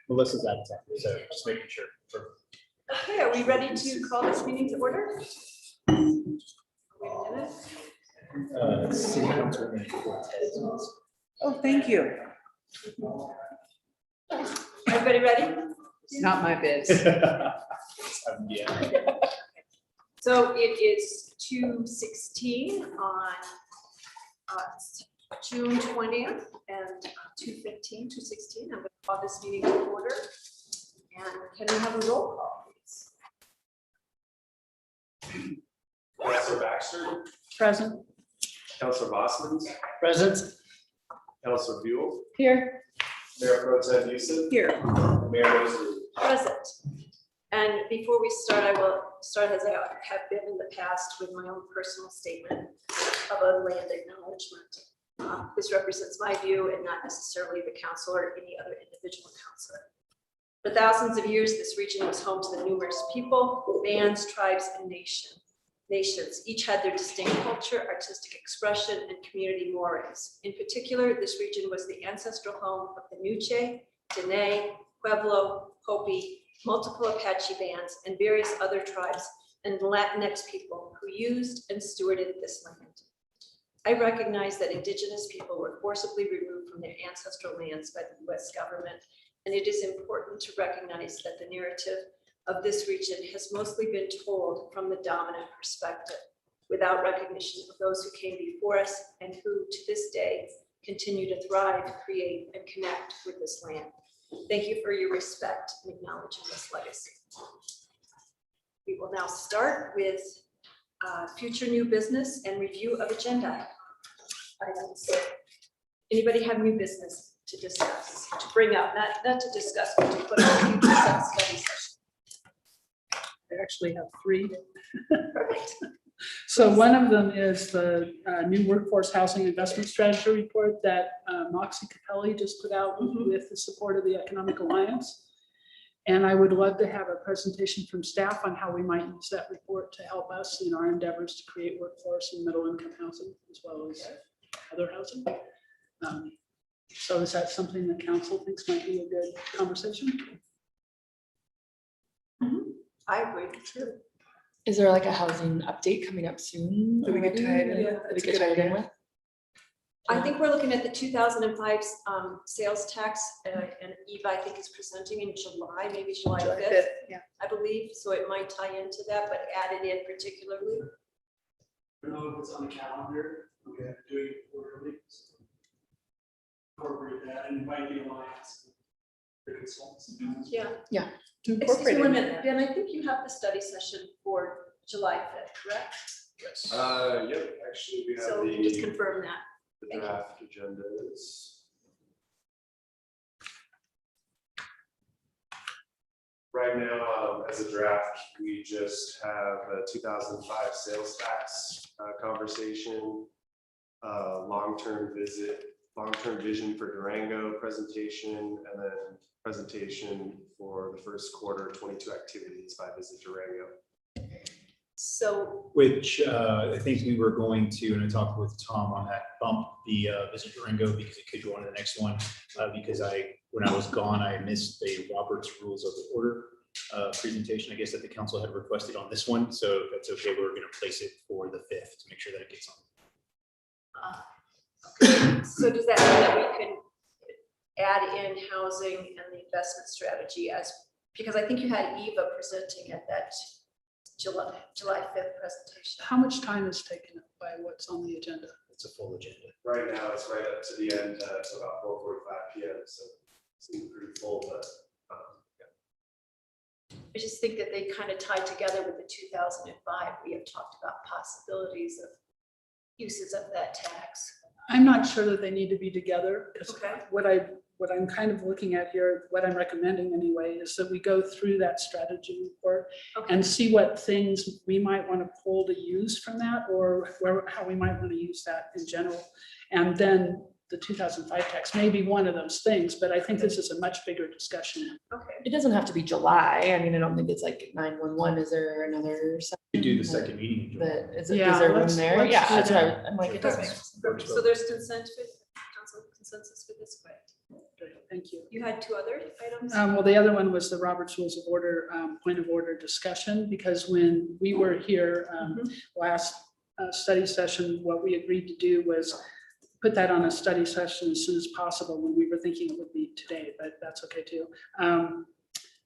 Melissa's out of town, so just making sure. Okay, are we ready to call this meeting to order? Wait a minute. City Councilwoman Cortez. Oh, thank you. Everybody ready? Not my biz. Yeah. So it is 2:16 on June 20th and 2:15, 2:16. I'm going to call this meeting to order. And can we have a roll call, please? Councilor Baxter, Present. Councilor Bosman, Present. Councilor Buell, Here. Mayor Pro Tem Youssef, Here. Mayor Roser. Present. And before we start, I will start as I have been in the past with my own personal statement of a land acknowledgement. This represents my view and not necessarily the council or any other individual councilor. For thousands of years, this region was home to the numerous people, bands, tribes, and nations. Each had their distinct culture, artistic expression, and community mores. In particular, this region was the ancestral home of the Nuche, Dene, Pueblo, Hopi, multiple Apache bands, and various other tribes and Latinx people who used and stewarded this land. I recognize that indigenous people were forcibly removed from their ancestral lands by the US government, and it is important to recognize that the narrative of this region has mostly been told from the dominant perspective, without recognition of those who came before us and who, to this day, continue to thrive, create, and connect with this land. Thank you for your respect in acknowledging this legacy. We will now start with future new business and review of agenda items. Anybody have new business to discuss, to bring up, not to discuss, but to put on future study session? I actually have three. Perfect. So one of them is the new workforce housing investment strategy report that Moxie Capelli just put out with the support of the Economic Alliance. And I would love to have a presentation from staff on how we might use that report to help us in our endeavors to create workforce and middle income housing as well as other housing. So is that something the council thinks might be a good conversation? I agree. Sure. Is there like a housing update coming up soon? That we could tie it in? Yeah, that we could tie it in with? I think we're looking at the 2005 sales tax, and Eva, I think, is presenting in July, maybe July 5th, Yeah. I believe. So it might tie into that, but added in particularly. I don't know if it's on the calendar, we have to do it quarterly. Incorporate that and invite the alliance. The consultants. Yeah. To Excuse incorporate me it. one minute. Ben, I think you have the study session for July 5th, correct? Yes. Yep, actually, we So have just the confirm that. Thank you. draft agendas. Right now, as a draft, we just have a 2005 sales tax conversation, long-term vision for Durango presentation, and then presentation for the first quarter 22 activities by Visit Durango. So, Which I think we were going to, and I talked with Tom on that, bump the Visit Durango because it could go on to the next one. Because when I was gone, I missed the Robert's Rules of Order presentation, I guess, that the council had requested on this one. So if that's okay, we're going to place it for the 5th to make sure that it gets on. so does that mean that we can add in housing and the investment strategy because I think you had Eva presenting at that July 5th presentation. How much time is taken up by what's on the agenda? It's a full agenda. Right now, it's right up to the end, so about 4:45 p.m. So it's pretty full, but I just think that they kind of tie together with the 2005. We have talked about possibilities of uses of that tax. I'm not sure that they need to be together. 'Cause Okay. What I'm kind of looking at here, what I'm recommending anyway, is that we go through that strategy report Okay. and see what things we might want to pull to use from that, or how we might want to use that in general. And then the 2005 tax may be one of those things, but I think this is a much bigger discussion. Okay. It doesn't have to be July. I mean, I don't think it's like 911. Is there another? We do the second meeting in July. But is Yeah, there room let's- there? let's Yeah, do that's what that. I'm like, it doesn't. Perfect. So there's council consensus with this, correct? Thank you. You had two other items? Well, the other one was the Robert's Rules of Order, point of order discussion, because when we were here last study session, what we agreed to do was put that on a study session as soon as possible, when we were thinking it would be today, but that's okay too.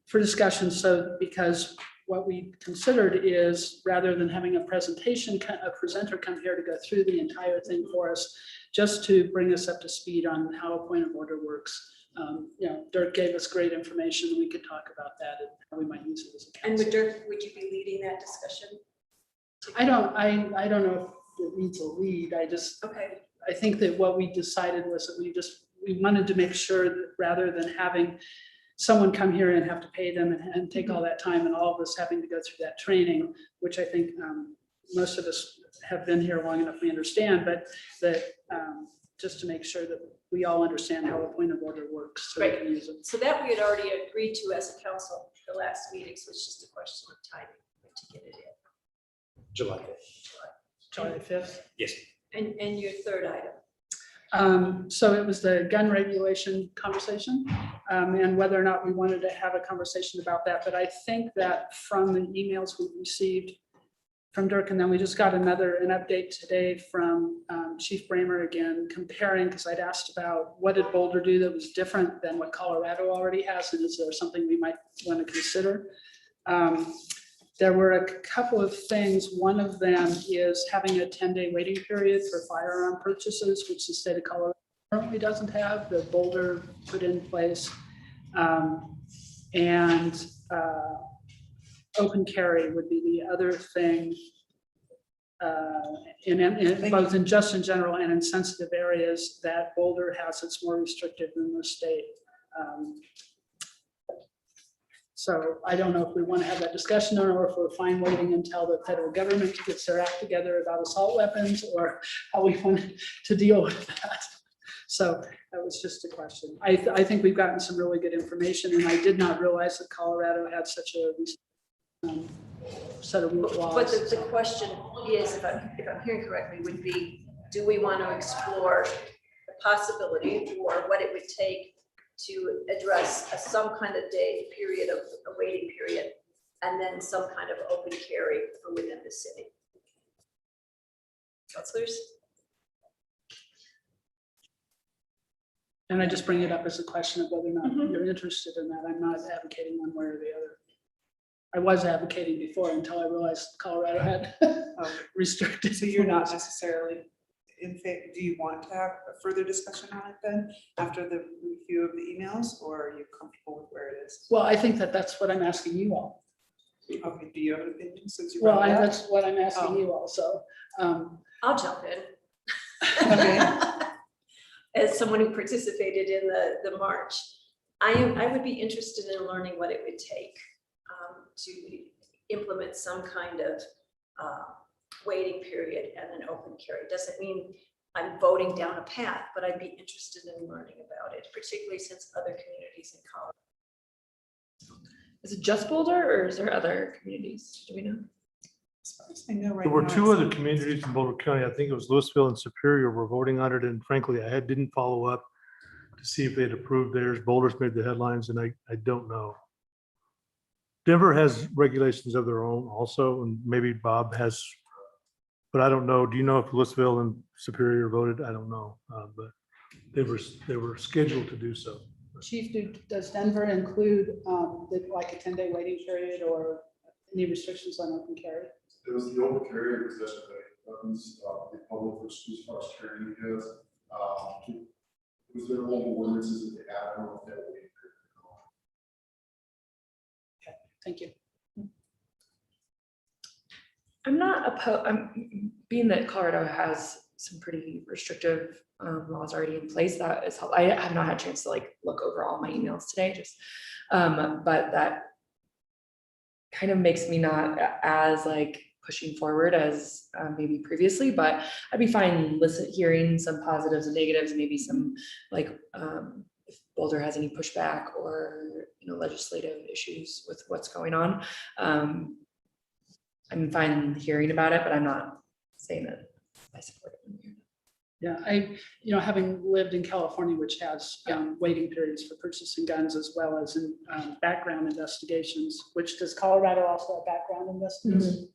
For discussion, so because what we considered is, rather than having a presentation, a presenter come here to go through the entire thing for us, just to bring us up to speed on how a point of order works. Dirk gave us great information. We could talk about that and how we might use it as a And council. would Dirk, would you be leading that discussion? I don't know if it needs a lead. Okay, I think that what we decided was that we wanted to make sure that rather than having someone come here and have to pay them and take all that time and all of us having to go through that training, which I think most of us have been here long enough, we understand, but that just to make sure that we all understand how a point of order works. So we can use it. so that we had already agreed to as a council the last meeting, so it's just a question of timing to get it in. July 5th. July 5th. Yes. And your third item? So it was the gun regulation conversation, and whether or not we wanted to have a conversation about that. But I think that from the emails we received from Dirk, and then we just got an update today from Chief Bramer again, comparing, because I'd asked about what did Boulder do that was different than what Colorado already has, and is there something we might want to consider? There were a couple of things. One of them is having a 10-day waiting period for firearm purchases, which the state of Colorado currently doesn't have, that Boulder put in place. And open carry would be the other thing, in both in just in general and in sensitive areas that Boulder has. It's more restrictive than the state. So I don't know if we want to have that discussion or if we're fine waiting until the federal government gets their act together about assault weapons, or how we want to deal with that. So that was just a question. I think we've gotten some really good information, and I did not realize that Colorado had such a set of laws. But the question is, if I'm hearing correctly, would be, do we want to explore the possibility or what it would take to address some kind of period of a waiting period, and then some kind of open carry from within the city? Councilors? And I just bring it up as a question of whether or not you're interested in that. I'm not advocating one way or the other. I was advocating before until I realized Colorado had restricted. So you're not necessarily in favor, do you want to have a further discussion on it then, after the review of the emails, or are you comfortable with where it is? Well, I think that that's what I'm asking you all. Okay, do you have an opinion since you Well, brought it up? that's what I'm asking you all, so. I'll jump in. Okay. As someone who participated in the march, I would be interested in learning what it would take to implement some kind of waiting period and an open carry. Doesn't mean I'm voting down a path, but I'd be interested in learning about it, particularly since other communities in Colorado. Is it just Boulder or is there other communities? Do we know? As far as I know right There were now, two it's- other communities in Boulder County. I think it was Louisville and Superior were voting on it. And frankly, I didn't follow up to see if they'd approved theirs. Boulder's made the headlines and I don't know. Denver has regulations of their own also, and maybe Bob has, but I don't know. Do you know if Louisville and Superior voted? I don't know, but they were scheduled to do so. Chief, does Denver include like a 10-day waiting period or any restrictions on open carry? It was the open carry possession of weapons, the public which as far as carrying goes. It was their local ordinances that they had. I don't know if they have a waiting period. Thank you. I'm not opposed, being that Colorado has some pretty restrictive laws already in place, that is helpful. I have not had a chance to look over all my emails today, just, but that kind of makes me not as pushing forward as maybe previously, but I'd be fine hearing some positives and negatives, maybe some if Boulder has any pushback or legislative issues with what's going on. I'm fine hearing about it, but I'm not saying that I support it. Yeah, having lived in California, which has waiting periods for purchasing guns as well as in background investigations, which does Colorado also have background investigations?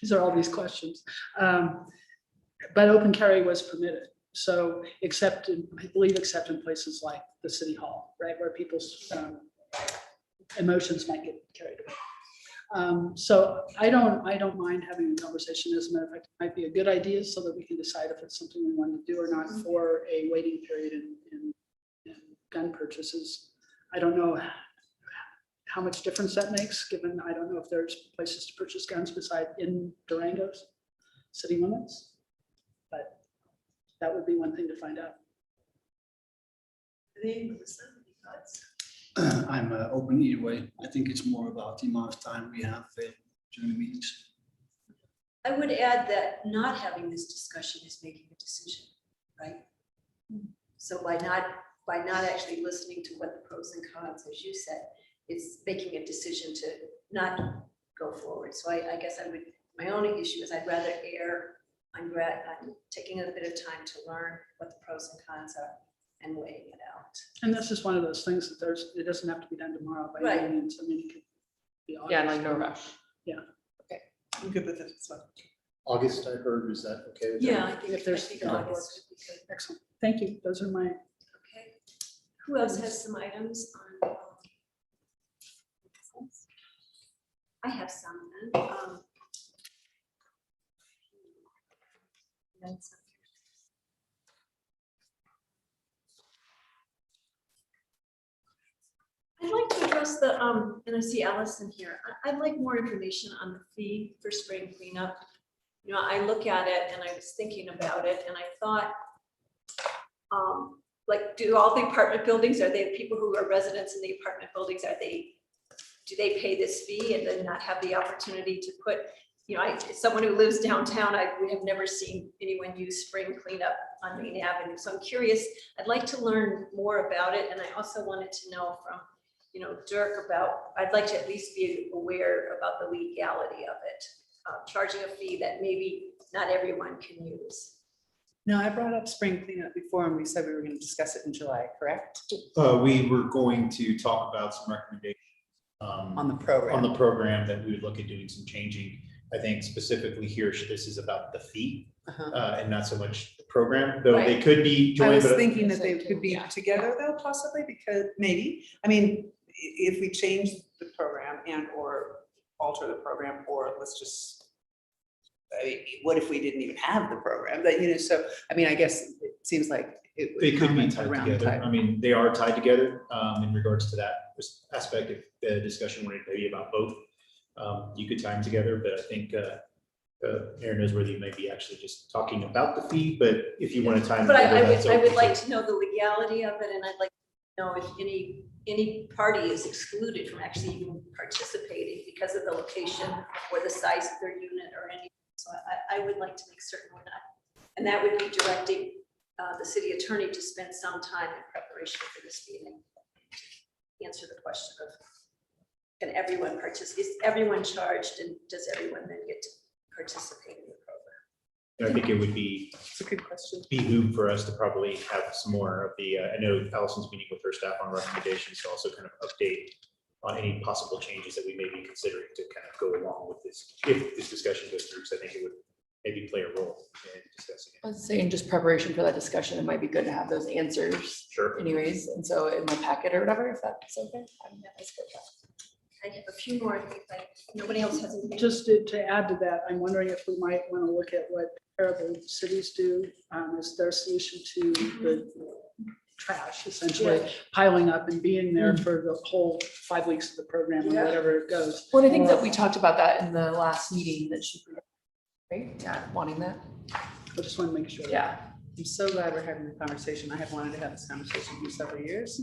These are all these questions. But open carry was permitted. So I believe except in places like the city hall, right, where people's emotions might get carried away. So I don't mind having a conversation. As a matter of fact, it might be a good idea so that we can decide if it's something we want to do or not for a waiting period in gun purchases. I don't know how much difference that makes, given I don't know if there's places to purchase guns beside in Durango's city limits. But that would be one thing to find out. I'm open either way. I think it's more about the amount of time we have during the meetings. I would add that not having this discussion is making a decision, right? So by not actually listening to what the pros and cons, as you said, it's making a decision to not go forward. So I guess my only issue is I'd rather err. I'm taking a bit of time to learn what the pros and cons are and weighing it out. And this is one of those things that it doesn't have to be done tomorrow by Right. any means. I mean, it could be. Yeah, August. like no rush. I'm good with it as well. August, I heard, is that okay with you? Yeah, I think If there's- August would be good. Excellent. Thank you. Those are my, Okay. Who else has some items on? I have some then. I'd like to address and I see Allison here. I'd like more information on the fee for spring cleanup. I look at it and I was thinking about it and I thought, do all the apartment buildings, are they people who are residents in the apartment buildings, do they pay this fee and then not have the opportunity to put, as someone who lives downtown, we have never seen anyone use spring cleanup on Main Avenue. So I'm curious, I'd like to learn more about it. And I also wanted to know from, Dirk I'd like to at least be aware about the legality of it, charging a fee that maybe not everyone can use. No, I brought up spring cleanup before and we said we were going to discuss it in July, correct? We were going to talk about some recommendations. On the program. On the program that we would look at doing some changing. I think specifically here, this is about the fee and not so much the program, though they could be I joined. was but- thinking that they So, could be yeah. together though, possibly, because maybe, if we change the program and or alter the program, or let's just, what if we didn't even have the program that, so, I guess it seems like it would They could be come tied around together. time. They are tied together in regards to that aspect of the discussion, where it may be about both. You could tie them together, but I think Aaron knows whether you may be actually just talking about the fee, but if you want to tie them But together, I that's would open like too. to know the legality of it, and I'd like to know if any party is excluded from actually even participating because of the location or the size of their unit or anything. So I would like to make certain we're not, and that would be directing the city attorney to spend some time in preparation for this meeting. Answer the question of, can everyone participate? Is everyone charged, and does everyone then get to participate in the program? And I think it would be It's a good question. behoove for us to probably have some more of the, I know Allison's meeting with her staff on recommendations to also kind of update on any possible changes that we may be considering to kind of go along with this, if this discussion goes through, because I think it would maybe play a role in discussing it. I was saying just preparation for that discussion, it might be good to have those answers Sure. anyways. And so in my packet or whatever, if that's okay. That's good. I have a few more, if nobody else has anything. just to add to that, I'm wondering if we might want to look at what comparable cities do as their solution to the trash, essentially piling up and being there for the whole 5 weeks of the program or Yeah. whatever it goes. Well, I think that we talked about that in the last meeting that she, right? Yeah, wanting that. I just want to make sure. Yeah. I'm so glad we're having the conversation. I have wanted to have this conversation for several years.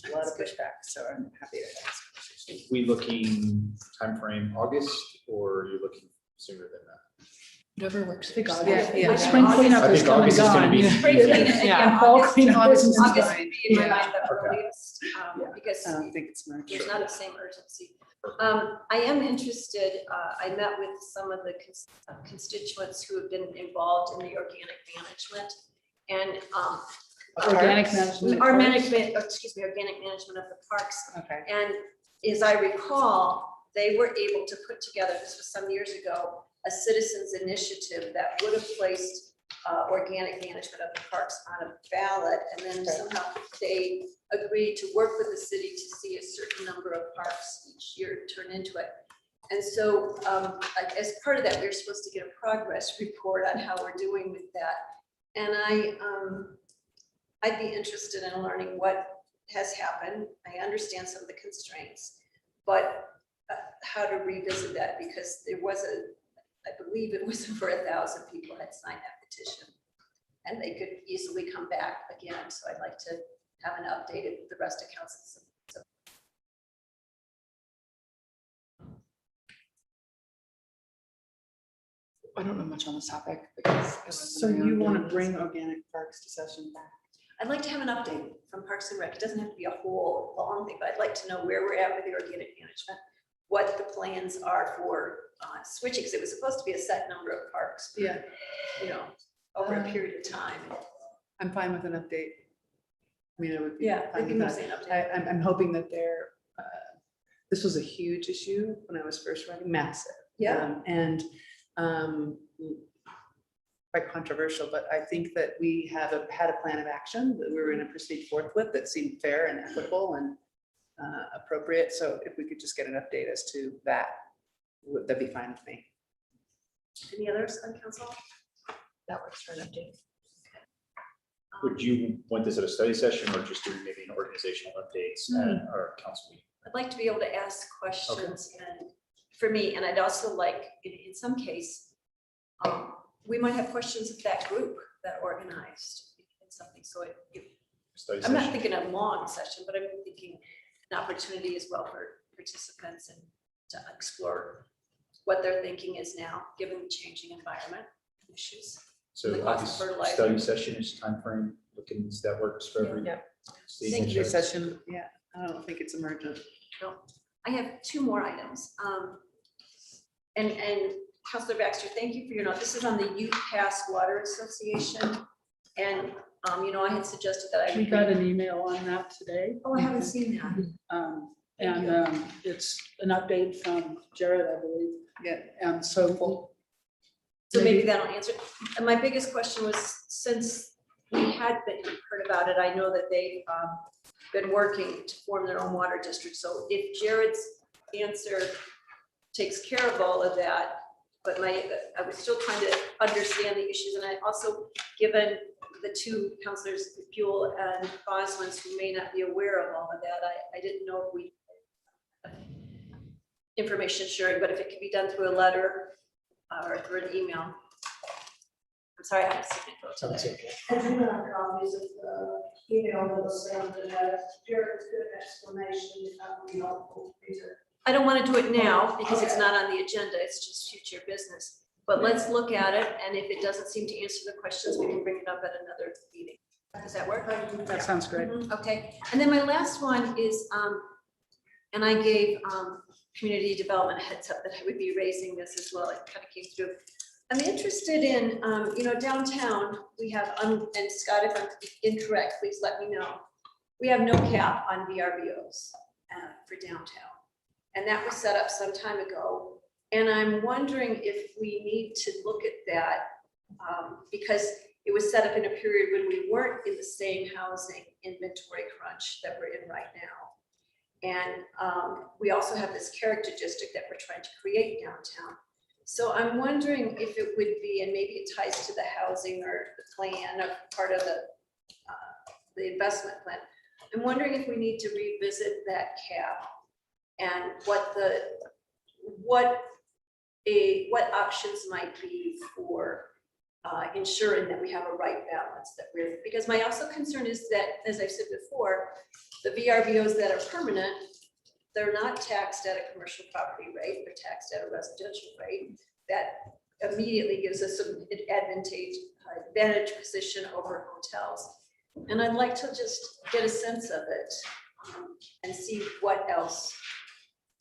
There's a lot of pushback, so I'm happy to have this conversation. We looking timeframe August, or you're looking sooner than that? Whatever works. I think for you. August, Yeah, the yeah. spring cleanup I is think come and August is gonna gone. be- Spring cleanup, Yeah. And fall August- cleanup August is is August fine. would be in my Yeah. mind the Okay. earliest, because I don't think it's much. there's not the same urgency. I am interested, I met with some of the constituents who have been involved in the organic management and Organic management. our parks. management, excuse me, organic management of the parks. Okay. And as I recall, they were able to put together, this was some years ago, a citizens initiative that would have placed organic management of the parks on a ballot. And then somehow they agreed to work with the city to see a certain number of parks each year turn into it. And so as part of that, we were supposed to get a progress report on how we're doing with that. And I'd be interested in learning what has happened. I understand some of the constraints, but how to revisit that, because there was I believe it was over 1,000 people had signed that petition. And they could easily come back again. So I'd like to have an update of the rest of council. I don't know much on this topic because. it wasn't So you around want during to bring this. organic parks to session back? I'd like to have an update from Parks and Rec. It doesn't have to be a whole long thing, but I'd like to know where we're at with the organic management, what the plans are for switching, because it was supposed to be a set number of parks, Yeah, you know, over a period of time. I'm fine with an update. I mean, I would be Yeah, fine we with can that. say an update. I'm hoping that this was a huge issue when I was first running, massive. Yeah. And quite controversial, but I think that we had a plan of action that we were going to proceed forth with that seemed fair and equitable and appropriate. So if we could just get an update as to that, that'd be fine with me. Any others on council? That works for an update. Would you want this at a study session or just do maybe an organizational updates at our council meeting? I'd like to be able to ask questions and for me, and I'd also like, in some case, we might have questions of that group that organized something. So Study I'm not session? thinking a long session, but I'm thinking an opportunity as well for participants and to explore what their thinking is now, given the changing environment issues. The So cost of this fertilizer. study session is timeframe, looking, that works for every. Yeah. Steve, Thank any you. This checks? session, yeah, I don't think it's emergent. I have two more items. And Councilor Baxter, thank you for your note. This is on the Youth Pass Water Association. And, you know, I had suggested that I. We got an email on that today. Oh, I haven't seen that. And it's an update from Jared, I believe. Yeah. And so. So maybe that'll answer. And my biggest question was, since we had heard about it, I know that they've been working to form their own water district. So if Jared's answer takes care of all of that, but I was still trying to understand the issues. And I also, given the two councilors, Buell and Boswins, who may not be aware of all of that, I didn't know if we information sharing, but if it could be done through a letter or through an email. I'm sorry, I had to submit vote today. I do have copies of the email that was sent and Jared's good explanation, that would be helpful. I don't want to do it now because it's not on the agenda, it's just future business. But let's look at it, and if it doesn't seem to answer the questions, we can bring it up at another meeting. Does that work? That sounds great. Okay, and then my last one is, and I gave community development a heads up that I would be raising this as well, it kind of came through. I'm interested in, you know, downtown, we have, and Scott, if I'm incorrect, please let me know. We have no cap on VRBOs for downtown. And that was set up some time ago. And I'm wondering if we need to look at that because it was set up in a period when we weren't in the same housing inventory crunch that we're in right now. And we also have this character district that we're trying to create downtown. So I'm wondering if it would be, and maybe it ties to the housing or the plan or part of the investment plan. I'm wondering if we need to revisit that cap and what options might be for ensuring that we have a right balance that we're, because my also concern is that, as I've said before, the VRBOs that are permanent, they're not taxed at a commercial property rate, they're taxed at a residential rate. That immediately gives us some advantage position over hotels. And I'd like to just get a sense of it and see what else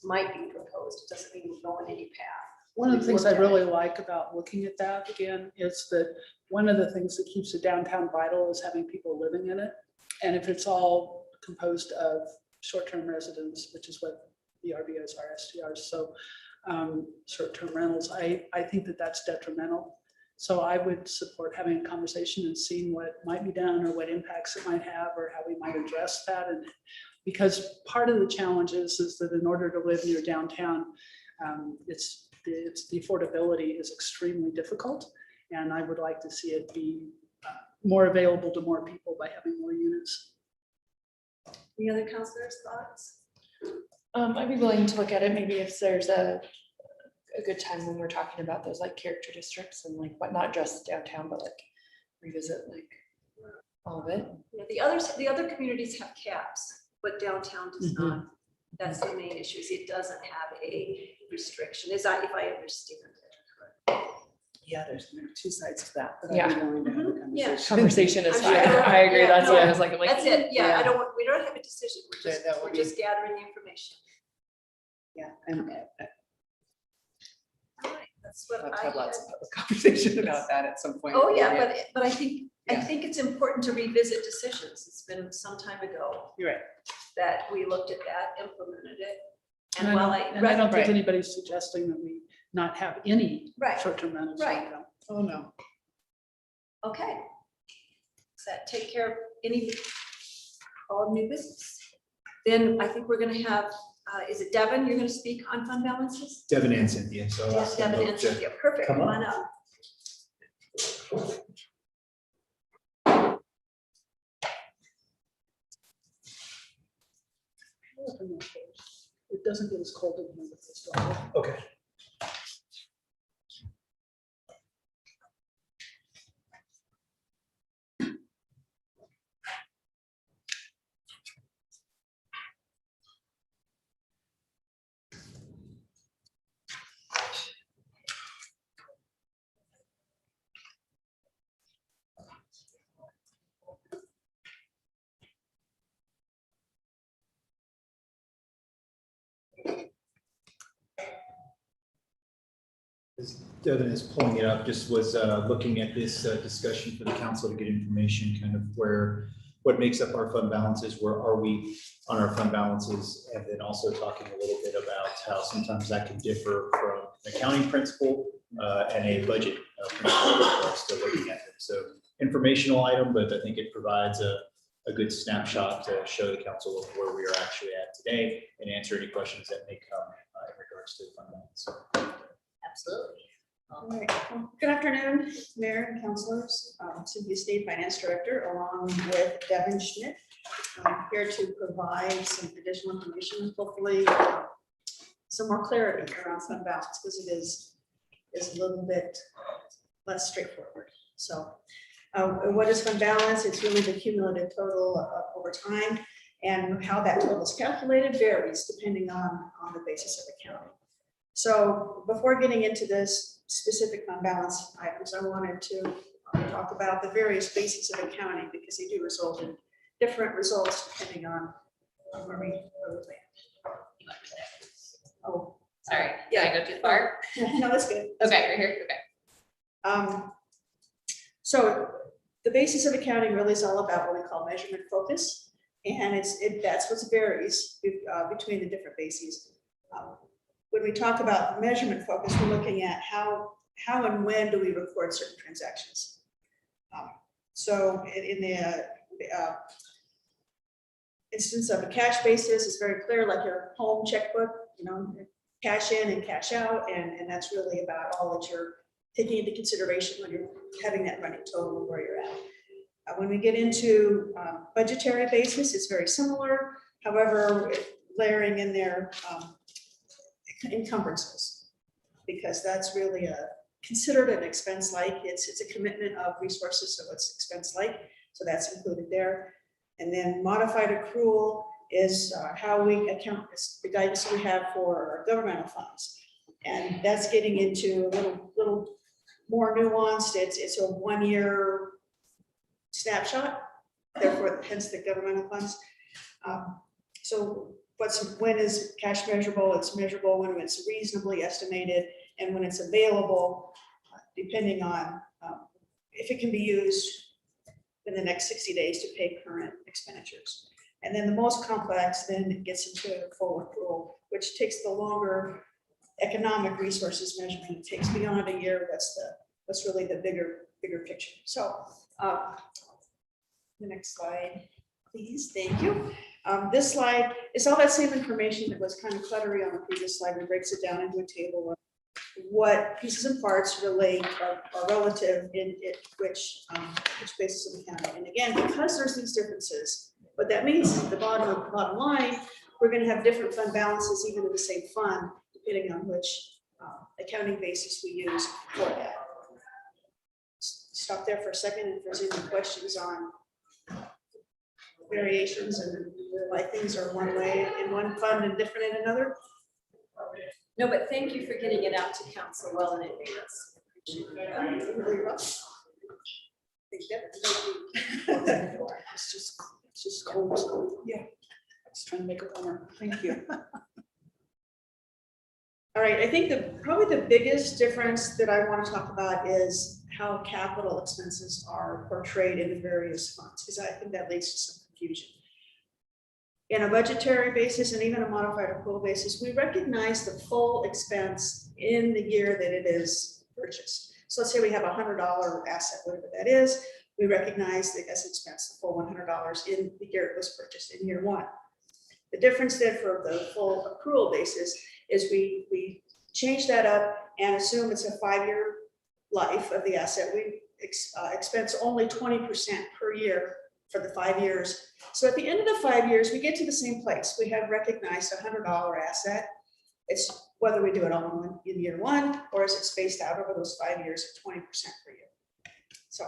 might be proposed. It doesn't mean we're going any path. One of the We've things I looked at really it. like about looking at that again is that one of the things that keeps a downtown vital is having people living in it. And if it's all composed of short-term residents, which is what the RVOs are, STRs, so short-term rentals, I think that that's detrimental. So I would support having a conversation and seeing what might be done or what impacts it might have or how we might address that. And because part of the challenge is that in order to live near downtown, it's the affordability is extremely difficult. And I would like to see it be more available to more people by having more units. Any other counselors' thoughts? I'd be willing to look at it, maybe if there's a good time when we're talking about those like character districts and like what, not just downtown, but like revisit like all of it. Yeah, the other communities have caps, but downtown does not. That's the main issue, is it doesn't have a restriction, if I understand it. Yeah, there's two sides to that. but Yeah. I'd be willing to have a Yeah. conversation. Conversation is I'm fine. sure. I agree. Yeah, That's no, what I was like. I'm like, That's it, yeah, Yeah. we don't have a decision, That would we're just gathering the information. Yeah, and All right, that's what I'll I have had. lots of public conversation about that at some point. Oh, yeah, but I think Yeah. it's important to revisit decisions. It's been some time ago You're right. that we looked at that, implemented it. And And I while don't, and I don't think Right. anybody's suggesting that we not have any Right, short-term rentals. right. now. Oh, no. okay. Does that take care of all new business? Then I think we're gonna have, is it Devin, you're gonna speak on fund balances? Devin and Cynthia, so. I'll ask them Devin both and to Cynthia, perfect, come come up. on up. It doesn't get as cold in here with this dog. Okay. As Devin is pulling it up, just was looking at this discussion for the council to get information kind of what makes up our fund balances, where are we on our fund balances, and then also talking a little bit about how sometimes that can differ from an accounting principle and a budget principle that we're still looking at it. So informational item, but I think it provides a good snapshot to show the council of where we are actually at today and answer any questions that may come in regards to the fund balance. Absolutely. All right. Well, good afternoon, Mayor and councilors. Cynthia State Finance Director, along with Devin Schmidt. I'm here to provide some additional information, hopefully some more clarity around fund balance, because it is a little bit less straightforward. So what is fund balance? It's really the cumulative total over time, and how that total is calculated varies depending on the basis of accounting. So before getting into this specific fund balance items, I wanted to talk about the various bases of accounting, because they do result in different results depending on where we land. Oh, Sorry. Yeah. Did I go too far? no, that's good. Okay, right here. Okay. So the basis of accounting really is all about what we call measurement focus, and that's what varies between the different bases. When we talk about measurement focus, we're looking at how and when do we record certain transactions. So in the instance of a cash basis, it's very clear, like your home checkbook, cash in and cash out, and that's really about all that you're taking into consideration when you're having that running total of where you're at. When we get into budgetary basis, it's very similar. However, layering in there encumbrances, because that's really considered an expense like. It's a commitment of resources, so it's expense like, so that's included there. And then modified accrual is how we account the guidance we have for our governmental funds, and that's getting into a little more nuanced. It's a 1 year snapshot, therefore hence the governmental funds. So when is cash measurable? It's measurable when it's reasonably estimated and when it's available, depending on if it can be used in the next 60 days to pay current expenditures. And then the most complex then gets into full accrual, which takes the longer economic resources measurement. It takes beyond a year. That's really the bigger picture. So the next slide, please. Thank you. This slide is all that same information that was kind of cluttery on the previous slide. It breaks it down into a table of what pieces and parts relate are relative in which basis of accounting. And again, because there's these differences, what that means is the bottom line, we're going to have different fund balances even in the same fund, depending on which accounting basis we use for that. Stop there for a second if there's any questions on variations and why things are one way in one fund and different in another. No, but thank you for getting it out to council well in advance. It's just cold. Yeah. Just trying to make a plumber. Thank you. All right, I think probably the biggest difference that I want to talk about is how capital expenses are portrayed in the various funds, because I think that leads to some confusion. In a budgetary basis and even a modified accrual basis, we recognize the full expense in the year that it is purchased. So let's say we have a $100 asset, whatever that is, we recognize the expense, the full $100 in the year it was purchased in year one. The difference then for the full accrual basis is we change that up and assume it's a 5-year life of the asset. We expense only 20% per year for the 5 years. So at the end of the 5 years, we get to the same place. We have recognized a $100 asset. It's whether we do it all in year one or is it spaced out over those 5 years at 20% per year. So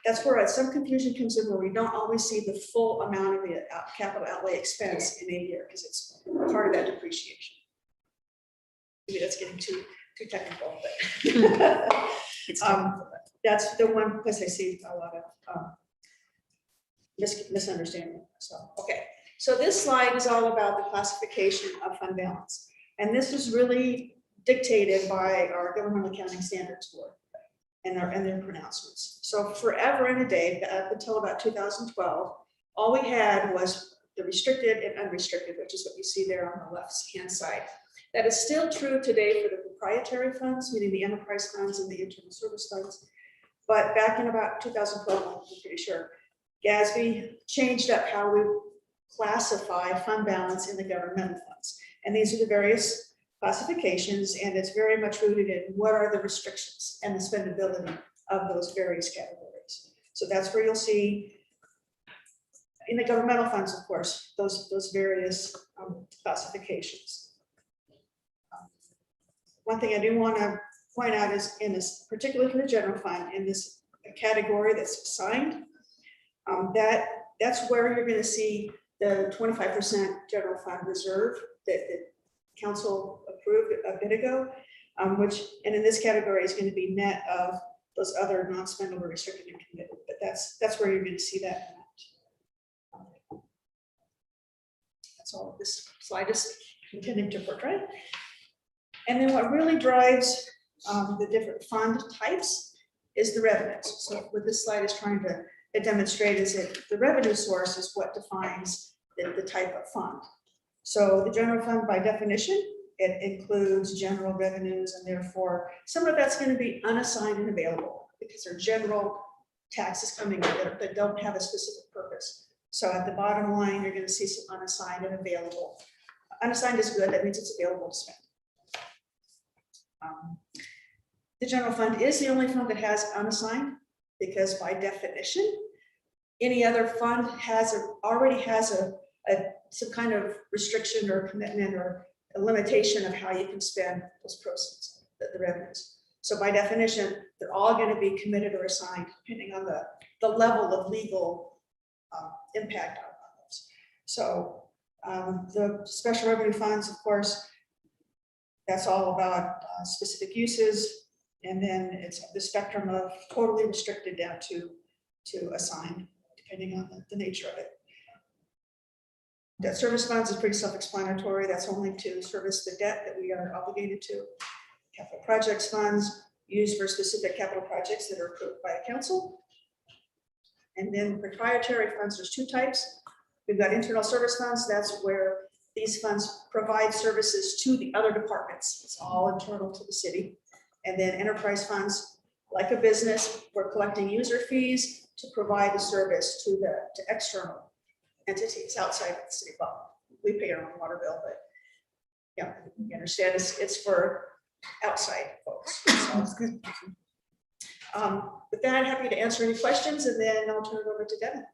that's where some confusion comes in, where we don't always see the full amount of the capital outlay expense in a year because it's part of that depreciation. Maybe that's getting too technical, but that's the one place I see a lot of misunderstanding. So, okay. So this slide is all about the classification of fund balance. And this is really dictated by our Governmental Accounting Standards Board and their pronouncements. So forever and a day, up until about 2012, all we had was the restricted and unrestricted, which is what you see there on the left-hand side. That is still true today for the proprietary funds, meaning the enterprise funds and the internal service funds. But back in about 2012, I'm pretty sure, GASB changed up how we classify fund balance in the governmental funds. And these are the various classifications, and it's very much rooted in what are the restrictions and the spendability of those various categories. So that's where you'll see in the governmental funds, of course, those various classifications. One thing I do want to point out is in this, particularly for the general fund, in this category that's assigned, that's where you're going to see the 25% general fund reserve that council approved a bit ago, which, and in this category is going to be net of those other non-spendable, restricted, and committed. But that's where you're going to see that. That's all this slide is intended to portray. And then what really drives the different fund types is the revenues. So what this slide is trying to demonstrate is that the revenue source is what defines the type of fund. So the general fund, by definition, it includes general revenues, and therefore some of that's going to be unassigned and available because they're general taxes coming in that don't have a specific purpose. So at the bottom line, you're going to see some unassigned and available. Unassigned is good, that means it's available to spend. The general fund is the only fund that has unassigned, because by definition, any other fund already has some kind of restriction or commitment or a limitation of how you can spend those proceeds, the revenues. So by definition, they're all going to be committed or assigned depending on the level of legal impact on those. So the special revenue funds, of course, that's all about specific uses. And then it's the spectrum of totally restricted down to assigned, depending on the nature of it. Debt service funds is pretty self-explanatory. That's only to service the debt that we are obligated to. Capital projects funds used for specific capital projects that are approved by the council. And then proprietary funds, there's two types. We've got internal service funds. That's where these funds provide services to the other departments. It's all internal to the city. And then enterprise funds, like a business, we're collecting user fees to provide the service to external entities outside of the city. Well, we pay our own water bill, but yeah, you understand, it's for outside folks. Sounds good. With that, happy to answer any questions, and then I'll turn it over to Devin.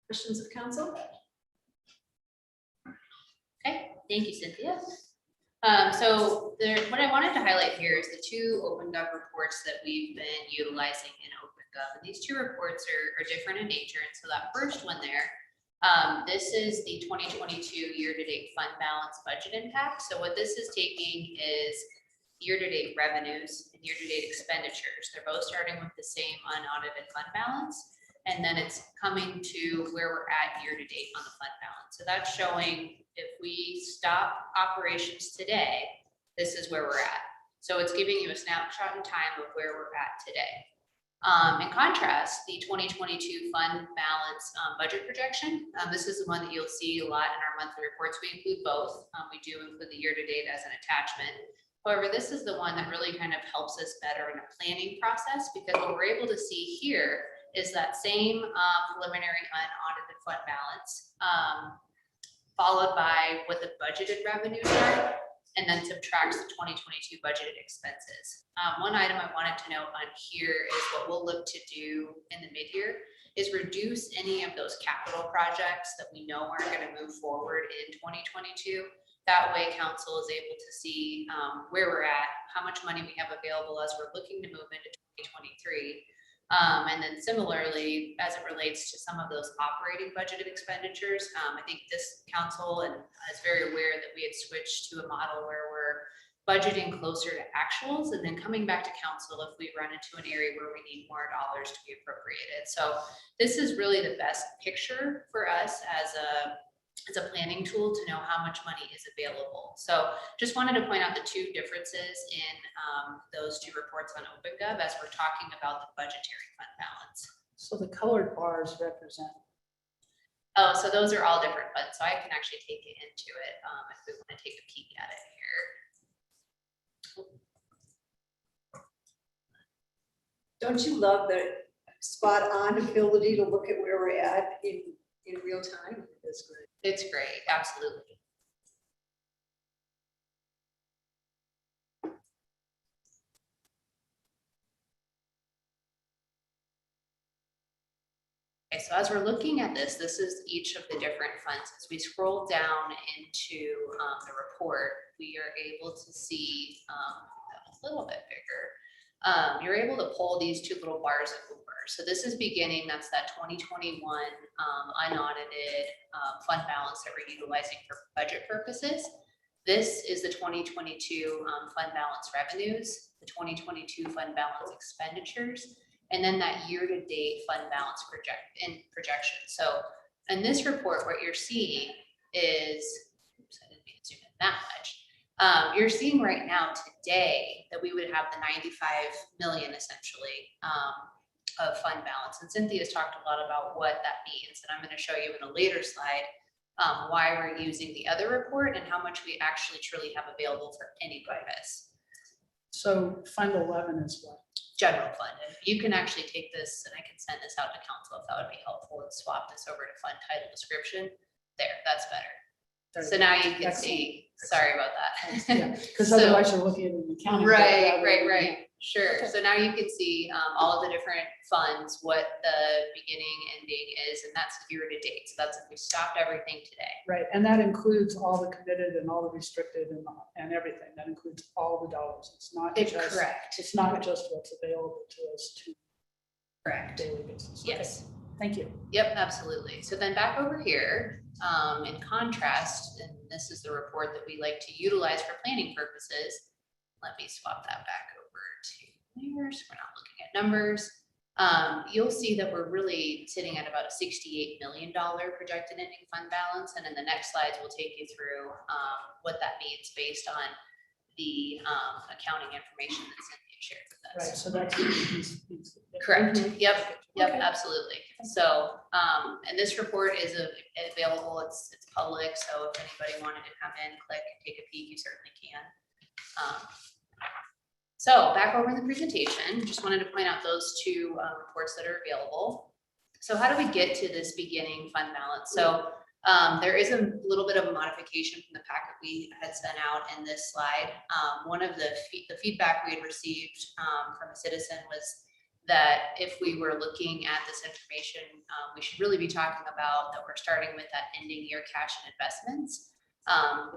Questions of council? Okay, thank you, Cynthia. So what I wanted to highlight here is the two OpenGov reports that we've been utilizing in OpenGov. And these two reports are different in nature. And so that first one there, this is the 2022 year-to-date fund balance budget impact. So what this is taking is year-to-date revenues and year-to-date expenditures. They're both starting with the same unaudited fund balance. And then it's coming to where we're at year-to-date on the fund balance. So that's showing if we stop operations today, this is where we're at. So it's giving you a snapshot in time of where we're at today. In contrast, the 2022 fund balance budget projection, this is the one that you'll see a lot in our monthly reports. We include both. We do include the year-to-date as an attachment. However, this is the one that really kind of helps us better in a planning process, because what we're able to see here is that same preliminary unaudited fund balance, followed by what the budgeted revenues are, and then subtracts the 2022 budgeted expenses. One item I wanted to note on here is what we'll look to do in the mid-year is reduce any of those capital projects that we know aren't going to move forward in 2022. That way council is able to see where we're at, how much money we have available as we're looking to move into 2023. And then similarly, as it relates to some of those operating budgeted expenditures, I think this council is very aware that we had switched to a model where we're budgeting closer to actuals and then coming back to council if we run into an area where we need more dollars to be appropriated. So this is really the best picture for us as a planning tool to know how much money is available. So just wanted to point out the two differences in those two reports on OpenGov as we're talking about the budgetary fund balance. So the colored bars represent. Oh, so those are all different funds. So I can actually take it into it if we want to take a peek at it here. Don't you love the spot on ability to look at where we're at in real time? That's great. It's great, absolutely. Okay, so as we're looking at this is each of the different funds. As we scroll down into the report, we are able to see a little bit bigger. You're able to pull these two little bars over. So this is beginning, that's that 2021 unaudited fund balance that we're utilizing for budget purposes. This is the 2022 fund balance revenues, the 2022 fund balance expenditures, and then that year-to-date fund balance projection. So in this report, what you're seeing is, oops, I didn't mean to zoom in that much. You're seeing right now today that we would have the 95 million essentially of fund balance. And Cynthia's talked a lot about what that means. And I'm going to show you in a later slide why we're using the other report and how much we actually truly have available for any purpose. So Fund 11 is what? General fund. And you can actually take this and I can send this out to council if that would be helpful and swap this over to fund title description. There, that's better. So now you can see, sorry about that. Because So- otherwise you're looking at an accounting. Right. Sure. So now you can see all of the different funds, what the beginning, ending is, and that's year to date. So that's if we stopped everything today. Right, and that includes all the committed and all the restricted and everything. That includes all the dollars. It's not just. Correct. It's not just what's available to us to Correct. daily basis. Okay, Yes. Thank you. Yep, absolutely. So then back over here, in contrast, and this is the report that we like to utilize for planning purposes. Let me swap that back over to here, so we're not looking at numbers. you'll see that we're really sitting at about a $68 million projected ending fund balance. And in the next slides, we'll take you through what that means based on the accounting information that Cynthia shared with us. Right, so that's. Correct. Yep, Okay. absolutely. So, and this report is available, it's public, so if anybody wanted to come in, click and take a peek, you certainly can. So back over in the presentation, just wanted to point out those two reports that are available. So how do we get to this beginning fund balance? So there is a little bit of a modification from the packet we had sent out in this slide. One of the feedback we had received from a citizen was that if we were looking at this information, we should really be talking about that we're starting with that ending year cash and investments.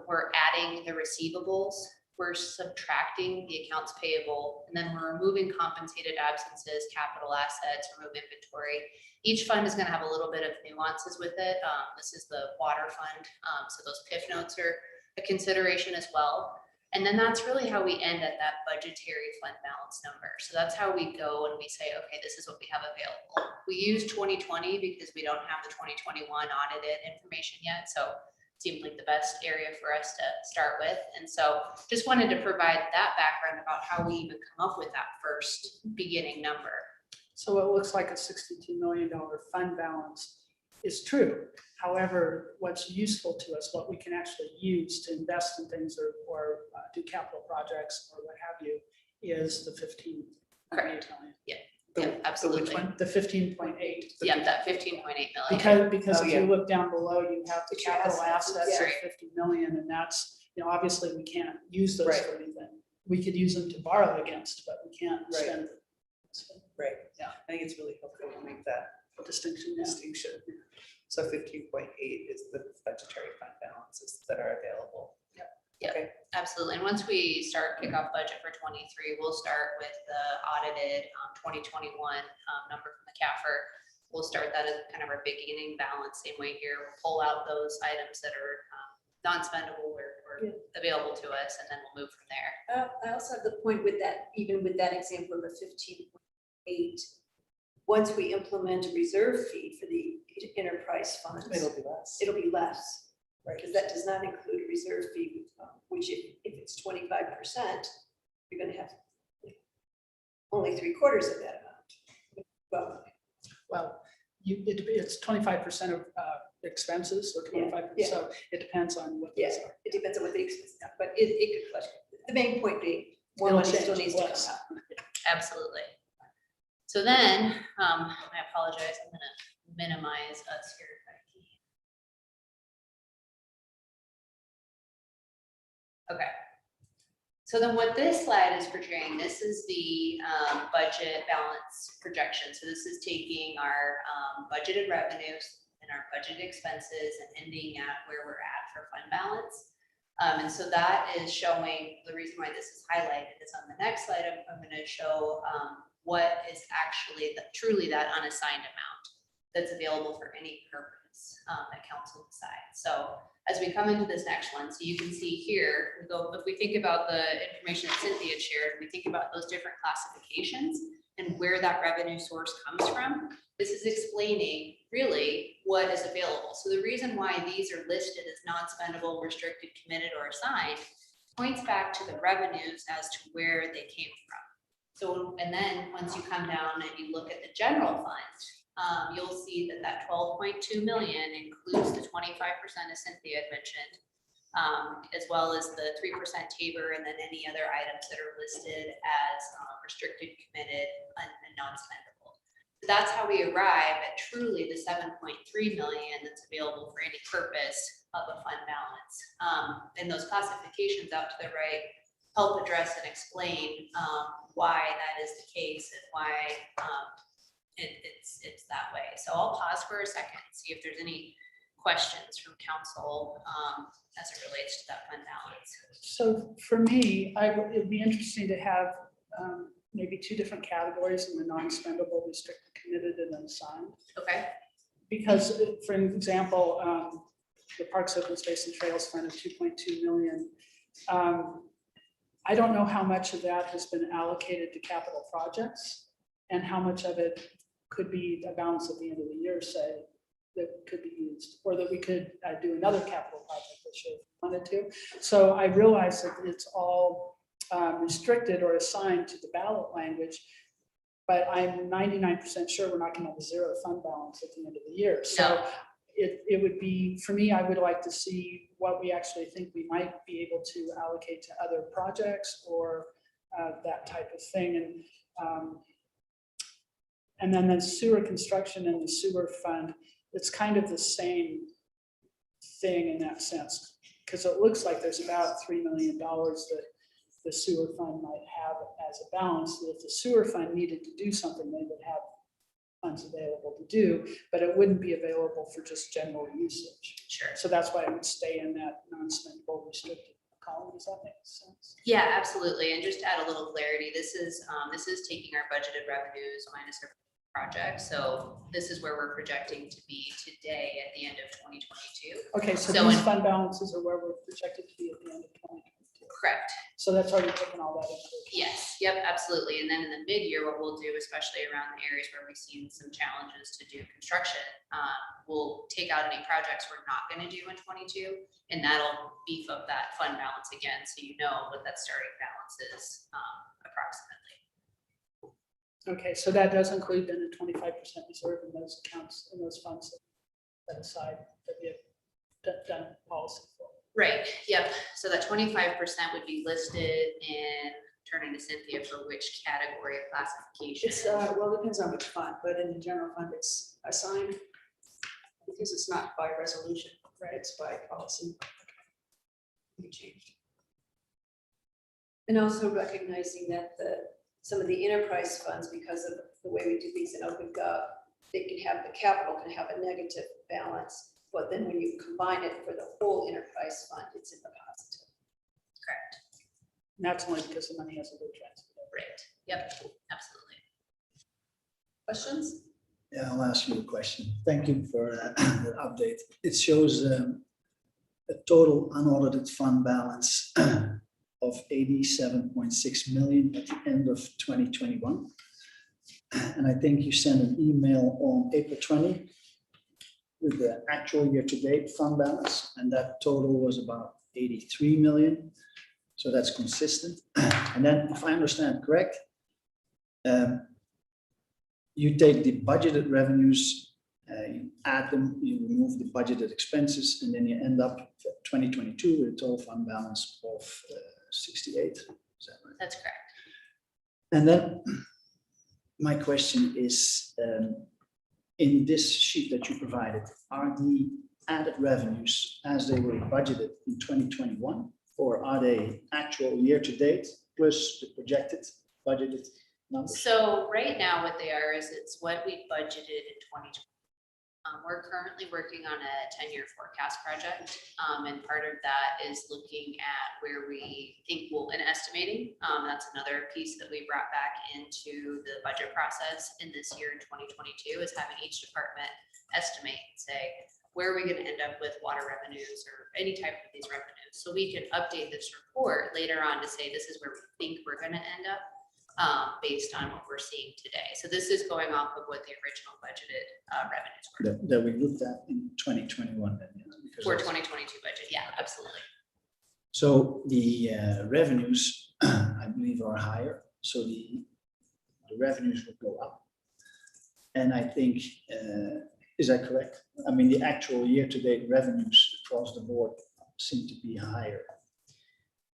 We're adding the receivables, we're subtracting the accounts payable, and then we're removing compensated absences, capital assets, remove inventory. Each fund is going to have a little bit of nuances with it. This is the water fund, so those PIF notes are a consideration as well. And then that's really how we end at that budgetary fund balance number. So that's how we go and we say, okay, this is what we have available. We use 2020 because we don't have the 2021 audited information yet. So it seemed like the best area for us to start with. And so just wanted to provide that background about how we even come up with that first beginning number. So it looks like a $62 million fund balance is true. However, what's useful to us, what we can actually use to invest in things or do capital projects or what have you, is the 15.8 million. Yeah, absolutely. Which one? The 15.8. Yeah, that 15.8 million. Because Oh, if yeah. you look down below, you have the It's your capital assets, assets of yeah. 50 million, and that's, obviously we can't use those Right. for anything. We could use them to borrow against, but we can't Right. spend them. So, Right, Yeah. I think it's really helpful to make that distinction, yeah. distinction. So 15.8 is the budgetary fund balances that are available. Absolutely. And once we start kickoff budget for 23, we'll start with the audited 2021 number from the CAFR. We'll start that as kind of our beginning balance. Same way here, we'll pull out those items that are non-spendable or available to us, and then we'll move from there. I also have the point with that, even with that example of the 15.8, once we implement a reserve fee for the enterprise funds, It'll be less. it'll be less. Right, because that does not include a reserve fee, which if it's 25%, you're gonna have only 3/4 of that amount. Well, it's 25% of expenses or 25%, yeah. so it depends on what those Yeah, are. it depends on what the expense, but it could fluctuate. The main point being, more It'll money still change needs to come less. out. Absolutely. So then, I apologize, I'm gonna minimize us here if I can. Okay. So then what this slide is portraying, this is the budget balance projection. So this is taking our budgeted revenues and our budgeted expenses and ending at where we're at for fund balance. And so that is showing, the reason why this is highlighted is on the next slide, I'm going to show what is actually truly that unassigned amount that's available for any purpose that council decides. So as we come into this next one, so you can see here, if we think about the information that Cynthia shared, we think about those different classifications and where that revenue source comes from. This is explaining really what is available. So the reason why these are listed as non-spendable, restricted, committed, or assigned points back to the revenues as to where they came from. So, and then once you come down and you look at the general fund, you'll see that that 12.2 million includes the 25% as Cynthia had mentioned, as well as the 3% TABOR and then any other items that are listed as restricted, committed, and non-spendable. So that's how we arrive at truly the 7.3 million that's available for any purpose of a fund balance. And those classifications out to the right help address and explain why that is the case and why it's that way. So I'll pause for a second and see if there's any questions from council as it relates to that fund balance. So for me, it'd be interesting to have maybe two different categories in the non-spendable, restricted, committed, and unassigned. Okay. Because, for example, the Parks, Open Space, and Trails Fund of 2.2 million. I don't know how much of that has been allocated to capital projects and how much of it could be a balance at the end of the year, say, that could be used, or that we could do another capital project this year if we wanted to. So I realize that it's all restricted or assigned to the ballot language, but I'm 99% sure we're not gonna have a zero fund balance at the end of the year. So No. it would be, for me, I would like to see what we actually think we might be able to allocate to other projects or that type of thing. And then the sewer construction and the sewer fund, it's kind of the same thing in that sense, because it looks like there's about $3 million that the sewer fund might have as a balance, that if the sewer fund needed to do something, they would have funds available to do, but it wouldn't be available for just general usage. Sure. So that's why it would stay in that non-spendable restricted column. Does that make sense? Yeah, absolutely. And just to add a little clarity, this is taking our budgeted revenues minus our project. So this is where we're projecting to be today at the end of 2022. Okay, so So these in- fund balances are where we're projected to be at the end of 2022. Correct. So that's already taken all that into account. Yes, yep, absolutely. And then in the mid-year, what we'll do, especially around the areas where we've seen some challenges to do construction, we'll take out any projects we're not gonna do in 22, and that'll beef up that fund balance again, so you know what that starting balance is, approximately. Okay, so that does include then a 25% reserve in those accounts, in those funds set aside that we have done policy for. Right, yep. So that 25% would be listed in, turning to Cynthia for which category of classification. It's, well, it depends on which fund, but in the general fund, it's assigned because it's not by resolution, right? It's by policy. We changed. And also recognizing that some of the enterprise funds, because of the way we do things in OpenGov, the capital can have a negative balance, but then when you combine it for the whole enterprise fund, it's in the positive. Correct, And that's only because the money hasn't been transferred. right, yep, absolutely. Questions? Yeah, I'll ask you a question. Thank you for the update. It shows a total unaudited fund balance of 87.6 million at the end of 2021. And I think you sent an email on April 20 with the actual year-to-date fund balance, and that total was about 83 million. So that's consistent. And then, if I understand correct, you take the budgeted revenues, you add them, you remove the budgeted expenses, and then you end up for 2022 with a total fund balance of 68. Is that right? That's correct. And then my question is, in this sheet that you provided, are the added revenues as they were budgeted in 2021, or are they actual year-to-date plus the projected budgeted numbers? So right now, what they are is it's what we budgeted in 2020. We're currently working on a 10-year forecast project, and part of that is looking at where we think we'll, and estimating. That's another piece that we brought back into the budget process in this year in 2022, is having each department estimate and say, where are we going to end up with water revenues or any type of these revenues? So we can update this report later on to say this is where we think we're going to end up, based on what we're seeing today. So this is going off of what the original budgeted revenues were That we looked at in 2021 then, yeah, because for that's- 2022 budget. Yeah, absolutely. So the revenues, I believe, are higher, so the revenues would go up. And I think, is that correct? I mean, the actual year-to-date revenues across the board seem to be higher.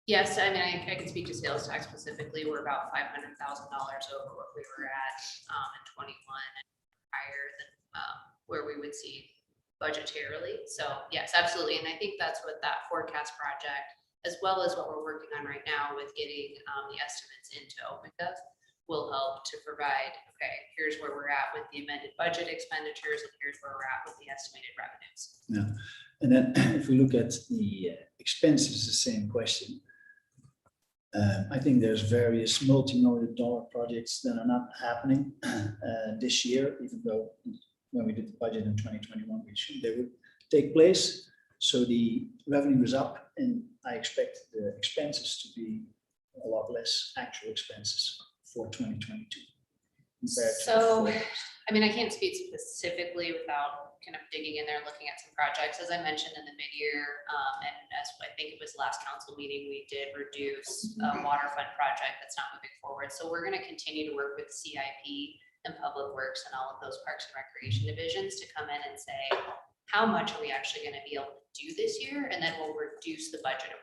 Yes, I mean, I can speak to sales tax specifically. We're about $500,000 over what we were at in 21 and higher than where we would see budgetarily. So yes, absolutely. And I think that's what that forecast project, as well as what we're working on right now with getting the estimates into OpenGov, will help to provide, okay, here's where we're at with the amended budget expenditures, and here's where we're at with the estimated revenues. Yeah, and then if we look at the expenses, the same question. I think there's various multi-million dollar projects that are not happening this year, even though when we did the budget in 2021, we assumed they would take place. So the revenue is up, and I expect the expenses to be a lot less actual expenses for 2022. compared to the So, forecast? I mean, I can't speak specifically without kind of digging in there and looking at some projects. As I mentioned in the mid-year, and as I think it was last council meeting, we did reduce a water fund project that's not moving forward. So we're gonna continue to work with CIP and Public Works and all of those Parks and Recreation divisions to come in and say, how much are we actually gonna be able to do this year? And then we'll reduce the budget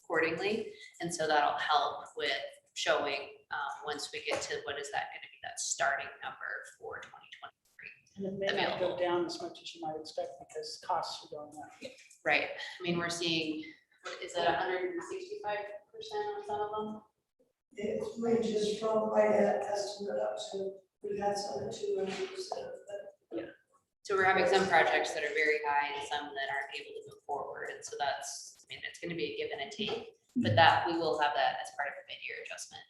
accordingly. And so that'll help with showing, once we get to what is that gonna be, that starting number for 2023. And it may not go Available. down as much as you might expect because costs are going up. Right, I mean, we're seeing, what is it, 165% on some of them? It ranges from my estimate up to, we had some at 200%, but So we're having some projects that are very high and some that aren't able to move forward, and so that's, I mean, it's gonna be a give and a take, but that, we will have that as part of a mid-year adjustment.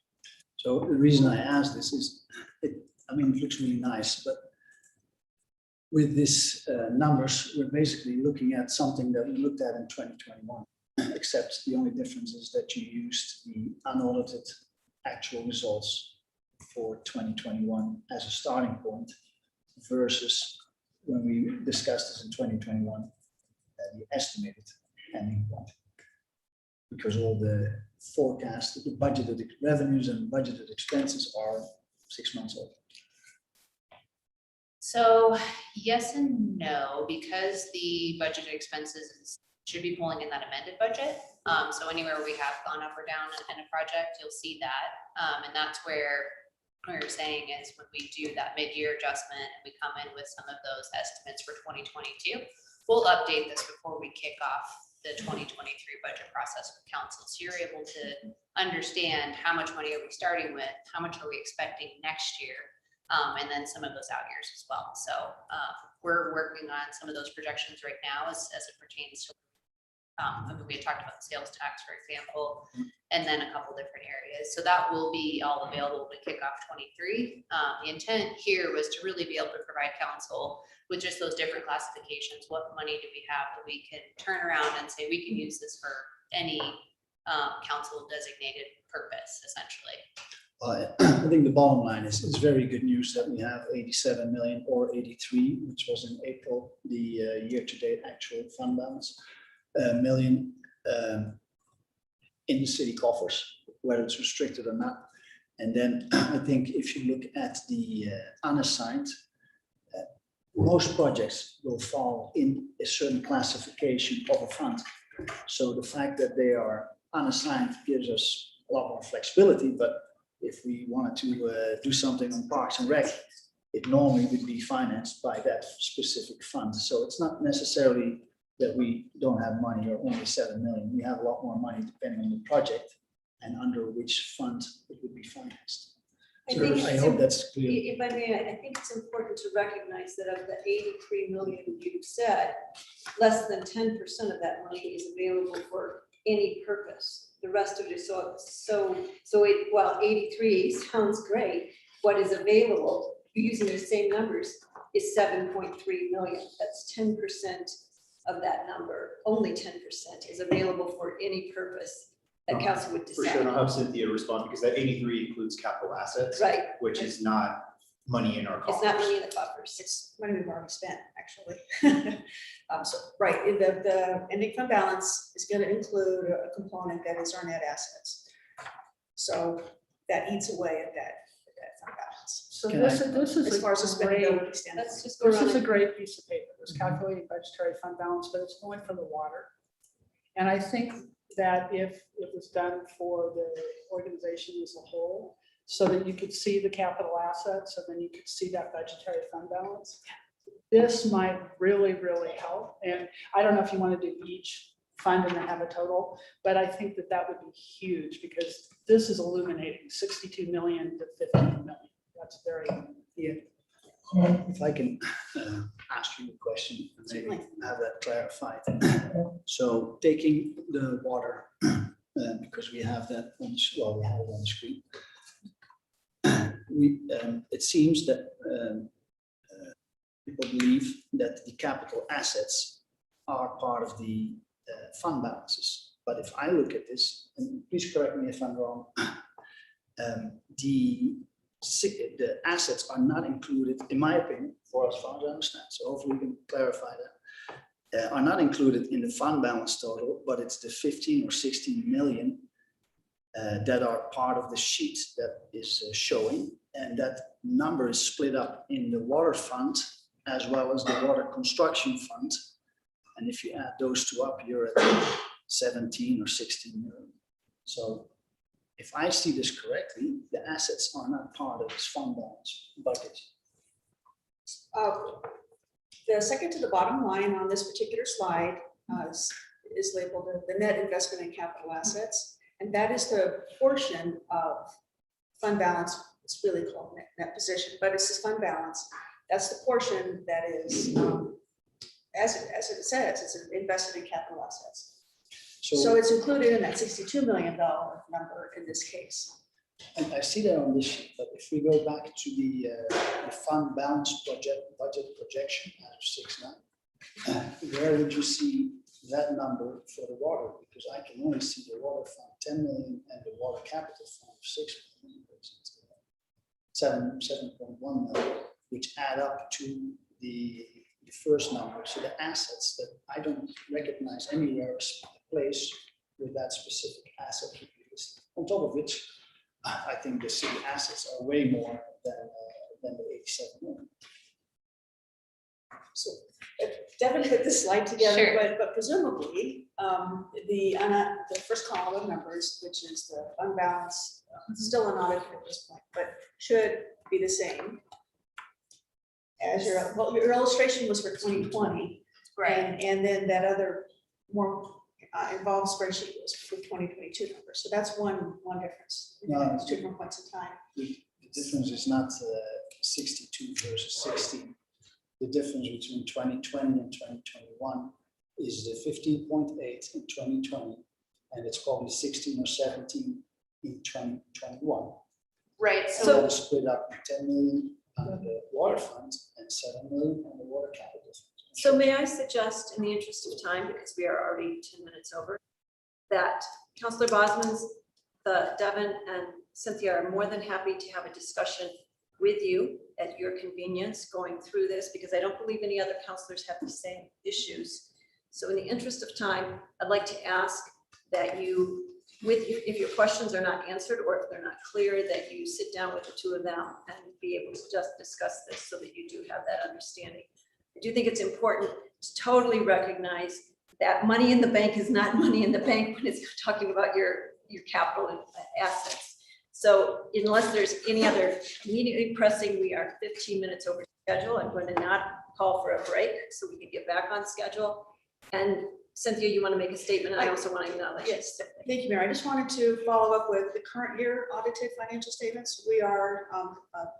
So the reason I ask this is, it looks really nice, but with this numbers, we're basically looking at something that we looked at in 2021, except the only difference is that you used the unaudited actual results for 2021 as a starting point versus when we discussed this in 2021, the estimated ending point. Because all the forecast, the budgeted revenues and budgeted expenses are 6 months old. So yes and no, because the budgeted should be pulling in that amended budget. So anywhere we have gone up or down in a project, you'll see that. And that's where we're saying is when we do that mid-year adjustment and we come in with some of those estimates for 2022, we'll update this before we kick off the 2023 budget process with council. So you're able to understand how much money are we starting with, how much are we expecting next year, and then some of those out years as well. So we're working on some of those projections right now as it pertains to, I mean, we had talked about the sales tax, for example, and then a couple different areas. So that will be all available to kick off 23. The intent here was to really be able to provide council with just those different classifications. What money do we have that we can turn around and say we can use this for any council designated purpose, essentially. I think the bottom line is it's very good news that we have 87 million or 83, which was in April, the year-to-date actual fund balance, million in the city coffers, whether it's restricted or not. And then I think if you look at the unassigned, most projects will fall in a certain classification of a fund. So the fact that they are unassigned gives us a lot more flexibility, but if we wanted to do something on Parks and Rec, it normally would be financed by that specific fund. So it's not necessarily that we don't have money or only 7 million. We have a lot more money depending on the project and under which fund it would be financed. So I hope that's clear. If I may, I think it's important to recognize that of the 83 million you said, less than 10% of that money is available for any purpose. The rest of it is while 83 sounds great, what is available, using the same numbers, is 7.3 million. That's 10% of that number. Only 10% is available for any purpose that council would For sure, and decide. I'll have Cynthia respond because that 83 includes capital assets, Right, which is not money in our coffers. it's not money in the coffers. it's money we've already spent, actually. So, right, the ending fund balance is gonna include a component that is our net assets. So that eats away at that fund balance. So Can this is As a far as the great, spendability standpoint. Let's just go this is a around. great piece of paper, this calculating budgetary fund balance, but it's only for the water. And I think that if it was done for the organization as a whole, so that you could see the capital assets, and then you could see that budgetary fund balance, this might really, really help. And I don't know if you want to do each fund and then have a total, but I think that that would be huge because this is illuminating 62 million to 15 million. That's very, If I can ask you a question, and maybe Certainly. have that clarified. So taking the water, because we have that on, well, we have it on the screen. It seems that people believe that the capital assets are part of the fund balances. But if I look at this, and please correct me if I'm wrong, the the assets are not included, in my opinion, for as far as I understand, so hopefully we can clarify that, are not included in the fund balance total, but it's the 15 or 16 million that are part of the sheet that is showing, and that number is split up in the water fund as well as the water construction fund. And if you add those two up, you're at 17 or 16 million. So if I see this correctly, the assets are not part of this fund balance bucket. The second to the bottom line on this particular slide is labeled the net investment in capital assets. And that is the portion of fund balance, it's really called net position, but it's this fund balance. That's the portion that is, as it says, it's invested in capital assets. So it's included in that $62 million number in this case. And I see that on this sheet, but if we go back to the fund balance budget projection as of 6/9, where would you see that number for the water? Because I can only see the water fund 10 million and the water capital fund 6 million, 7.1 million, which add up to the first number. So the assets that I don't recognize anywhere is place with that specific asset list. On top of which, I think the city assets are way more than the 87 million. So Devin put this slide together, Sure. but presumably, the first column of numbers, which is the fund balance, still unaudited at this point, but should be the same as your illustration was for 2020. Right. And then that other more involved spreadsheet was for 2022 numbers. So that's one difference. No. It's 2 different points in time. The difference is not 62 versus 16. The difference between 2020 and 2021 is the 15.8 in 2020, and it's probably 16 or 17 in 2021. Right, So so that is split up 10 million on the water fund and 7 million on the water capital fund. So may I suggest, in the interest of time, because we are already 10 minutes over, that Councillor Bosman's, Devin and Cynthia are more than happy to have a discussion with you at your convenience going through this, because I don't believe any other councillors have the same issues. So in the interest of time, I'd like to ask that you, if your questions are not answered or if they're not clear, that you sit down with the two of them and be able to just discuss this so that you do have that understanding. I do think it's important to totally recognize that money in the bank is not money in the bank when it's talking about your capital assets. So unless there's any other immediately pressing, we are 15 minutes over schedule. I'm going to not call for a break so we can get back on schedule. And Cynthia, you want to make a statement? And I also want to acknowledge. Yes, thank you, Mayor. I just wanted to follow up with the current year audited financial statements. We are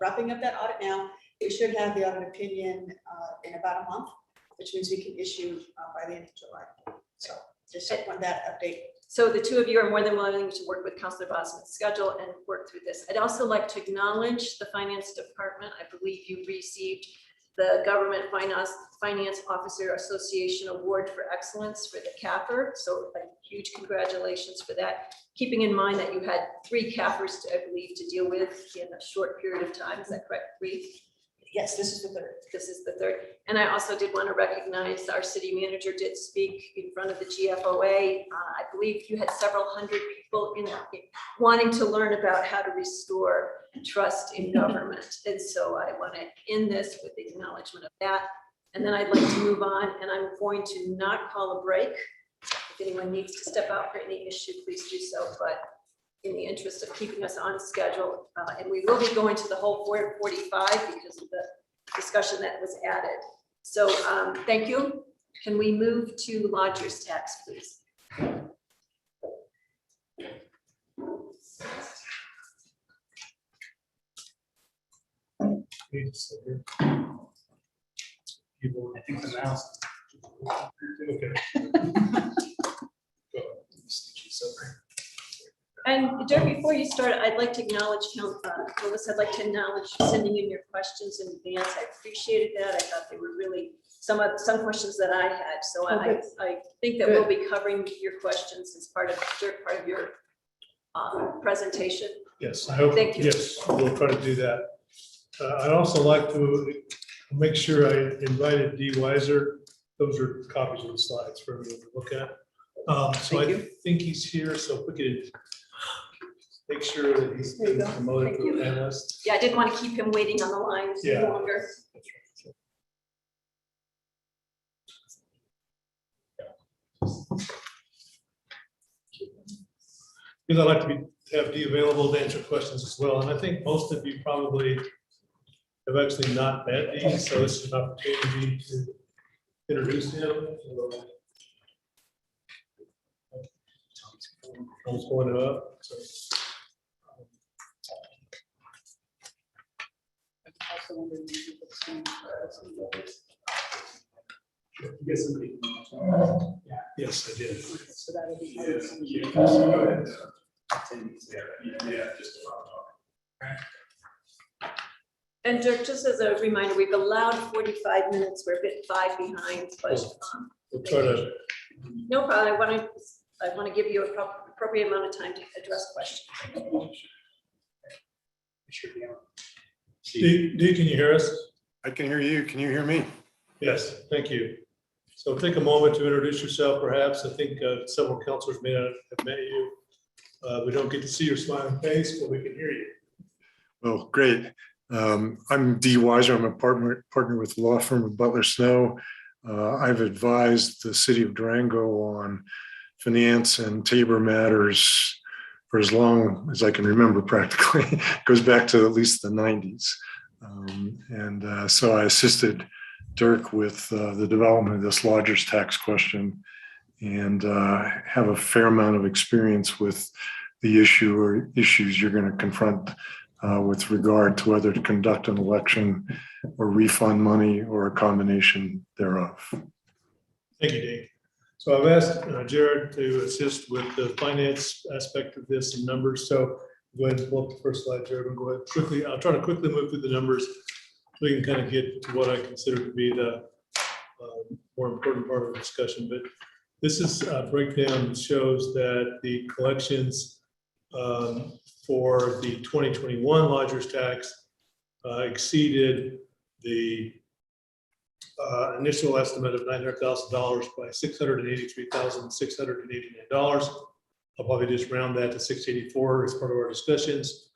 wrapping up that audit now. We should have the audit opinion in about a month, which means we can issue by the end of July. So just want that update. So the two of you are more than willing to work with Councillor Bosman's schedule and work through this. I'd also like to acknowledge the Finance Department. I believe you received the Government Finance Officer Association Award for Excellence for the CAFR. So a huge congratulations for that. Keeping in mind that you had 3 CAFRs, I believe, to deal with in a short period of time. Is that correct? 3? Yes, this is the third. This is the third. And I also did want to recognize our city manager did speak in front of the GFOA. I believe you had several hundred people wanting to learn about how to restore trust in government. And so I want to end this with the acknowledgement of that. And then I'd like to move on, and I'm going to not call a break. If anyone needs to step out for any issue, please do so. But in the interest of keeping us on schedule, and we will be going to the whole 4:45 because of the discussion that was added. So thank you. Can we move to lodger's tax, please? I think the mouse. Okay. And Derek, before you start, I'd like to acknowledge, Melissa, I'd like to acknowledge sending in your questions in advance. I appreciated that. I thought they were really some questions that I had. So I think that we'll be covering your questions as part of your presentation. Yes, I hope, Thank you. yes, we'll try to do that. I'd also like to make sure I invited Dee Weiser. Those are copies of the slides for everyone to look at. So I think he's here, so if we could make sure that he's been promoted Thank to you. a panelist. Yeah, I didn't want to keep him waiting on the line Yeah. longer. Because I'd like to have Dee available to answer questions as well. And I think most of you probably have actually not met Dee, so this is an opportunity to introduce him. Tom's going up. So. You get somebody. Yes, I did. So that'll be. And Dirk, just as a reminder, we've allowed 45 minutes. We're a bit 5 behind, but We'll try to. no problem. I want to give you a appropriate amount of time to address questions. Dee, can you hear us? I can hear you. Can you hear me? Yes, thank you. So take a moment to introduce yourself, perhaps. I think several counselors may not have met you. We don't get to see your smiling face, but we can hear you. Well, great. I'm Dee Weiser. I'm a partner with the law firm of Butler Snow. I've advised the city of Durango on finance and Tabor matters for as long as I can remember, practically. It goes back to at least the 90s. So I assisted Dirk with the development of this lodger's tax question and have a fair amount of experience with the issue or issues you're going to confront with regard to whether to conduct an election or refund money or a combination thereof. Thank you, Dee. So I've asked Jared to assist with the finance aspect of this and numbers. So go ahead and pull up the first slide, Jared, and go ahead quickly. I'll try to quickly move through the numbers so we can kind of get to what I consider to be the more important part of the discussion. But this is a breakdown that shows that the collections for the 2021 lodger's tax exceeded the initial estimate of $900,000 by $683,689. I'll probably just round that to 684 as part of our discussions.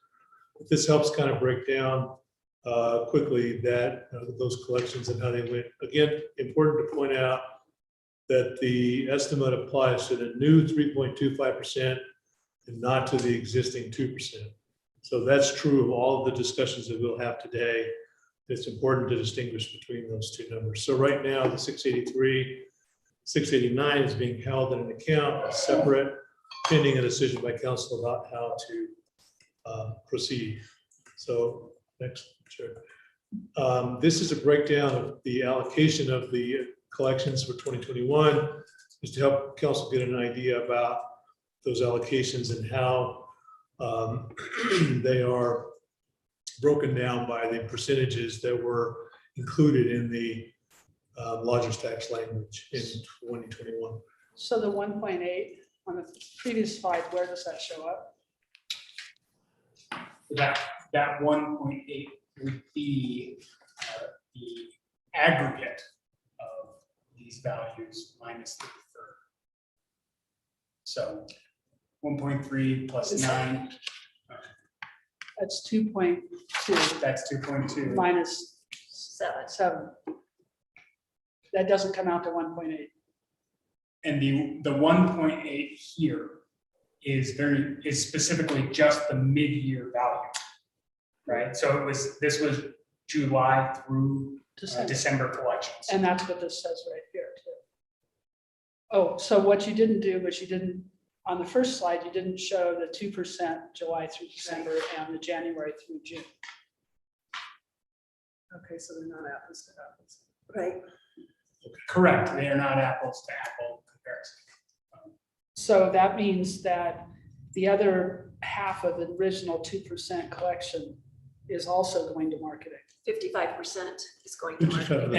But this helps kind of break down quickly that those collections and how they went. Again, important to point out that the estimate applies to the new 3.25% and not to the existing 2%. So that's true of all of the discussions that we'll have today. It's important to distinguish between those two numbers. So right now, the 683, 689 is being held in an account separate, pending a decision by council about how to proceed. So next, sure. This is a breakdown of the allocation of the collections for 2021, just to help council get an idea about those allocations and how they are broken down by the percentages that were included in the lodger's tax language in 2021. So the 1.8 on the previous slide, where does that show up? That 1.8 would be the aggregate of these values minus the deferred. So 1.3 plus 9. That's 2.2 That's 2.2. minus 7. 7. That doesn't come out to 1.8. And the 1.8 here is specifically just the mid-year value, right? So this was July through December collections. And that's what this says right here too. Oh, so what you didn't do was on the first slide, you didn't show the 2% July through December and the January through June. Okay, so they're not apples to apples. Right. Correct, they are not apples to apple comparison. So that means that the other half of the original 2% collection is also going to marketing. 55% is going to market.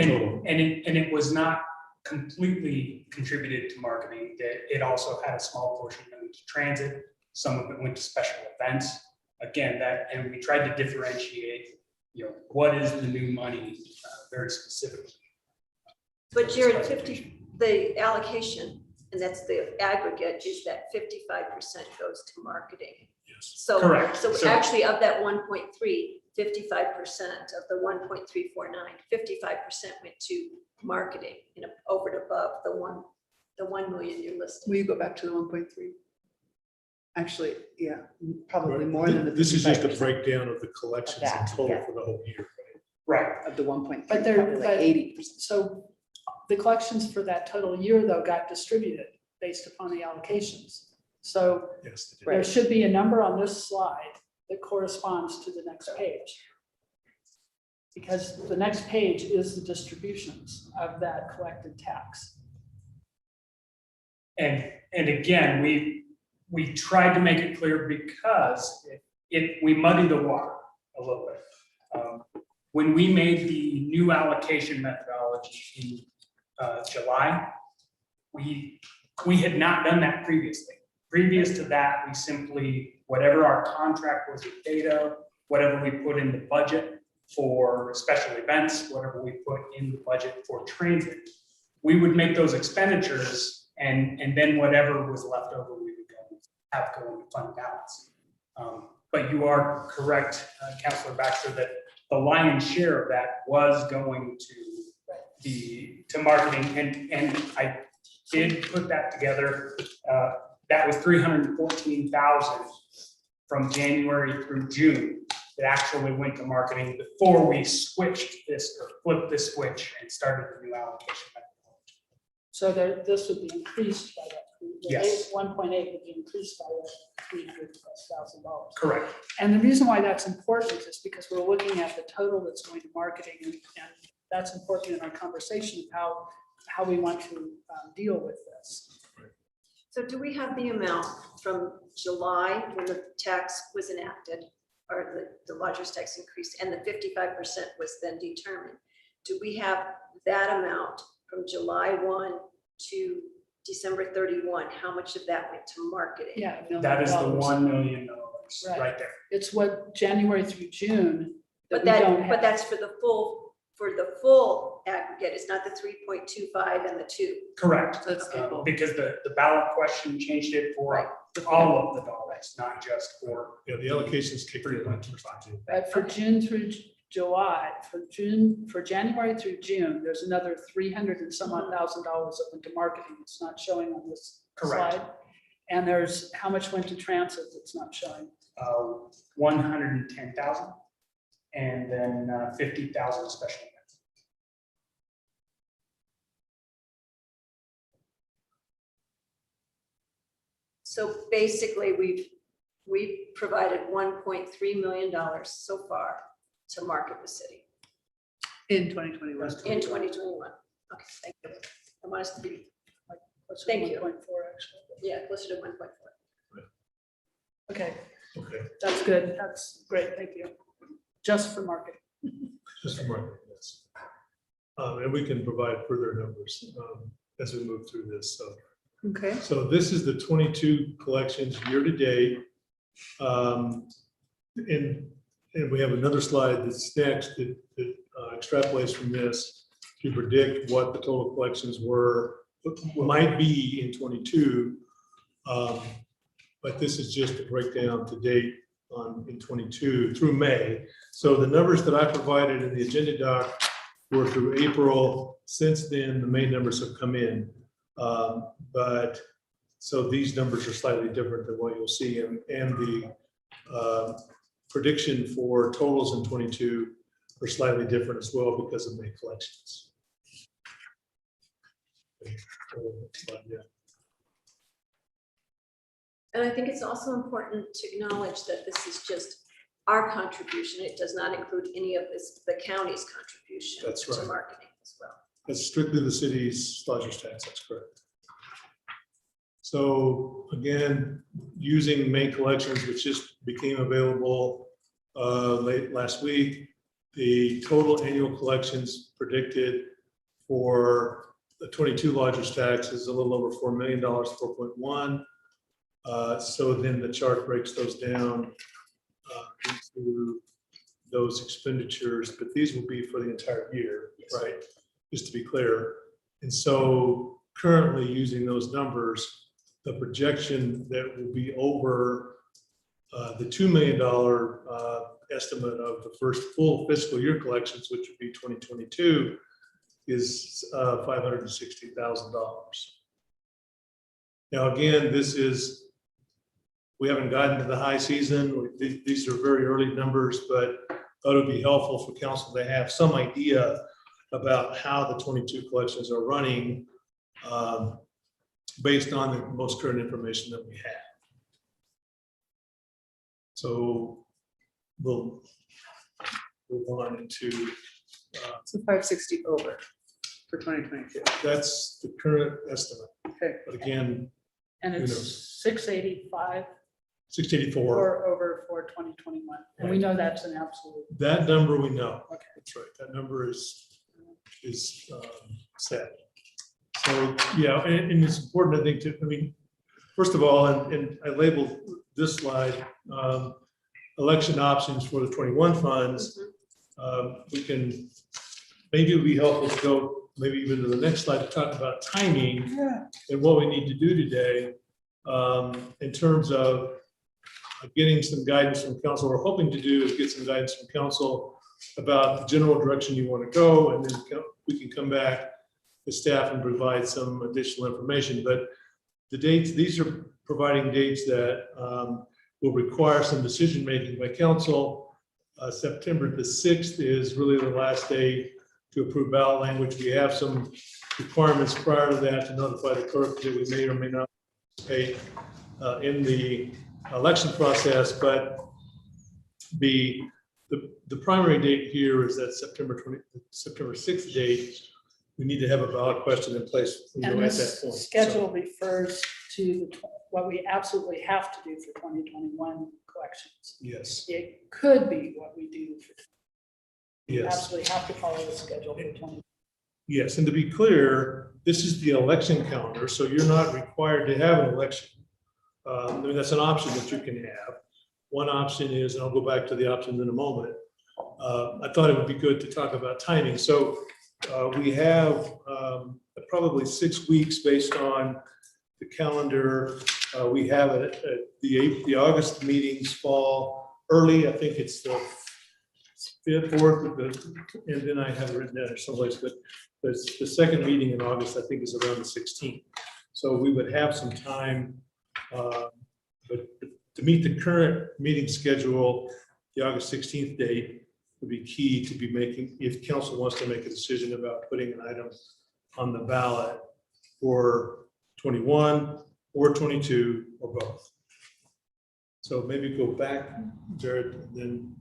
And it was not completely contributed to marketing. That it also had a small portion that went to transit. Some of it went to special events. again, that, and we tried to differentiate, what is the new money very specifically. But Jared, the allocation, and that's the aggregate, is that 55% goes to marketing. Yes. So, Correct. so So- actually of that 1.3, 55% of the 1.349, 55% went to marketing, over and above the 1 million you're listing. Will you go back to the 1.3? Actually, yeah, probably more than the. This is just a 55% breakdown of the collections in that, total yeah. for the whole year. Right. Of the 1.3, But they're, probably like 80%. so the collections for that total year though got distributed based upon the allocations. So Yes. they did. there should be a number on this slide that corresponds to the next page. Because the next page is the distributions of that collected tax. And again, we tried to make it clear because we muddied the water a little bit. When we made the new allocation methodology in July, we had not done that previously. Previous to that, we simply, whatever our contract was with data, whatever we put in the budget for special events, whatever we put in the budget for transit, we would make those expenditures and then whatever was left over, we would have go into fund balance. But you are correct, Councilor Baxter, that the lion's share of that was going to marketing, and I did put that together. That was 314,000 from January through June that actually went to marketing before we switched this or flipped this switch and started the new allocation methodology. So this would be increased by that. Yes. 1.8 would be increased by $300,000. Correct. And the reason why that's important is because we're looking at the total that's going to marketing, and that's important in our conversation of how we want to deal with this. So do we have the amount from July when the tax was enacted, or the lodger's tax increase, and the 55% was then determined? Do we have that amount from July 1 to December 31? How much of that went to marketing? Yeah. $1 million. That is the $1 million right there. It's what January through June that But we don't but have. that's for the full aggregate. It's not the 3.25 and the 2. Correct. That's Because the ballot question changed it for all of the dollars, not just for. Yeah, the allocations kicked in. But for June through July, for January through June, there's another 300 and some odd $1,000 that went to marketing. It's not showing on this Correct. slide. And there's how much went to transit that's not showing. 110,000 and then 50,000 special events. So basically, we've provided $1.3 million so far to market the city In 2021. in 2021. Okay, thank you. I want us to be, Closer to Thank you. 1.4 actually. yeah, closer to 1.4. Okay, Okay, that's good. That's great. Thank you. Just for marketing. just a moment, yes. And we can provide further numbers as we move through this, so. Okay. So this is the 22 collections year to date. And we have another slide that's next that extrapolates from this to predict what the total collections might be in 22. But this is just a breakdown to date in 22 through May. So the numbers that I provided in the agenda doc were through April. Since then, the May numbers have come in. But so these numbers are slightly different than what you'll see, and the prediction for totals in 22 are slightly different as well because of May collections. Yeah. And I think it's also important to acknowledge that this is just our contribution. It does not include any of the county's contribution That's to right. marketing as well. That's strictly the city's lodger's tax, that's correct. So again, using May collections, which just became available late last week, the total annual collections predicted for the 22 lodger's tax is a little over $4 million, 4.1. So then the chart breaks those down into those expenditures, but these will be for the entire year, right? Just to be clear. And so currently using those numbers, the projection that will be over the $2 million estimate of the first full fiscal year collections, which would be 2022, is $560,000. Now, again, we haven't gotten to the high season. These are very early numbers, but thought it would be helpful for council to have some idea about how the 22 collections are running based on the most current information that we have. So we'll move on into, So 560 over for 2022. that's the current estimate. Okay. But again, And Who it's knows? 685 684, or over for 2021. And we know that's an absolute. that number we know. Okay. That's right. That number is set. So, yeah, and it's important, I think, first of all, and I labeled this slide, election options for the 21 funds. We can, maybe it would be helpful to go maybe even to the next slide to talk about timing and what we need to do today in terms of getting some guidance from council. What we're hoping to do is get some guidance from council about the general direction you want to go, and then we can come back to staff and provide some additional information. But the dates, these are providing dates that will require some decision-making by council. September the 6th is really the last day to approve ballot language. We have some requirements prior to that to notify the clerk that we may or may not participate in the election process, but the primary date here is that September 6th date. We need to have a ballot question in place, And at that this point. So- schedule refers to what we absolutely have to do for 2021 collections. Yes, It could be what we do for, we yes. absolutely have to follow the schedule for 20. Yes, and to be clear, this is the election calendar, so you're not required to have an election. That's an option that you can have. One option is, and I'll go back to the options in a moment. I thought it would be good to talk about timing. So we have probably 6 weeks based on the calendar. We have the August meetings fall early. I think it's the 5th, 4th, and then I have it written down someplace, but the second meeting in August, I think, is around the 16th. So we would have some time, but to meet the current meeting schedule, the August 16th date would be key to be making, if council wants to make a decision about putting an item on the ballot for 21 or 22 or both. So maybe go back, Jared, and then,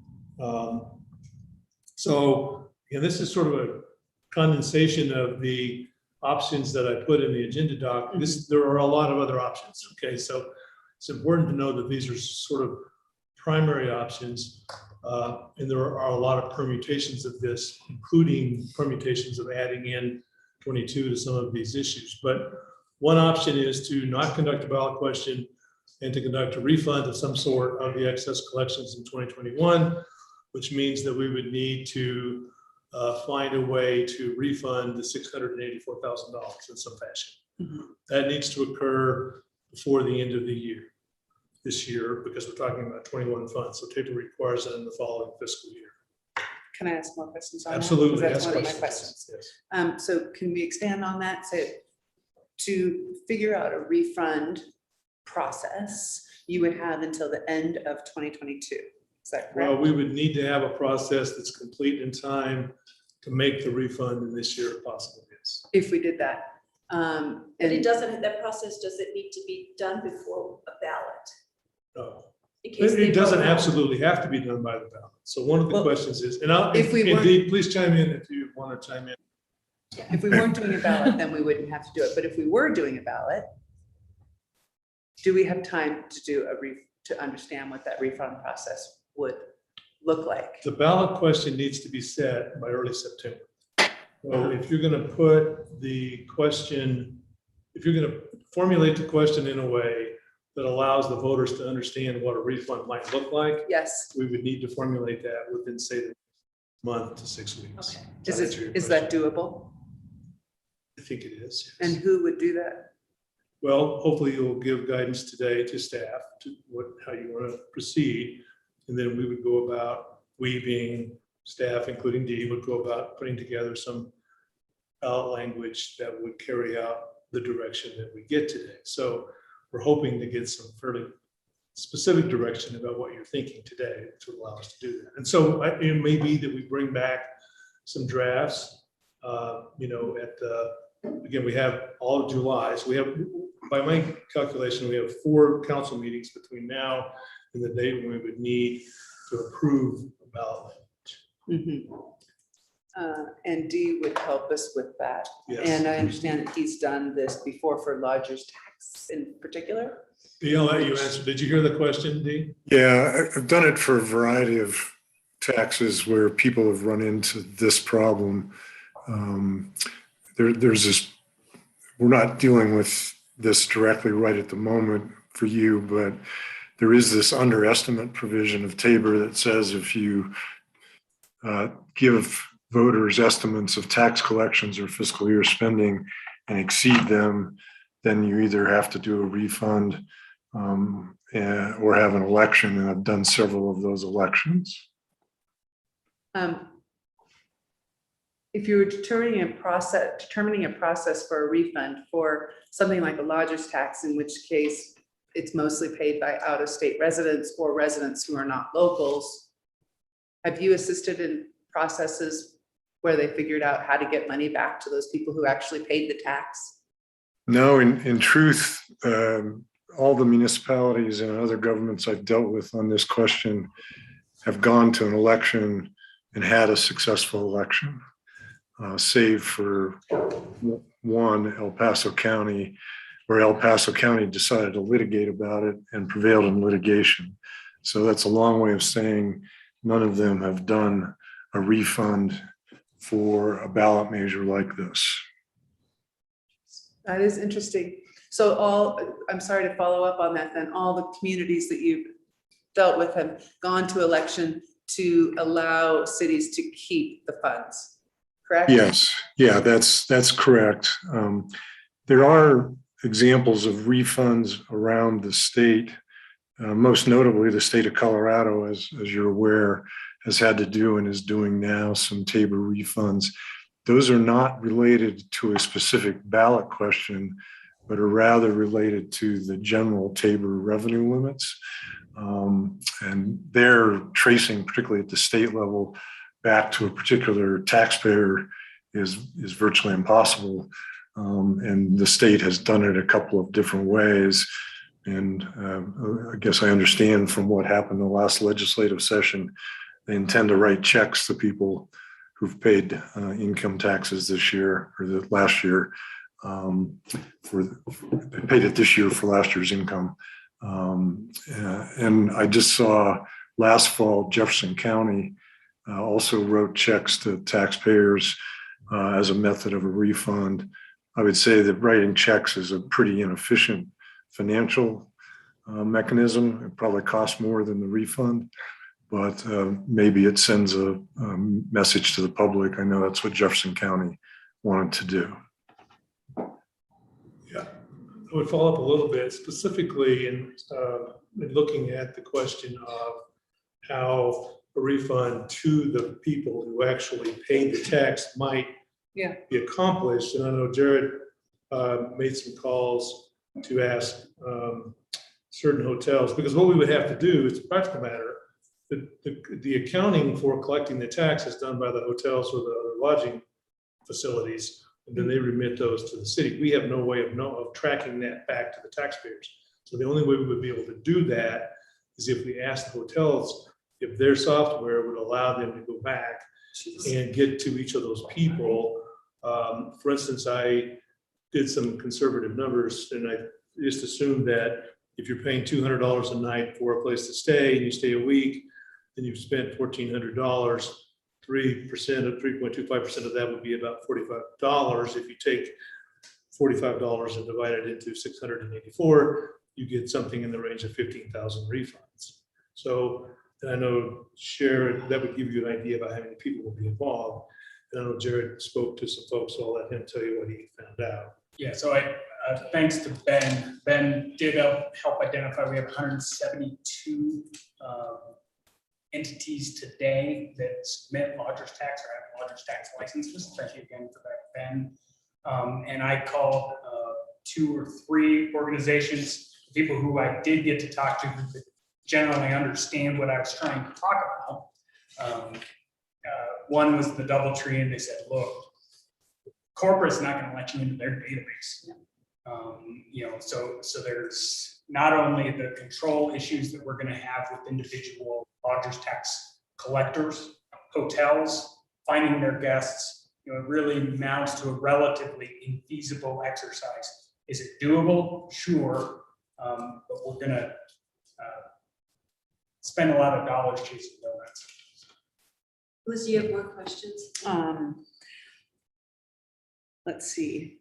so, this is sort of a condensation of the options that I put in the agenda doc. There are a lot of other options, okay? So it's important to know that these are sort of primary options, and there are a lot of permutations of this, including permutations of adding in 22 to some of these issues. But one option is to not conduct a ballot question and to conduct a refund of some sort of the excess collections in 2021, which means that we would need to find a way to refund the $684,000 in some fashion. That needs to occur before the end of the year, this year, because we're talking about 21 funds. So TAPA requires that in the following fiscal year. Can I ask more questions on that? Absolutely. 'Cause That's Ask one of my questions. questions. Yes. So can we expand on that? So to figure out a refund process, you would have until the end of 2022. Is that correct? Well, we would need to have a process that's complete in time to make the refund in this year if possible, yes. If we did that. But it doesn't, that process doesn't need to be done before a ballot. No. In case they It doesn't vote. absolutely have to be done by the ballot. So one of the Well, questions is, and I'll, if we weren't- indeed, please chime in if you want to chime in. If we weren't doing a ballot, then we wouldn't have to do it. But if we were doing a ballot, do we have time to do to understand what that refund process would look like? The ballot question needs to be set by early September. So if you're going to put the question, if you're going to formulate the question in a way that allows the voters to understand what a refund might look like, Yes. we would need to formulate that within, say, the month to 6 weeks. Okay. Does that answer your Is that question? doable? I think it is. yes. And who would do that? Well, hopefully you'll give guidance today to staff to how you want to proceed. And then we would go about, we being staff, including Dee, would go about putting together some ballot language that would carry out the direction that we get today. So we're hoping to get some fairly specific direction about what you're thinking today to allow us to do that. And so it may be that we bring back some drafts, again, we have all of July. So we have, by my calculation, we have 4 council meetings between now and the date when we would need to approve a ballot language. And Dee would help us with that. Yes. And I understand that he's done this before for lodger's tax in particular. Dee, I'll let you answer. Did you hear the question, Dee? Yeah, I've done it for a variety of taxes where people have run into this problem. There's this, we're not dealing with this directly right at the moment for you, but there is this underestimate provision of Tabor that says if you give voters estimates of tax collections or fiscal year spending and exceed them, then you either have to do a refund or have an election, and I've done several of those elections. If you were determining a process for a refund for something like a lodger's tax, in which case it's mostly paid by out-of-state residents or residents who are not locals, have you assisted in processes where they figured out how to get money back to those people who actually paid the tax? No, in truth, all the municipalities and other governments I've dealt with on this question have gone to an election and had a successful election, save for one, El Paso County, where El Paso County decided to litigate about it and prevailed in litigation. So that's a long way of saying none of them have done a refund for a ballot measure like this. That is interesting. So I'm sorry to follow up on that then, all the communities that you've dealt with have gone to election to allow cities to keep the funds, correct? Yes, yeah, that's correct. There are examples of refunds around the state. Most notably, the state of Colorado, as you're aware, has had to do and is doing now some Tabor refunds. Those are not related to a specific ballot question, but are rather related to the general Tabor revenue limits. And they're tracing, particularly at the state level, back to a particular taxpayer is virtually impossible. And the state has done it a couple of different ways. And I guess I understand from what happened in the last legislative session, they intend to write checks to people who've paid income taxes this year or the last year. They paid it this year for last year's income. And I just saw last fall, Jefferson County also wrote checks to taxpayers as a method of a refund. I would say that writing checks is a pretty inefficient financial mechanism. It probably costs more than the refund, but maybe it sends a message to the public. I know that's what Jefferson County wanted to do. Yeah, I would follow up a little bit specifically in looking at the question of how a refund to the people who actually paid the tax might be accomplished. And I know Jared made some calls to ask certain hotels, because what we would have to do, it's a practical matter, the accounting for collecting the tax is done by the hotels or the other lodging facilities, and then they remit those to the city. We have no way of tracking that back to the taxpayers. So the only way we would be able to do that is if we ask the hotels if their software would allow them to go back and get to each of those people. For instance, I did some conservative numbers, and I just assumed that if you're paying $200 a night for a place to stay and you stay a week, then you've spent $1,400. 3% of 3.25% of that would be about $45. If you take $45 and divide it into 684, you get something in the range of 15,000 refunds. So, and I know Sharon, that would give you an idea about how many people will be involved. And I know Jared spoke to some folks, so I'll let him tell you what he found out. Yeah, so thanks to Ben. Ben did help identify, we have 172 entities today that submit lodger's tax or have lodger's tax licenses. Thank you again for that, Ben. And I called 2 or 3 organizations, people who I did get to talk to who generally understand what I was trying to talk about. One was the DoubleTree, and they said, look, corporate's not going to let you into their database. So there's not only the control issues that we're going to have with individual lodger's tax collectors, hotels, finding their guests. It really amounts to a relatively infeasible exercise. Is it doable? Sure, but we're going to spend a lot of dollars chasing donuts. Liz, do you have more questions? Let's see.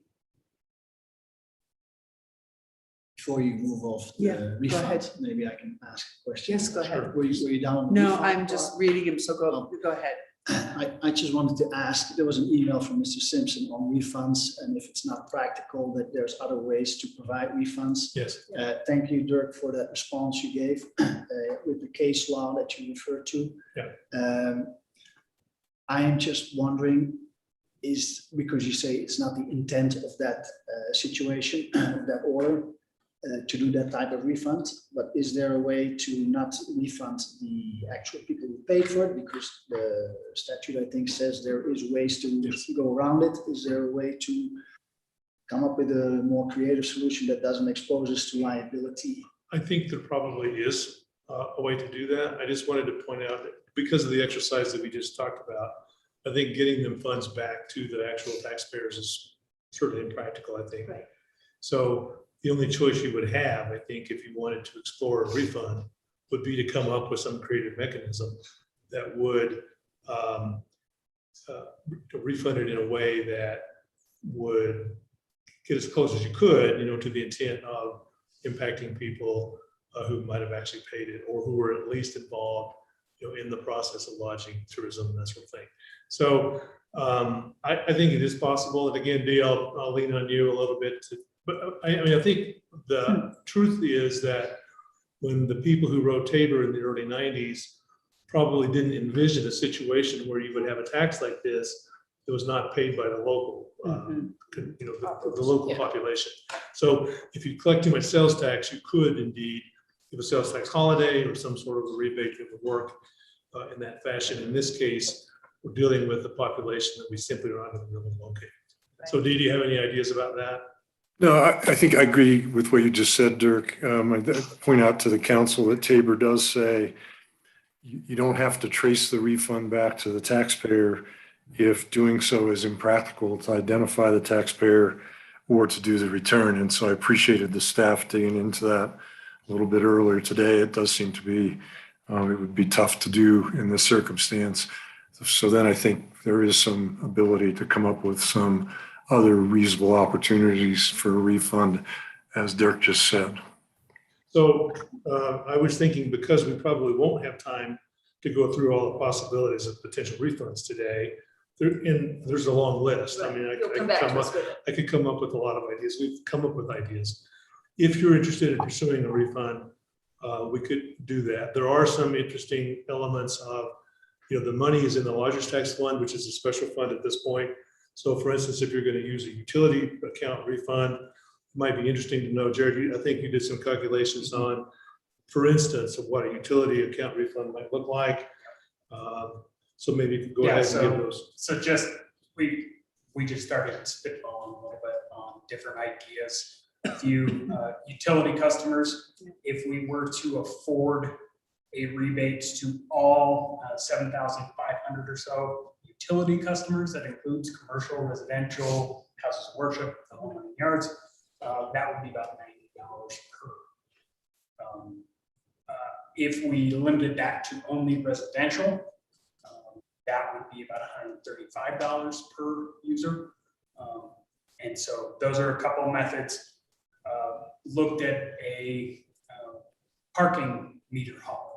Before you move off Yeah, the go ahead. refunds, maybe I can ask a question. Yes, go ahead. Were you down? on the No, refund I'm just part? reading him, so go ahead. I just wanted to ask, there was an email from Mr. Simpson on refunds, and if it's not practical, that there's other ways to provide refunds. Yes. Thank you, Dirk, for that response you gave with the case law that you referred to. Yeah. I am just wondering, because you say it's not the intent of that situation, of that order, to do that type of refund, but is there a way to not refund the actual people who paid for it? Because the statute, I think, says there is ways to go around it. Is there a way to come up with a more creative solution that doesn't expose us to liability? I think there probably is a way to do that. I just wanted to point out that because of the exercise that we just talked about, I think getting them funds back to the actual taxpayers is certainly impractical, I think. Right. So the only choice you would have, I think, if you wanted to explore a refund, would be to come up with some creative mechanism that would refund it in a way that would get as close as you could, to the intent of impacting people who might have actually paid it, or who were at least involved, in the process of lodging, tourism, and that sort of thing. So I think it is possible. And again, Dee, I'll lean on you a little bit but I think the truth is that when the people who wrote Tabor in the early 90s probably didn't envision a situation where you would have a tax like this that was not paid by the local, the local population. So if you collect too much sales tax, you could indeed give a sales tax holiday or some sort of a rebate that would work in that fashion. In this case, we're dealing with a population that we simply are not going to really locate. Right. So Dee, do you have any ideas about that? No, I think I agree with what you just said, Dirk. I point out to the council that Tabor does say you don't have to trace the refund back to the taxpayer if doing so is impractical to identify the taxpayer or to do the return. And so I appreciated the staff digging into that a little bit earlier today. It does seem to be, it would be tough to do in this circumstance. So then I think there is some ability to come up with some other reasonable opportunities for a refund, as Dirk just said. So I was thinking, because we probably won't have time to go through all the possibilities of potential refunds today, there's a long list. Right. I mean, I could come up with a lot of ideas. We've come up with ideas. If you're interested in pursuing a refund, we could do that. There are some interesting elements of, the money is in the lodger's tax fund, which is a special fund at this point. So for instance, if you're going to use a utility account refund, it might be interesting to know, Jared, I think you did some calculations on, for instance, of what a utility account refund might look like. So maybe you could go ahead and give those. So just, we just started spitballing a little bit on different ideas. A few utility customers, if we were to afford a rebate to all 7,500 or so utility customers, that includes commercial, residential, houses of worship, the whole 9 yards, that would be about $90 per. If we limited that to only residential, that would be about $135 per user. And so those are a couple of methods. looked at a parking meter holiday.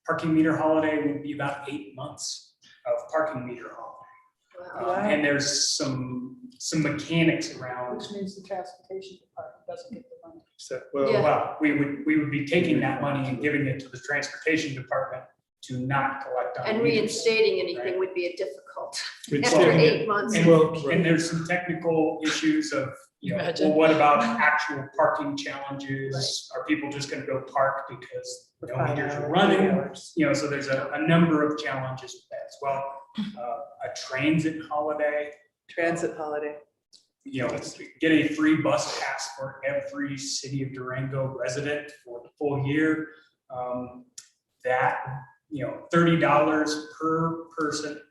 Parking meter holiday would be about 8 months of parking meter holiday. Wow. And there's some mechanics around. Which means the transportation department doesn't get the money. So, Yeah. Well, we would be taking that money and giving it to the transportation department to not collect on. And meters. reinstating anything Right. would be a difficult, We'd after still- 8 months. And, Well, and there's some technical issues of, you know, Imagine. well, what about actual parking challenges? Are people just gonna go park because no meters are running? You know, so there's a number of challenges with that as well. A transit holiday, Transit holiday. you know, get a free bus pass for every City of Durango resident for the full year. That, you know, $30 per person.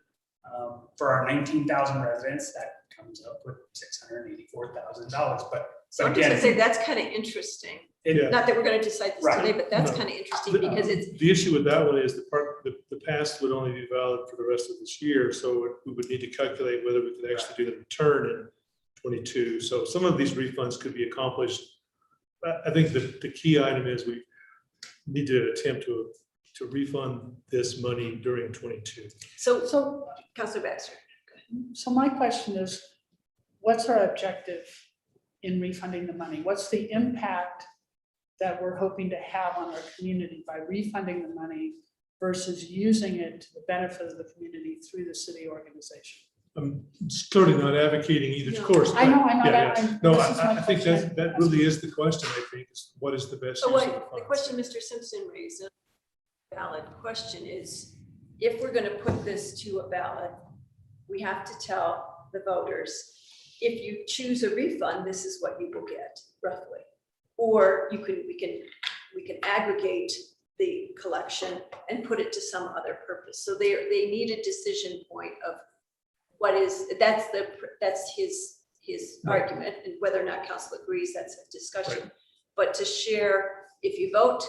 For our 19,000 residents, that comes up with $684,000, but So I'm just gonna say, again. that's kind of interesting. Yeah. Not that we're gonna decide this Right. today, but that's No. kind of interesting because it's, The issue with that one is the pass would only be valid for the rest of this year, so we would need to calculate whether we could actually do the return in 22. So some of these refunds could be accomplished. I think the key item is we need to attempt to refund this money during 22. so, Counselor Baxter. So my question is, what's our objective in refunding the money? What's the impact that we're hoping to have on our community by refunding the money versus using it to the benefit of the community through the city organization? I'm clearly not advocating either No. course. I know, but- yeah, yeah. No, this is my I think question. that really is the question, I think, is what is the best So use of the what, the funds? question Mr. Simpson raised, a valid question is, if we're gonna put this to a ballot, we have to tell the voters, if you choose a refund, this is what you will get roughly. Or we can aggregate the collection and put it to some other purpose. So they need a decision point of what is, that's his Right. argument, and whether or not council agrees, that's a discussion. But to share, if you vote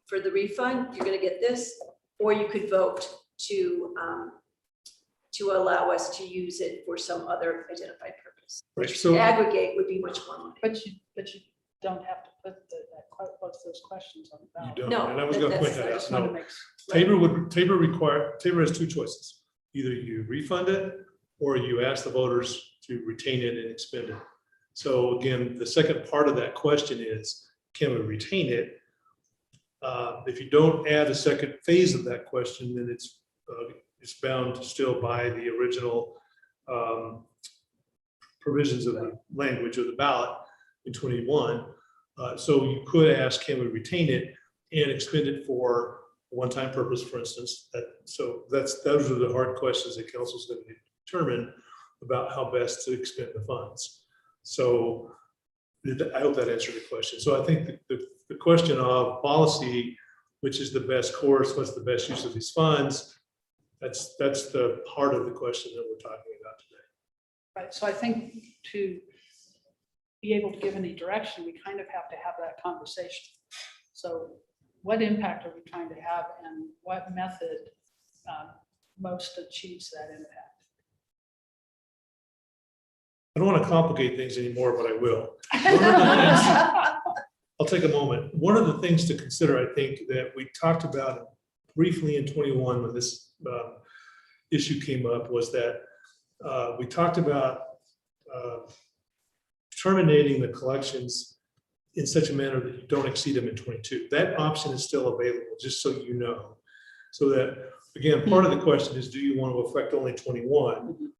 for the refund, you're gonna get this, or you could vote to allow us to use it for some other identified purpose. Right, so, Aggregate would be much more money. But you don't have to put both those questions on the you ballot. don't, No, and I was gonna that's- point I that just out, want to no. make. Tabor has two choices. Either you refund it, or you ask the voters to retain it and expend it. So again, the second part of that question is, can we retain it? If you don't add a second phase of that question, then it's bound to still by the original provisions of the language of the ballot in 21. So you could ask, can we retain it and expend it for a one-time purpose, for instance? Those are the hard questions that council's going to determine about how best to expend the funds. So I hope that answered the question. So I think the question of policy, which is the best course, what's the best use of these funds, that's the heart of the question that we're talking about today. Right, so I think to be able to give any direction, we kind of have to have that conversation. So what impact are we trying to have, and what method most achieves that impact? I don't want to complicate things anymore, but I will. One of the things- I'll take a moment. One of the things to consider, I think, that we talked about briefly in 21 when this issue came up, was that we talked about terminating the collections in such a manner that you don't exceed them in 22. That option is still available, just so you know. So that, again, part of the question is, do you want to affect only 21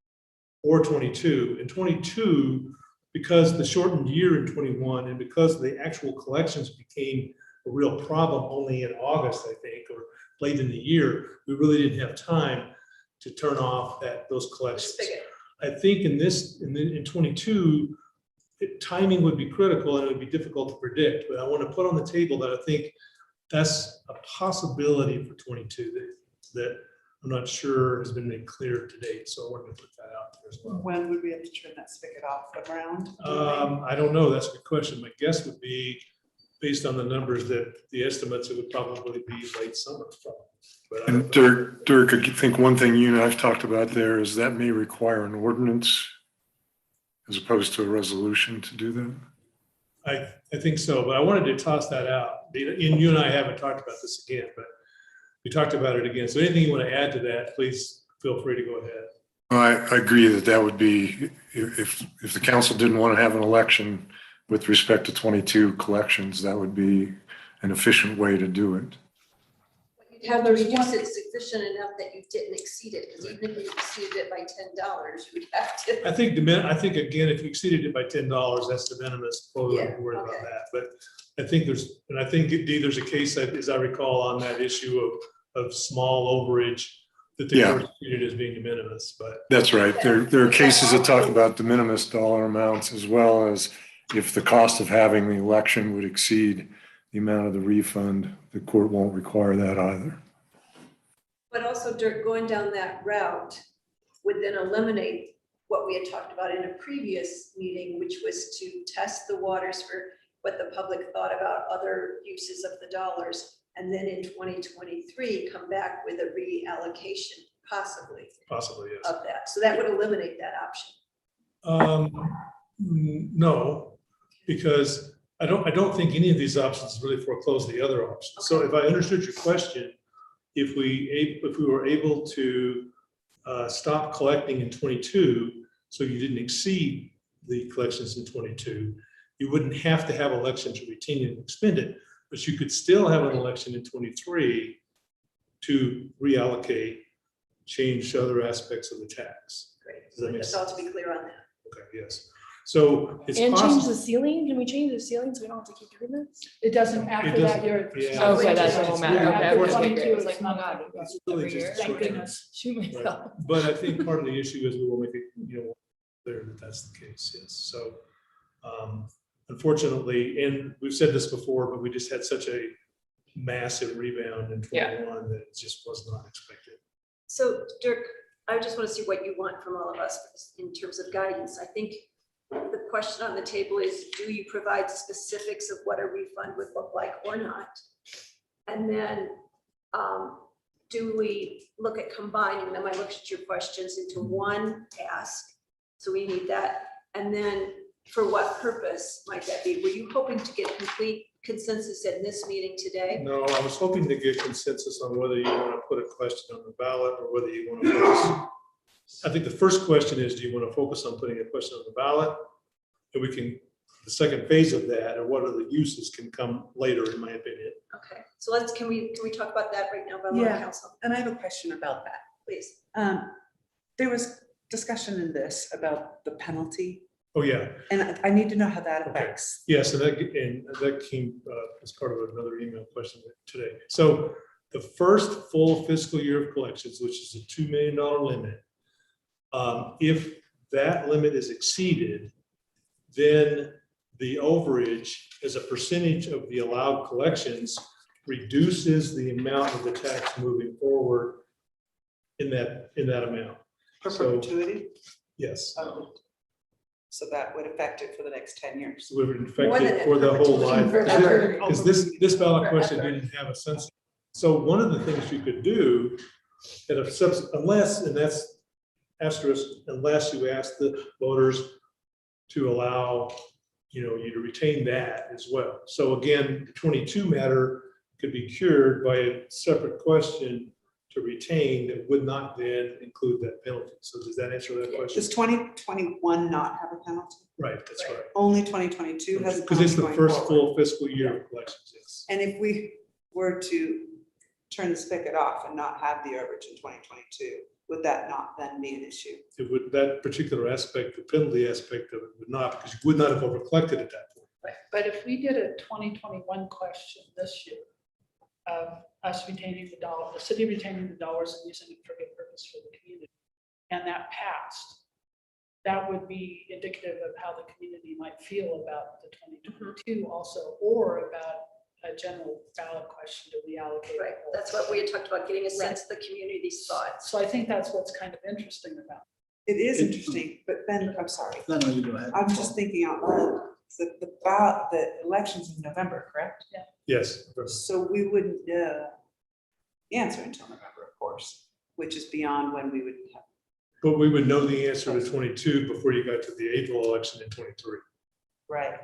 or 22? In 22, because the shortened year in 21 and because the actual collections became a real problem only in August, I think, or late in the year, we really didn't have time to turn off those collections. Spigot. I think in 22, timing would be critical and it would be difficult to predict, but I want to put on the table that I think that's a possibility for 22 that I'm not sure has been made clear to date. So I wanted to put that out there as well. When would we have to turn that spigot off around? I don't know. That's a good question. My guess would be, based on the numbers, that the estimates, it would probably be late summer. But I And don't know. Dirk, I think one thing you and I've talked about there is that may require an ordinance as opposed to a resolution to do that. I think so, but I wanted to toss that out. And you and I haven't talked about this again, but we talked about it again. So anything you want to add to that, please feel free to go ahead. I agree that that would be, if the council didn't want to have an election with respect to 22 collections, that would be an efficient way to do it. You'd have to There's reduce one- it sufficient enough that you didn't exceed it, because even if you exceeded it by $10, you'd have to. I think, again, if you exceeded it by $10, that's de minimis, we're Yeah, worried about okay. that. But I think there's a case, as I recall, on that issue of small overage that the Yeah. court treated as being de minimis, but That's right. There are cases that talk about de minimis dollar amounts, as well as if the cost of having the election would exceed the amount of the refund, the court won't require that either. But also, Dirk, going down that route would then eliminate what we had talked about in a previous meeting, which was to test the waters for what the public thought about other uses of the dollars. And then in 2023, come back with a reallocation possibly possibly, yes. of that. So that would eliminate that option. No, because I don't think any of these options really foreclose the other options. So if I understood your question, if we were able to stop collecting in 22, so you didn't exceed the collections in 22, you wouldn't have to have election to retain it and expend it, but you could still have an election in 23 to reallocate, change other aspects of the tax. Great. Does that make Just ought to be clear on that. Okay, yes. So it's And change the possible. ceiling? Can we change the ceiling so we don't have to keep doing this? It doesn't, after doesn't- that, you're. yeah. Okay, that's what It's matter. really- Okay, I After was like, 22, I was it's like, not oh God, applicable. It's really every just year. a Thank short term. goodness. Shoot myself. But I think part of the issue is we will make it, clear that that's the case, yes. So unfortunately, and we've said this before, but we just had such a massive rebound in Yeah. 21 that it just was not expected. So Dirk, I just want to see what you want from all of us in terms of guidance. I think the question on the table is, do you provide specifics of what a refund would look like or not? And then do we look at combining them? I looked at your questions into one ask. So we need that. And then for what purpose might that be? Were you hoping to get complete consensus in this meeting today? No, I was hoping to get consensus on whether you want to put a question on the ballot or whether you want to focus. I think the first question is, do you want to focus on putting a question on the ballot? And we can, the second phase of that, or what other uses can come later, in my opinion. Okay, so can we talk about that right now, Yeah. Council, And I have a question about that. please? There was discussion in this about the penalty, Oh, yeah. and I need to know how that Okay. affects. Yeah, so that came as part of another email question today. So the first full fiscal year of collections, which is a $2 million limit, if that limit is exceeded, then the overage as a percentage of the allowed collections reduces the amount of the tax moving forward in that amount. For So- perpetuity, Yes, so that would affect it for the next 10 years. so we would More infect than it for the whole life. forever. Because this ballot question didn't have a sense. So one of the things you could do, unless, and that's asterisk, unless you ask the voters to allow, you to retain that as well. So again, the 22 matter could be cured by a separate question to retain that would not then include that penalty. So does that answer that question? Does 2021 not have a penalty? Right, that's right. Only 2022 has a penalty. Because it's the going first forward. full fiscal year of collections, yes. And if we were to turn the spigot off and not have the overage in 2022, would that not then be an issue? It would, that particular aspect, the penalty aspect of it would not, because you would not have over collected at that point. Right, but if we did a 2021 question this year, of us retaining the dollar, the city retaining the dollars and using it for good purpose for the community, and that passed, that would be indicative of how the community might feel about the 2022 also, or about a general ballot question to reallocate. Right, that's what we had talked about, getting a sense of the community's thoughts. So I think that's what's kind of interesting about It is interesting, but then, I'm sorry, No, you go ahead. I'm just thinking out loud. The election's in November, correct? Yes. So we wouldn't know the answer until November, of course, which is beyond when we would have. But we would know the answer to 22 before you got to the April election in 23. Right.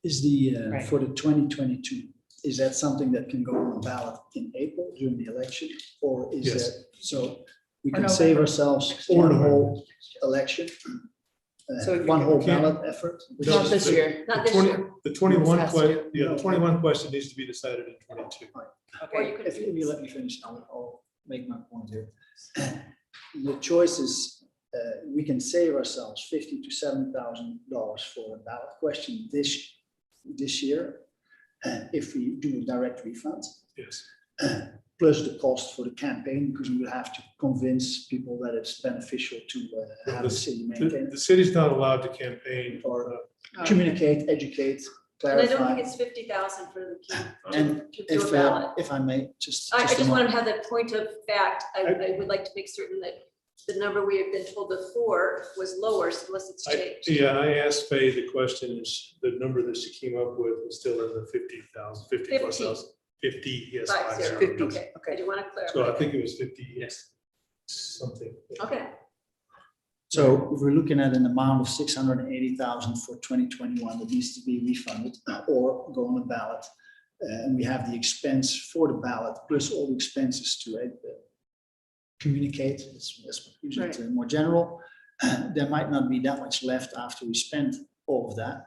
Is the, Right. for the 2022, is that something that can go on the ballot in April during the election? Or is Yes. that, so we Or can November. save ourselves Or one whole election? So if One you whole can't- ballot effort? which Not is- this year. Not The this 20 year. The 21 Has to. question, yeah, the 21 question needs to be decided in 22. Or Okay, you could. If you let me finish, I'll make my point here. The choice is, we can save ourselves $50,000 to $7,000 for a ballot question this year, if we do a direct refund, Yes. plus the cost for the campaign, because we will have to convince people that it's beneficial to have a city maintained, The city's not allowed to campaign or Oh, communicate, educate, And I don't think clarify. it's 50,000 for the, And to do a if, ballot. if I may, just. I a just moment. want to have that point of fact. I would like to make certain that the number we have been told before was lower, so unless it's changed. Yeah, and I asked Faye the question, is the number that she came up with was still in the 50,000, 50 plus 50. thousand. 50, yes. 50, 50. okay, I do want to clarify. So I think it was 50, yes, something. Okay, So if we're looking at an amount of 680,000 for 2021 that needs to be refunded or go on a ballot. And we have the expense for the ballot plus all the expenses to communicate, let's use it more general. There might not be that much left after we spend all of that.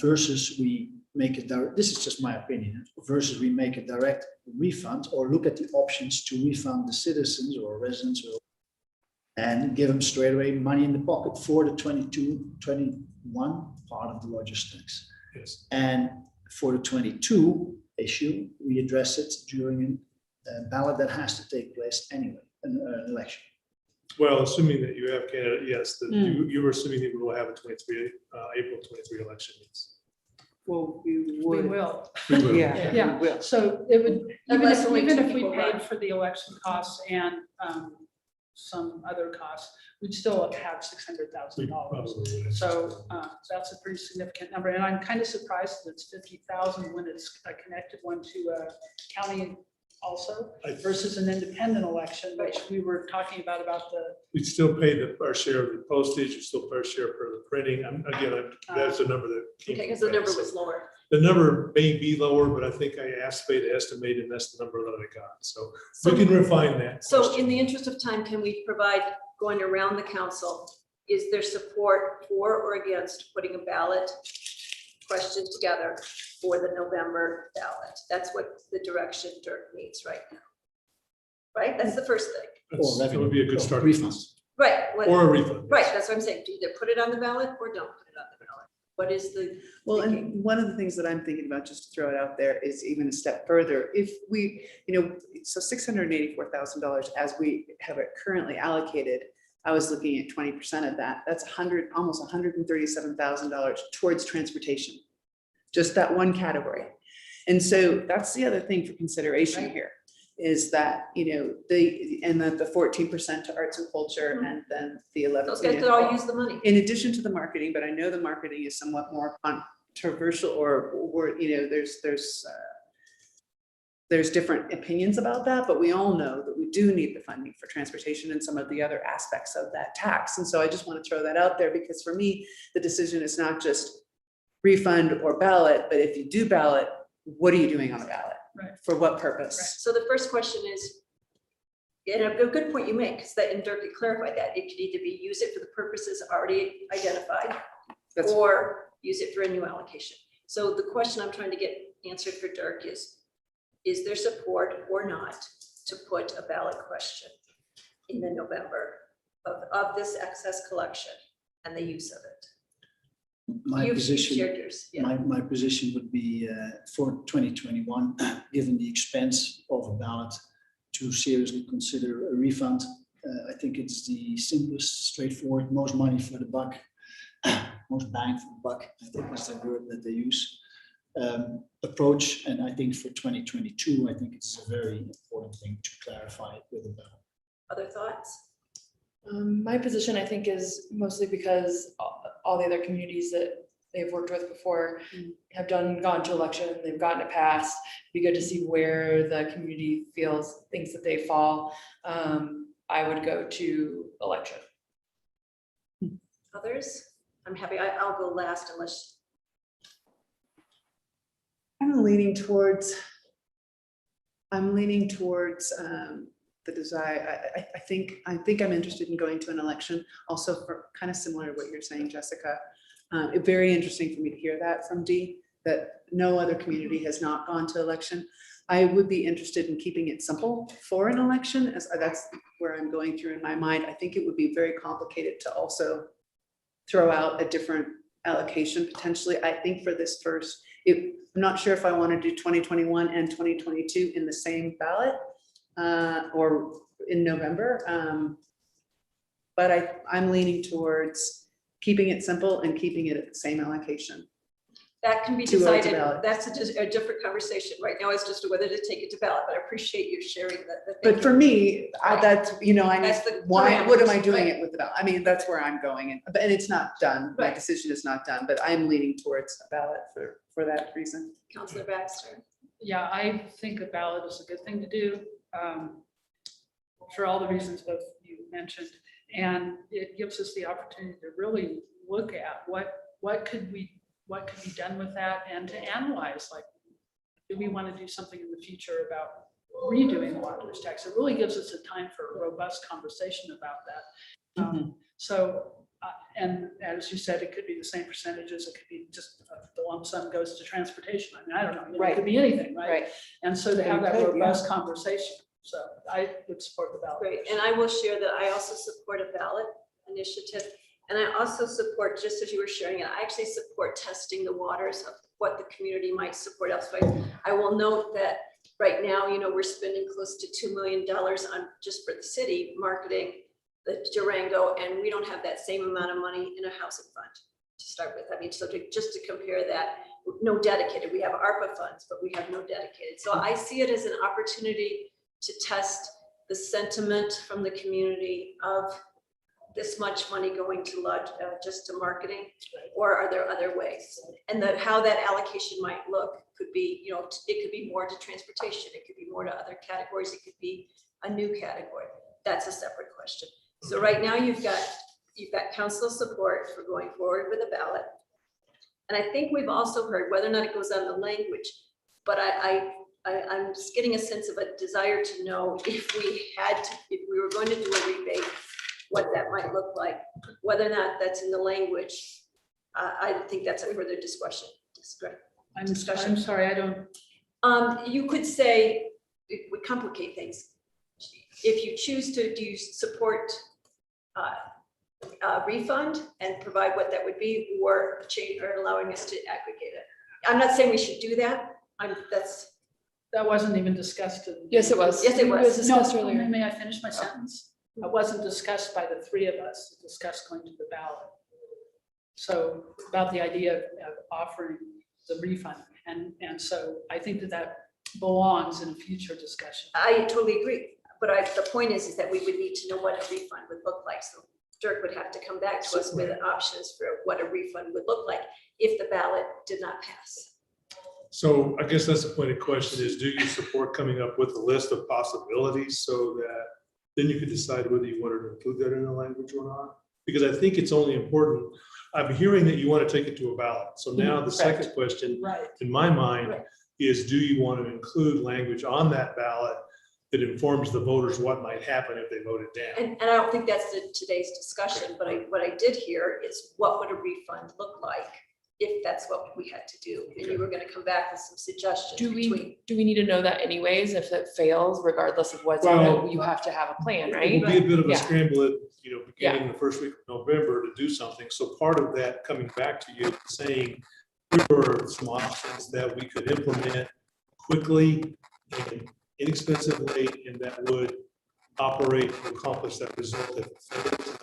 Versus we make it direct, this is just my opinion, versus we make a direct refund or look at the options to refund the citizens or residents or and give them straight away money in the pocket for the 22-21 part of the lodgers tax. Yes. And for the 22 issue, we address it during a ballot that has to take place anyway, an election. Well, assuming that you have candidate, yes, you were assuming that we will have a 23, April 23 election. Yes. well, we We would. will. We will. Yeah, Yeah. we will. So it would, Unless only even two if we people paid run. for the election costs and some other costs, we'd still have We $600,000. probably would. So that's a pretty significant number. And I'm kind of surprised that it's 50,000 when it's a connected one to a county also I- versus an independent election, which we were talking about the, We'd still pay our share of the postage, we still pay our share for the printing. That's a number that. came okay, because from the number Faye, so was lower. The number may be lower, but I think I asked Faye to estimate, and that's the number that I got. So we So, can refine that. so question. in the interest of time, can we provide, going around the council, is there support for or against putting a ballot question together for the November ballot? That's what the direction Dirk needs right now. Right, that's the first thing. That would be a good start. Refunds. Right, what- Or a refund. right, that's what I'm saying, either put it on the ballot or don't put it on the ballot. What is the Well, thinking? and one of the things that I'm thinking about, just to throw it out there, is even a step further. If we, so $684,000 as we have it currently allocated, I was looking at 20% of that. That's almost $137,000 towards transportation. Just that one category. And so that's the other thing for consideration here, is that, the 14% to arts and culture Mhm. and then the 11. Those guys could all use the money. In addition to the marketing, but I know the marketing is somewhat more controversial or, there's different opinions about that, but we all know that we do need the funding for transportation and some of the other aspects of that tax. And so I just want to throw that out there because for me, the decision is not just refund or ballot, but if you do ballot, what are you doing on the ballot? Right. For what purpose? So the first question is, and a good point you make, is that, and Dirk could clarify that, it could either be use it for the purposes already identified That's or use it for a new allocation. So the question I'm trying to get answered for Dirk is there support or not to put a ballot question in the November of this excess collection and the use of it? My You've position. shared yours, yeah. My position would be for 2021, given the expense of a ballot, to seriously consider a refund. I think it's the simplest, straightforward, most money for the buck, most bang for the buck, I think that's the word that they use, approach. And I think for 2022, I think it's a very important thing to clarify it with a ballot. Other thoughts? My position, I think, is mostly because all the other communities that they've worked with before have gone to election, they've gotten it passed. Be good to see where the community thinks that they fall. I would go to election. Others? I'm happy, I'll go last unless, I'm leaning towards the desire, I think I'm interested in going to an election, also for kind of similar to what you're saying, Jessica. Very interesting for me to hear that from Dee, that no other community has not gone to election. I would be interested in keeping it simple for an election, as that's where I'm going through in my mind. I think it would be very complicated to also throw out a different allocation potentially. I think for this first, I'm not sure if I want to do 2021 and 2022 in the same ballot or in November. But I'm leaning towards keeping it simple and keeping it at the same allocation. That can be To go to decided, ballot. that's a different conversation. Right now, it's just whether to take it to ballot, but I appreciate you sharing that. But for me, Right. that's, I need, That's the why, what am I parameters, doing right. it with the ballot? I mean, that's where I'm going, and it's not done, my Right. decision is not done, but I'm leaning towards a ballot for that reason. Councilor Baxter. Yeah, I think a ballot is a good thing to do, for all the reasons both you mentioned. And it gives us the opportunity to really look at what could be done with that, and to analyze, like, do we want to do something in the future about redoing the lodgers tax? It really gives us a time for a robust conversation about that. So, and as you said, it could be the same percentages, it could be just the lump sum goes to transportation. I mean, I don't know, it Right. could be anything, right? Right. And so to have that It could, yeah. robust conversation, so I would support the ballot. Great, and I will share that I also support a ballot initiative. And I also support, just as you were sharing it, I actually support testing the waters of what the community might support elsewhere. I will note that right now, we're spending close to $2 million on, just for the city, marketing the Durango, and we don't have that same amount of money in a housing fund to start with. I mean, so just to compare that, no dedicated, we have ARPA funds, but we have no dedicated. So I see it as an opportunity to test the sentiment from the community of this much money going to just to marketing, or are there other ways? And how that allocation might look could be, it could be more to transportation, it could be more to other categories, it could be a new category. That's a separate question. So right now you've got council support for going forward with a ballot. And I think we've also heard, whether or not it goes on the language, but I'm just getting a sense of a desire to know if we were going to do a rebate, what that might look like, whether or not that's in the language. I think that's a further discussion. I'm sorry, I don't. You could say, it would complicate things. If you choose to, do you support refund and provide what that would be, or change, or allowing us to aggregate it? I'm not saying we should do that. That wasn't even discussed. Yes, it was. Yes, it was. Discussed No, earlier. may I finish my sentence? It wasn't discussed by the three of us, it discussed going to the ballot. So about the idea of offering the refund, and so I think that belongs in a future discussion. I totally agree, but the point is that we would need to know what a refund would look like. So Dirk would have to come back to us with options for what a refund would look like if the ballot did not pass. So I guess that's the point of question is, do you support coming up with a list of possibilities so that then you could decide whether you wanted to include that in the language or not? Because I think it's only important. I'm hearing that you want to take it to a ballot. So now the second question Right. in my mind Right. is, do you want to include language on that ballot that informs the voters what might happen if they voted down? And I don't think that's today's discussion, but what I did hear is what would a refund look like if that's what we had to do? And you were going to come back with some suggestions Do between. we need to know that anyways, if it fails, regardless of what's in Well, it, you have to have a plan, It right? will be a bit of a Yeah. scramble at, beginning the first week of November to do something. So part of that coming back to you saying, here are some options that we could implement quickly and inexpensively, and that would operate to accomplish that result. If it fails,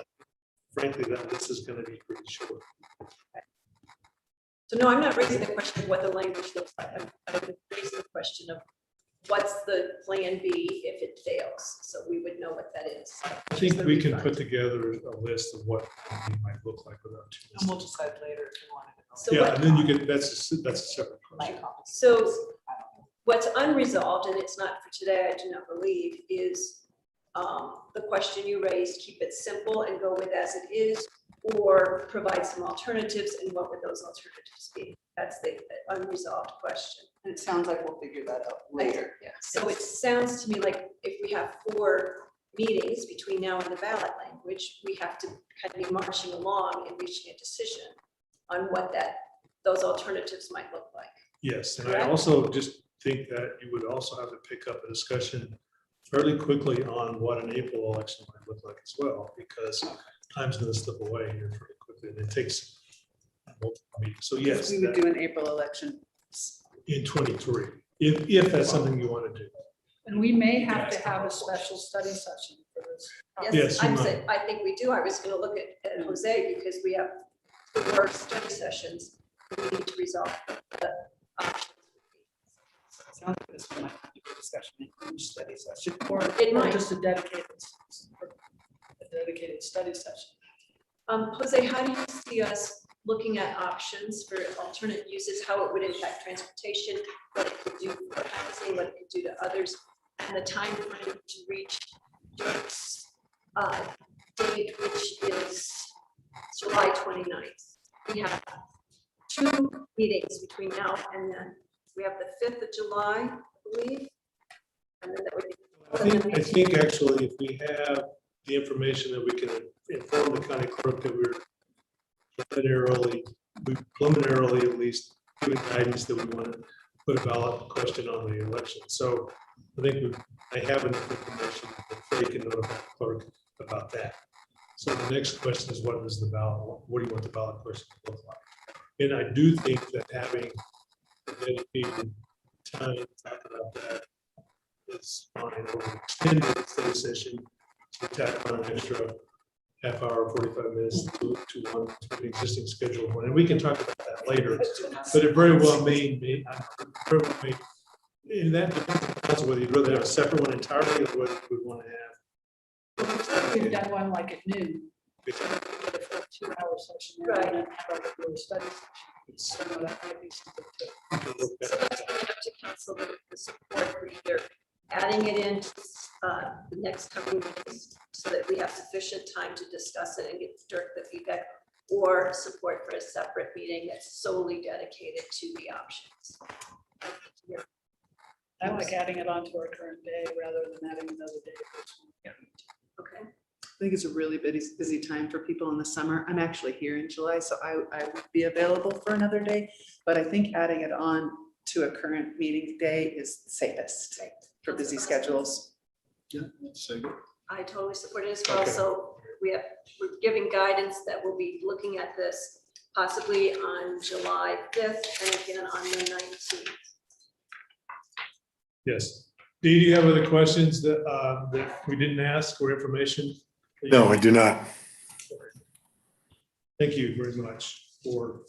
frankly, that list is going to be pretty short. So no, I'm not raising the question of what the language looks like. I'm raising the question of what's the plan B if it fails? So we would know what that is. I think we can put together a list of what it might look like without too And much. we'll decide later if you wanted to. So Yeah, what- and then you get, that's a separate question. So what's unresolved, and it's not for today, I do not believe, is the question you raised, keep it simple and go with as it is, or provide some alternatives, and what would those alternatives be? That's the unresolved question. And it sounds like we'll figure that out later. Yeah. So it sounds to me like if we have 4 meetings between now and the ballot language, we have to kind of be marching along and reaching a decision on what those alternatives might look like. Yes, and I Correct. also just think that you would also have to pick up a discussion fairly quickly on what an April election might look like as well, because time's gonna slip away here fairly quickly, and it takes multiple meetings. So yes, We would do an April election. in 23, if that's something you want to do. And we may have to have a special study session for this. Yes, you I'm might. saying, I think we do. I was gonna look at Jose because we have 4 study sessions. We need to resolve the options. Sounds like this one might be a discussion in each study session. Or It or might. just a dedicated study session. Jose, how do you see us looking at options for alternate uses, how it would impact transportation, what it could do for housing, what it could do to others, and the time frame to reach Dirk's date, which is July 29th. We have 2 meetings between now and then. We have the 5th of July, I believe. And then that would be. I think actually, if we have the information that we can inform the county clerk that we're preliminarily at least giving guidance that we want to put a ballot question on the election. So I think I have enough information that they can notify the clerk about that. So the next question is, what is the ballot? What do you want the ballot question to look like? And I do think that having a dedicated time to talk about that is fine. Or extended study session to tack on an extra half hour, 45 minutes to the existing scheduled one. And we can talk about that later. But it very well may, and that depends on council whether you'd rather have a separate one entirely or whether we want to have. We've done one like at noon. It's- For a 2-hour session. Right. And then have our regular study session. So that might be something to. So that's going up to council, the support for either adding it in the next coming meetings so that we have sufficient time to discuss it and get Dirk the feedback, or support for a separate meeting that's solely dedicated to the options. I like adding it onto our current day rather than adding another day. Okay. I think it's a really busy time for people in the summer. I'm actually here in July, so I would be available for another day. But I think adding it on to a current meeting day is safest for busy schedules. Yeah, so good. I totally support it as well. Okay. So we're giving guidance that we'll be looking at this possibly on July 5th and again on the 19th. Yes. Do you have other questions that we didn't ask or information? No, I do not. Thank you very much for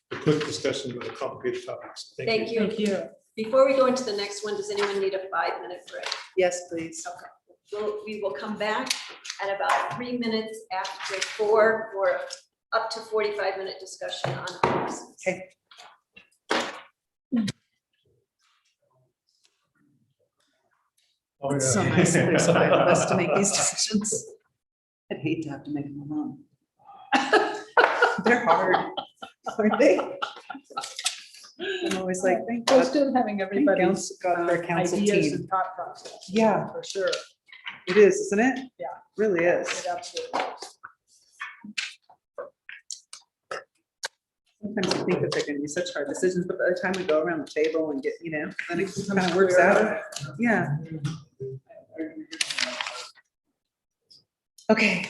the quick discussion of the complicated topics. Thank you. Thank you. Before we go into the next one, does anyone need a 5-minute break? Yes, please. Okay. We will come back at about 3 minutes after 4 for up to 45-minute discussion on policies. Okay. Oh, It's so nice that there's 5 of us to make these decisions. I'd hate to have to make them alone. They're hard, aren't they? I'm always like, thank Well, it's God. good having everybody's God for a council ideas team. and thought process. Yeah. For sure. It is, isn't it? Yeah. Really is. It absolutely is. Sometimes I think that they're gonna be such hard decisions, but by the time we go around the table and get, then it kind of works out. Yeah. Okay.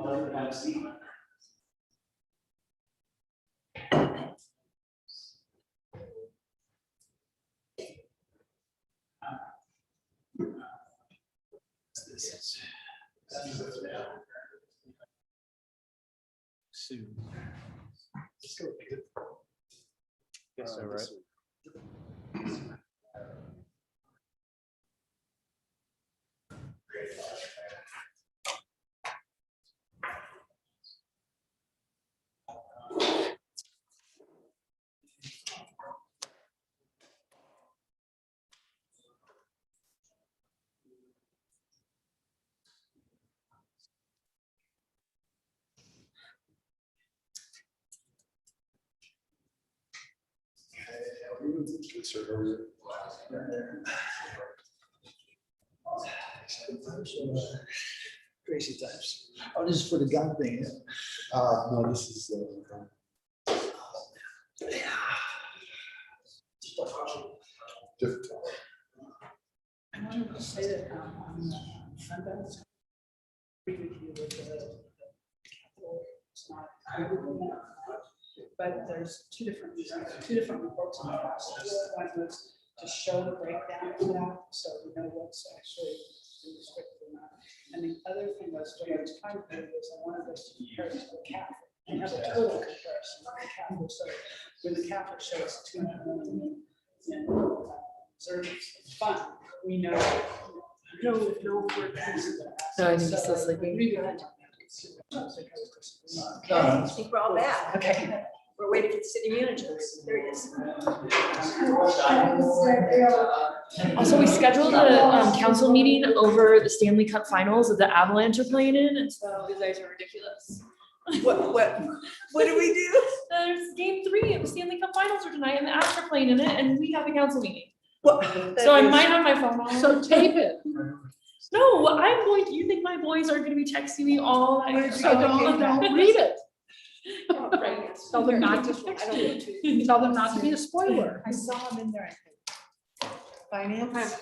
done, have a seat. Soon. Guess so, right? Crazy times. Oh, this is for the gun thing. Yeah? No, this is. I wanted to say that on Sundance, agree with you with the capital, it's not, but there's two different reports in the process. One was to show the breakdown of that, so we know what's actually restricted or not. And the other thing was, what I was trying to do was I wanted us to compare it to the CAFR and have a total comparison of the CAFR. So when the CAFR shows 2 million in reserves fund, we know. No, I think he's still sleeping. I think we're all back. Okay. We're waiting for the city manager. There he is. Also, we scheduled a council meeting over the Stanley Cup Finals that the Avalanche are playing in, and so you guys are ridiculous. What do we do? There's game 3 of the Stanley Cup Finals are tonight, and the Avs are playing in it, and we have a council meeting. So I might have my phone on. So tape it. No, I'm going to, you think my boys are gonna be texting me all night? So don't read it. Right. Tell them not to text you. Tell them not to be a spoiler. I saw him in there, I think. Finance?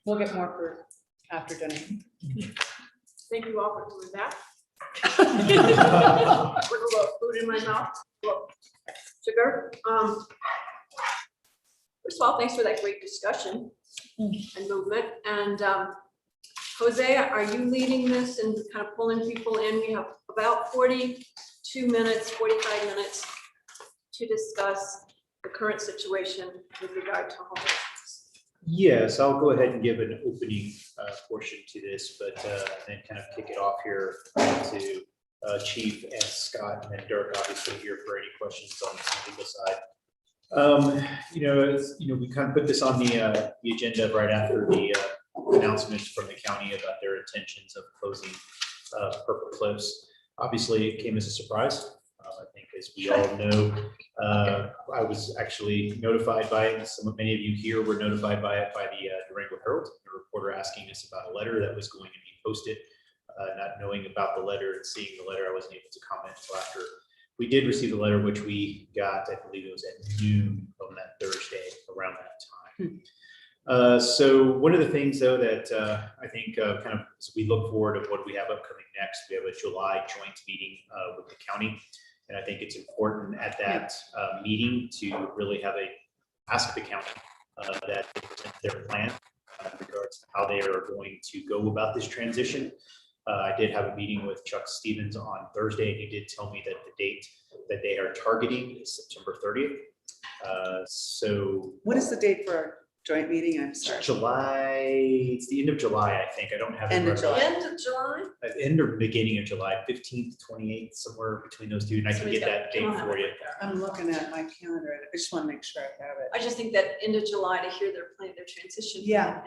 We'll get more for after dinner. Thank you all for coming back. Put a little food in my mouth, little sugar. First of all, thanks for that great discussion and movement. And Jose, are you leading this and kind of pulling people in? We have about 42 minutes, 45 minutes to discuss the current situation with regard to homelessness. Yes, I'll go ahead and give an opening portion to this, but then kind of kick it off here to Chief and Scott, and then Dirk, obviously here for any questions on the legal side. We kind of put this on the agenda right after the announcements from the county about their intentions of closing Purple Cliffs. Obviously, it came as a surprise. I think, as we all know, I was actually notified by it. Many of you here were notified by it by the Durango Herald, a reporter asking us about a letter that was going to be posted. Not knowing about the letter and seeing the letter, I wasn't able to comment until after we did receive the letter, which we got, I believe it was at noon on that Thursday, around that time. So one of the things, though, that I think kind of as we look forward of what we have upcoming next, we have a July joint meeting with the county. And I think it's important at that meeting to really ask the county that they present their plan in regards to how they are going to go about this transition. I did have a meeting with Chuck Stevens on Thursday, and he did tell me that the date that they are targeting is September 30th. So What is the date for our joint meeting? I'm sorry. it's the end of July, I think. I don't have. End of July. End of July? End or beginning of July, 15th, 28th, somewhere between those two, and I So can we've get got- that date we'll have for it. you. I'm looking at my calendar. I just want to make sure I have it. I just think that end of July to hear their plan, their transition. Yeah.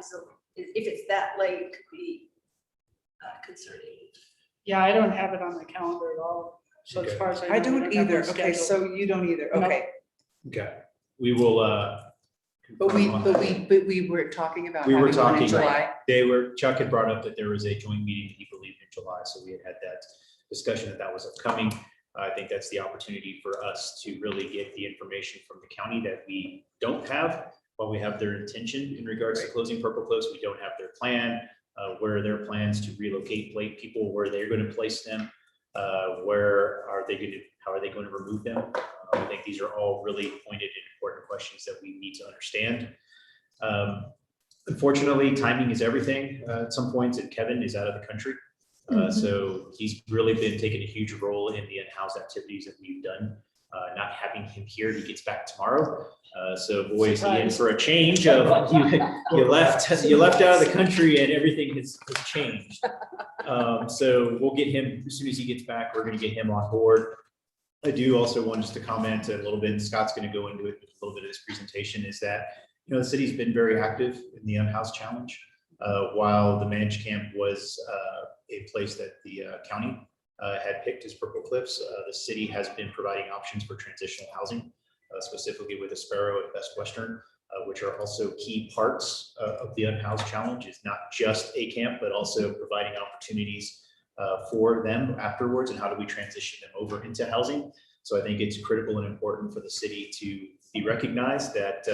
If it's that late, it could be concerning. Yeah, I don't have it on my calendar at all. So as Okay. far as I know. I don't have one either. Okay, scheduled. so you don't either. No. Okay. Okay, we will. But we, confirm on that. but we were talking about We were having one in talking, July. Chuck had brought up that there was a joint meeting that he believed in July, so we had that discussion that was upcoming. I think that's the opportunity for us to really get the information from the county that we don't have. While we have their intention in regards to closing Purple Cliffs, we don't have their plan. where are their plans to relocate people, where they're going to place them, where are they going to, how are they going to remove them? I think these are all really pointed and important questions that we need to understand. Unfortunately, timing is everything. At some points, and Kevin is out of the country. So he's really been taking a huge role in the in-house activities that we've done. Not having him here, he gets back tomorrow. So boy, is he in for a change of you left out of the country and everything has changed. So we'll get him as soon as he gets back. We're going to get him on board. I do also want just to comment a little bit, and Scott's going to go into it with a little bit of this presentation, is that the city's been very active in the Unhoused Challenge. While the Managed Camp was a place that the county had picked as Purple Cliffs, the city has been providing options for transitional housing, specifically with Aspero and Best Western, which are also key parts of the Unhoused Challenge. Is not just a camp, but also providing opportunities for them afterwards, and how do we transition them over into housing. So I think it's critical and important for the city to be recognized that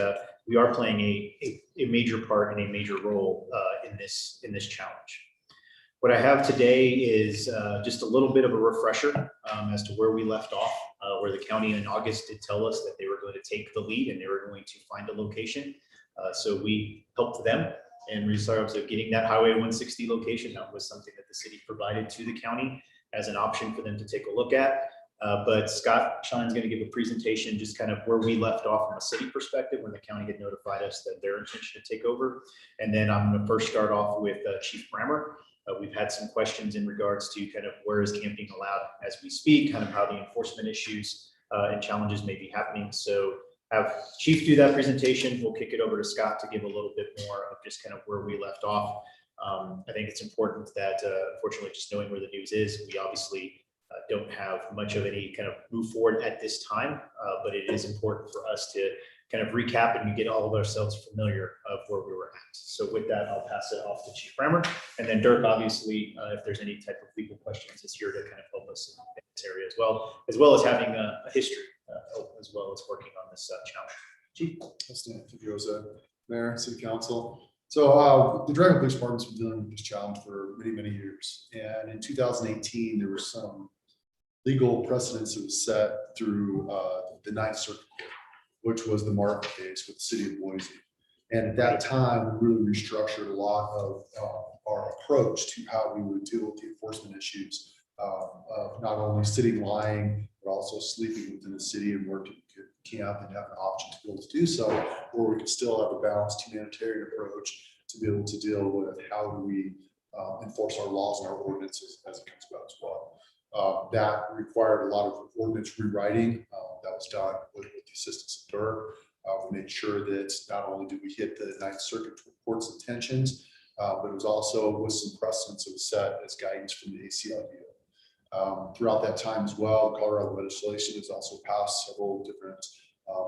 we are playing a major part and a major role in this challenge. What I have today is just a little bit of a refresher as to where we left off, where the county in August did tell us that they were going to take the lead and they were going to find a location. So we helped them in regards of getting that Highway 160 location. That was something that the city provided to the county as an option for them to take a look at. But Scott Schein's going to give a presentation just kind of where we left off from a city perspective when the county had notified us that their intention to take over. And then I'm going to first start off with Chief Brammer. We've had some questions in regards to kind of where is camping allowed as we speak, kind of how the enforcement issues and challenges may be happening. So have Chief do that presentation. We'll kick it over to Scott to give a little bit more of just kind of where we left off. I think it's important that, unfortunately, just knowing where the news is, we obviously don't have much of any kind of move forward at this time, but it is important for us to kind of recap and get all of ourselves familiar of where we were at. So with that, I'll pass it off to Chief Brammer, and then Dirk, obviously, if there's any type of legal questions, is here to kind of help us in this area as well as having a history, as well as working on this challenge. Chief. Thank you, Mayor, City Council. So the Dragon Police Department's been dealing with this challenge for many, many years. And in 2018, there were some legal precedents that was set through the Ninth Circuit Court, which was the Martin case with the city of Boise. And at that time, we really restructured a lot of our approach to how we would deal with the enforcement issues of not only sitting, lying, but also sleeping within the city and working camp and have an option to be able to do so, or we could still have a balanced humanitarian approach to be able to deal with how do we enforce our laws and our ordinances as it comes about as well. That required a lot of ordinance rewriting that was done with the assistance of Dirk. We made sure that not only did we hit the Ninth Circuit Court's intentions, but it was also with some precedents that was set as guidance from the ACLU. Throughout that time as well, Colorado legislation has also passed several different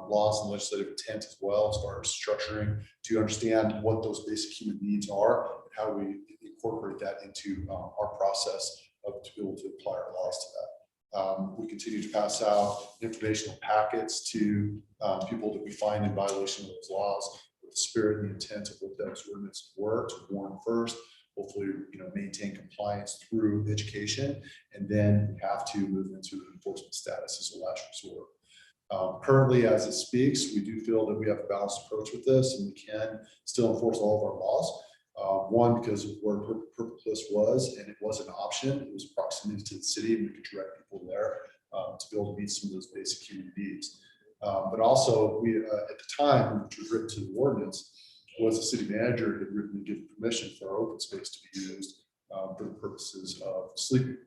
laws and legislative intent as well, as far as structuring to understand what those basic human needs are and how we incorporate that into our process to be able to apply our laws to that. We continue to pass out informational packets to people that we find in violation of those laws with the spirit and the intent of what those ordinances were, to warn first, hopefully, maintain compliance through education, and then we have to move into an enforcement status as a last resort. Currently, as it speaks, we do feel that we have a balanced approach with this, and we can still enforce all of our laws. One, because of where Purple Cliffs was, and it was an option. It was proximity to the city, and we could direct people there to be able to meet some of those basic human needs. But also, we at the time, which was written to the ordinance, was the city manager had written and given permission for our open space to be used for the purposes of sleeping.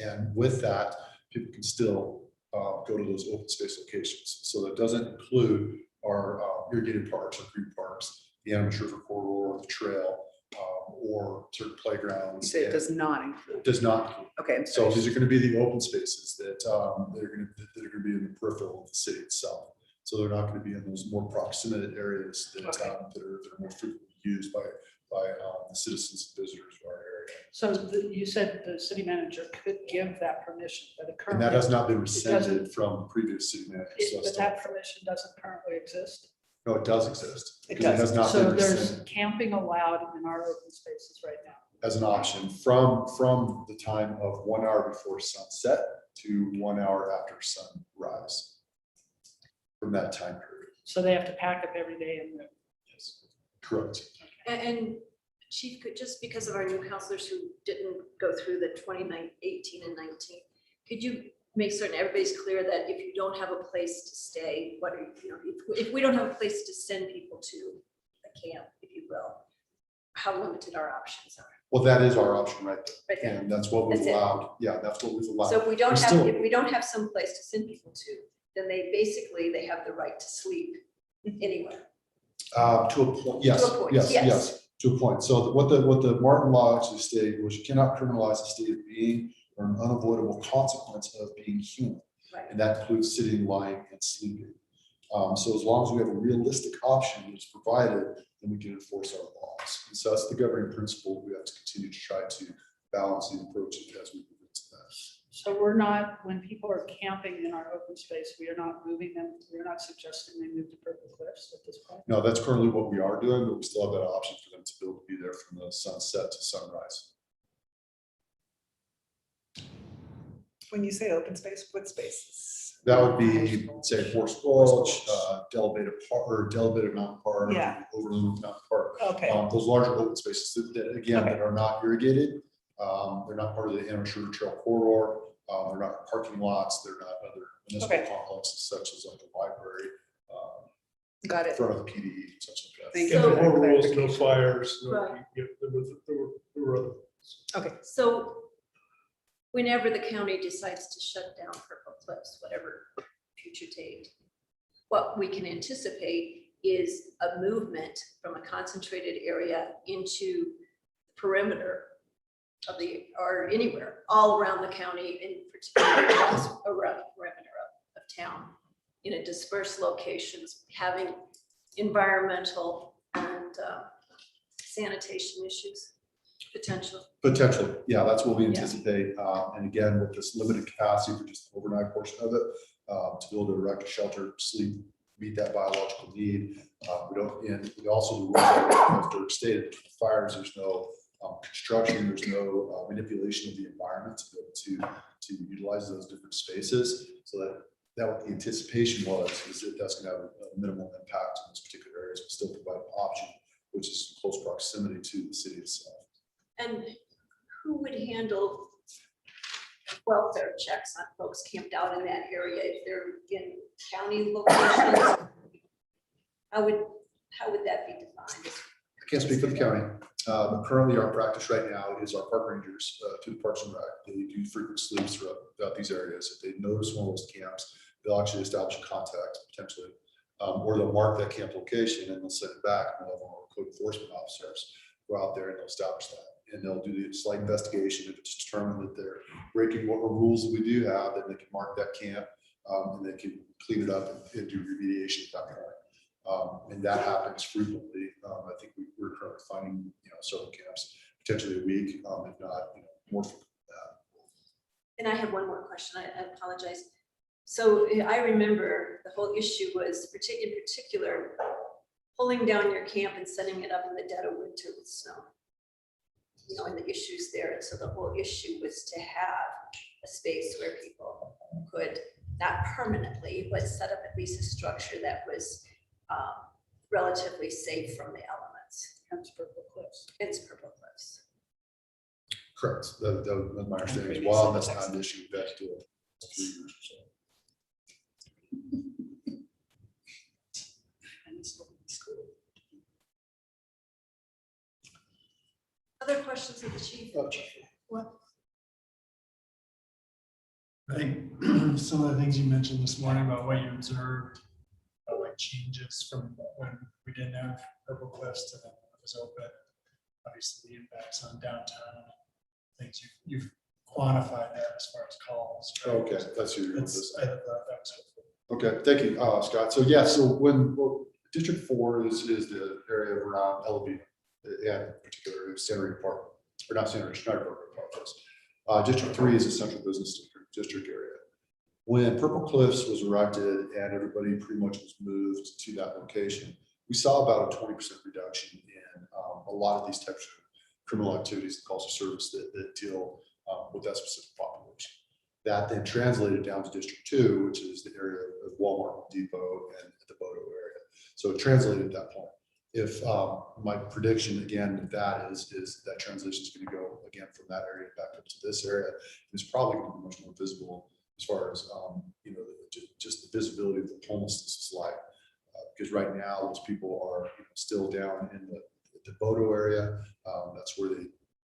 And with that, people can still go to those open space locations. So that doesn't include our irrigated parks or green parks, the Animal River corridor, the trail, or certain playgrounds. You say it does not include. Does not include. Okay. So these are going to be the open spaces that that are going to be in the peripheral of the city itself. So they're not going to be in those more proximate areas that, that are more frequently used by the citizens and visitors of our area. So you said the city manager could give that permission, but it And currently. that has not been rescinded from the previous city manager. But that permission doesn't currently exist. No, it does exist. It because does. has not So been there's rescinded camping allowed in our open spaces right now. as an option from the time of 1 hour before sunset to 1 hour after sunrise. From that time period. So they have to pack up every day and Yes, correct. And Chief, just because of our new counselors who didn't go through the 18 and 19, could you make certain everybody's clear that if you don't have a place to stay, what are, you know, if we don't have a place to send people to a camp, if you will, how limited our options are? Well, that is our option right Right there. there. And that's what we've That's it. allowed. Yeah, that's what we've allowed. So if we don't We're have, still- if we don't have some place to send people to, then they have the right to sleep anywhere. To a point, yes, To a point, yes, yes. yes, to a point. So what the Martin law actually stated was you cannot criminalize a state of being or an unavoidable consequence of being human. Right. And that includes sitting, lying, and sleeping. So as long as we have a realistic option that's provided, then we can enforce our laws. And so that's the governing principle. We have to continue to try to balance the approach as we move into that. so we're not, when people are camping in our open space, we are not moving them, we're not suggesting they move to Purple Cliffs at this point. No, that's currently what we are doing, but we still have that option for them to be able to be there from the sunset to sunrise. When you say open space, what spaces? That would be, say, Horse Gulch, Delabeta Park, or Delabeta Mountain Park. Yeah. Overland Mountain Park. Okay, Those larger open spaces that again, Okay. that are not irrigated. They're not part of the Anna Sugar Trail corridor. They're not parking lots. They're not other municipal Okay. complexes such as like the library, got it. front of the PD, such like that. Thank you And for no that rules, no clarification. fires, no, Right. there were other. Okay, So whenever the county decides to shut down Purple Cliffs, whatever future date, what we can anticipate is a movement from a concentrated area into the perimeter of the, or anywhere, all around the county, in particular, around the perimeter of town, in a dispersed locations, having environmental and sanitation issues, potential. Potentially, yeah, that's what we Yeah. anticipate. And again, with this limited capacity for just the overnight portion of it, to be able to erect a shelter, sleep, meet that biological need. We don't, and we also, the rules, as Dirk stated, fires, there's no construction, there's no manipulation of the environment to be able to utilize those different spaces. So that what the anticipation was, is that that's gonna have a minimal impact in those particular areas, but still provide an option, which is in close proximity to the city itself. And who would handle welfare checks on folks camped out in that area if they're in county locations? How would that be defined? I can't speak for the county, but currently our practice right now is our park rangers to the Parks and Rec. They do frequent sleeps throughout these areas. If they notice one of those camps, they'll actually establish a contact potentially, or they'll mark that camp location and they'll send it back. And they'll have our code enforcement officers go out there and they'll establish that. And they'll do the slight investigation. If it's determined that they're breaking what rules that we do have, then they can mark that camp and they can clean it up and do remediation at that point. And that happens frequently. I think we're currently finding, several camps, potentially a week, if not, more frequent than that. And I have one more question. I apologize. So I remember the whole issue was in particular, pulling down your camp and setting it up in the dead of winter with snow. And the issues there. And so the whole issue was to have a space where people could, not permanently, but set up at least a structure that was relatively safe from the elements. Hence Purple Cliffs. It's Purple Cliffs. Correct. That was my understanding as well. And that's not an issue we've had to do in 3 years or so. And it's still in school. Other questions of the chief? What? I think some of the things you mentioned this morning about what you observed, like changes from when we didn't have Purple Cliffs to when it was open. Obviously, the impacts on downtown, things you've quantified that as far as calls. right? Okay, that's your. I thought that was helpful. Okay, thank you, Scott. So yeah, so District 4 is the area around Elavita, and particularly Santa Park, or not Santa Schneider Park. District 3 is a central business district area. When Purple Cliffs was erected and everybody pretty much was moved to that location, we saw about a 20% reduction in a lot of these types of criminal activities, the calls of service that deal with that specific population. That then translated down to District 2, which is the area of Walmart, Depot, and the Bodo area. So it translated at that point. If my prediction again, with that is that transition is going to go again from that area back up to this area, it's probably going to be much more visible as far as just the visibility of the homelessness is like. Because right now, those people are still down in the Bodo area. That's where they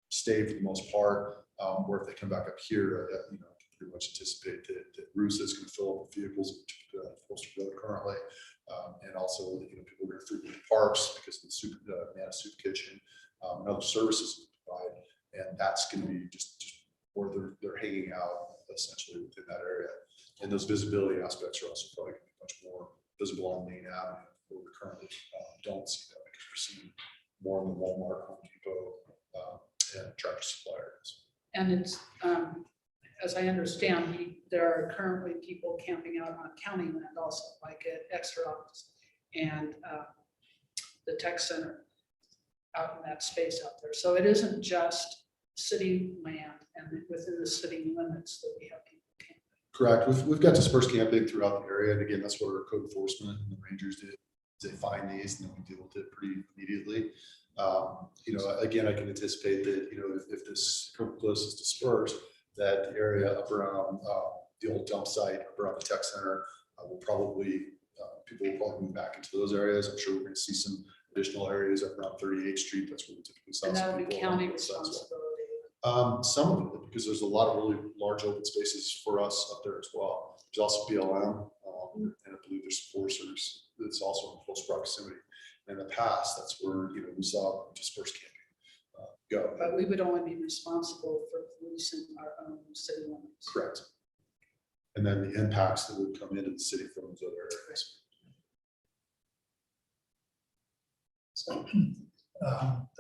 stay for the most part. Where if they come back up here, I can pretty much anticipate that Rusa is going to fill up with vehicles Foster Road currently. And also, people are going to frequent the parks because of the Nana Soup Kitchen and other services we provide. And that's going to be just where they're hanging out essentially within that area. And those visibility aspects are also probably going to be much more visible on Main Avenue, where we currently don't see that because we're seeing more in the Walmart, Home Depot, and Tractor Supply areas. And it's, as I understand, there are currently people camping out on county land also, like at Exeter office and the tech center out in that space out there. So it isn't just city land and within the city limits that we have people camping. Correct. We've got dispersed camping throughout the area. And again, that's what our code enforcement and the Rangers did. They find these and then we deal with it pretty immediately. Again, I can anticipate that, if this Cliffs is dispersed, that the area up around the old dump site, up around the tech center, will probably, people will probably move back into those areas. I'm sure we're going to see some additional areas up around 38th Street. That's where we typically saw And some that would be people county on those sides as well. responsibility. Some of it, because there's a lot of really large open spaces for us up there as well. There's also BLM, and I believe there's Forest Service that's also in close proximity. In the past, that's where we saw dispersed camping go. But we would only be responsible for policing our own city limits. Correct. And then the impacts that would come into the city from those other areas. So,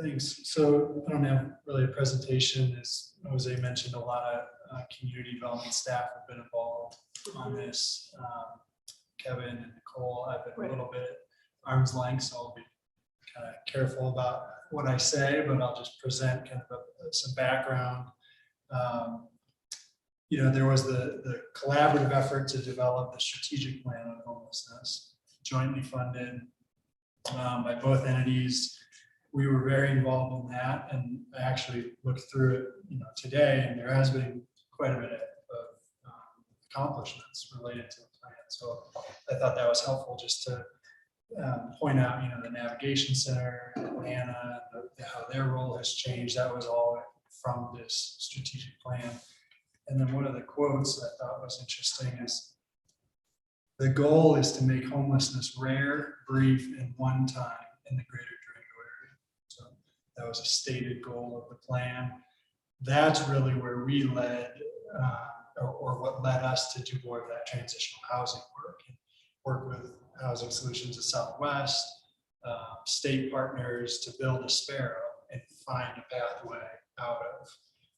thanks. So I don't have really a presentation. As Jose mentioned, a lot of community development staff have been involved on this. Kevin and Nicole, I've been a little bit arm's length, so I'll be kind of careful about what I say, but I'll just present kind of some background. There was the collaborative effort to develop the strategic plan on homelessness, jointly funded by both entities. We were very involved in that, and I actually looked through it, today, and there has been quite a bit of accomplishments related to the plan. So I thought that was helpful just to point out, the navigation center, Atlanta, how their role has changed. That was all from this strategic plan. And then one of the quotes I thought was interesting is, the goal is to make homelessness rare, brief, and one time in the greater Durango area. So that was a stated goal of the plan. That's really where we led, or what led us to do more of that transitional housing work, and work with Housing Solutions of Southwest, state partners to build a Sparrow and find a pathway out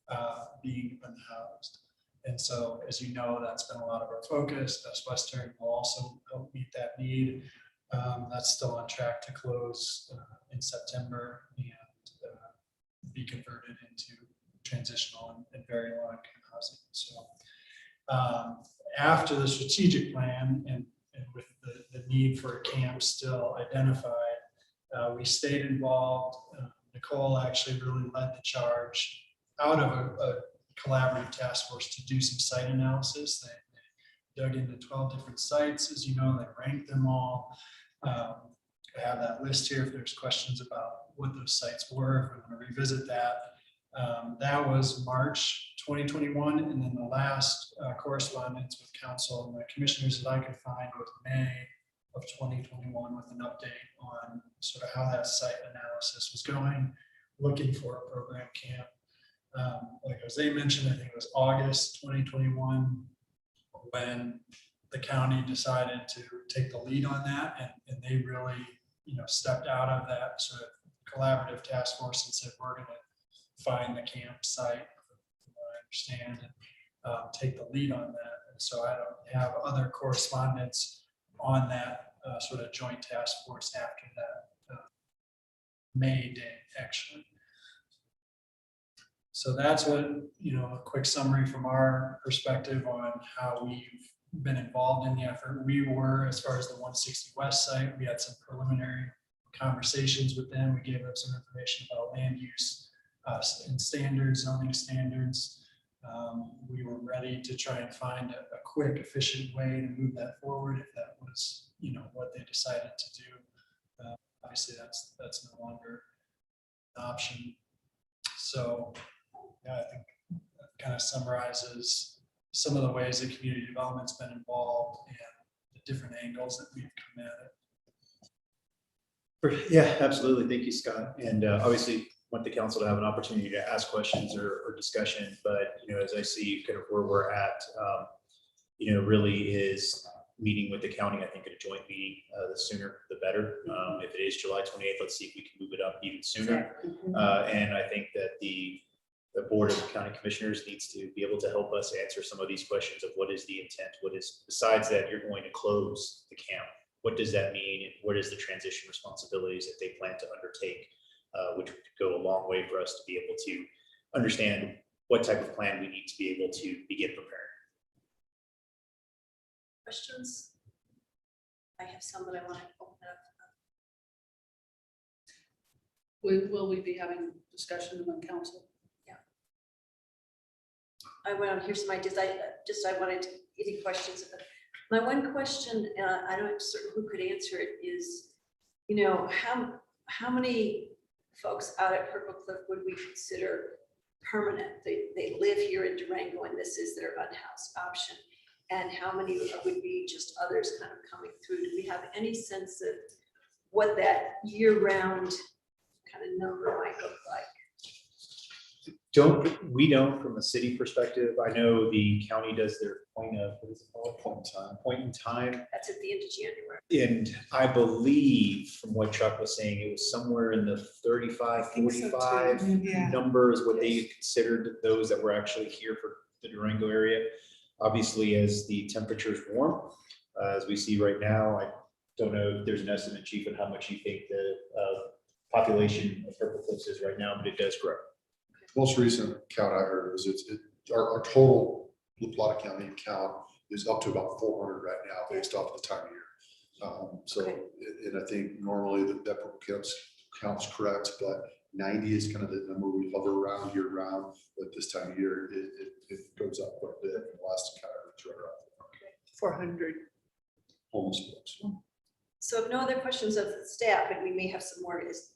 of being unhoused. And so, as you know, that's been a lot of our focus. Best Western will also help meet that need. That's still on track to close in September and be converted into transitional and very long-term housing. So after the strategic plan and with the need for a camp still identified, we stayed involved. Nicole actually really led the charge out of a collaborative task force to do some site analysis. They dug into 12 different sites, as you know, they ranked them all. I have that list here if there's questions about what those sites were, if we want to revisit that. That was March 2021, and then the last correspondence with council and the commissioners that I could find was May of 2021 with an update on sort of how that site analysis was going, looking for a program camp. Like Jose mentioned, I think it was August 2021 when the county decided to take the lead on that, and they really, stepped out of that sort of collaborative task force and said, we're going to find the campsite, from what I understand, and take the lead on that. So I don't have other correspondence on that sort of joint task force after that May date, actually. So that's what, a quick summary from our perspective on how we've been involved in the effort. We were, as far as the 160 West site, we had some preliminary conversations with them. We gave them some information about land use and standards, zoning standards. We were ready to try and find a quick, efficient way to move that forward if that was, what they decided to do. Obviously, that's no longer an option. So, yeah, I think that kind of summarizes some of the ways that community development's been involved and the different angles that we've come at it. Yeah, absolutely. Thank you, Scott. And obviously want the council to have an opportunity to ask questions or discussion, but as I see kind of where we're at, really is meeting with the county. I think at a joint meeting, the sooner the better. If it is July 28th, let's see if we can move it up even sooner. And I think that the Board of County Commissioners needs to be able to help us answer some of these questions of what is the intent, what is, besides that, you're going to close the camp. What does that mean? And what is the transition responsibilities that they plan to undertake, which would go a long way for us to be able to understand what type of plan we need to be able to begin preparing. Questions? I have some that I want to open up. Will we be having discussion among council? I went on, here's some ideas. I wanted any questions. My one question, I don't certain who could answer it, is, how many folks out at Purple Cliff would we consider permanent? They live here in Durango and this is their unhoused option. And how many would be just others kind of coming through? Do we have any sense of what that year-round kind of number might look like? We don't from a city perspective. I know the county does their point of, what is it called? Point in time. That's at the end of January. And I believe from what Chuck was saying, it was somewhere in the 35, 45 number is what they considered those that were actually here for the Durango area. Obviously, as the temperatures warm, as we see right now, I don't know if there's an estimate, Chief, on how much you think the population of Purple Cliffs is right now, but it does grow. Most recent count I heard was our total La Plata County count is up to about 400 right now based off the time of year. And I think normally that Purple count's correct, but 90 is kind of the number we hover around year round. But this time of year, it goes up quite a bit. And the last count it's right around 400. homeless folks. So if no other questions of the staff, and we may have some more, let's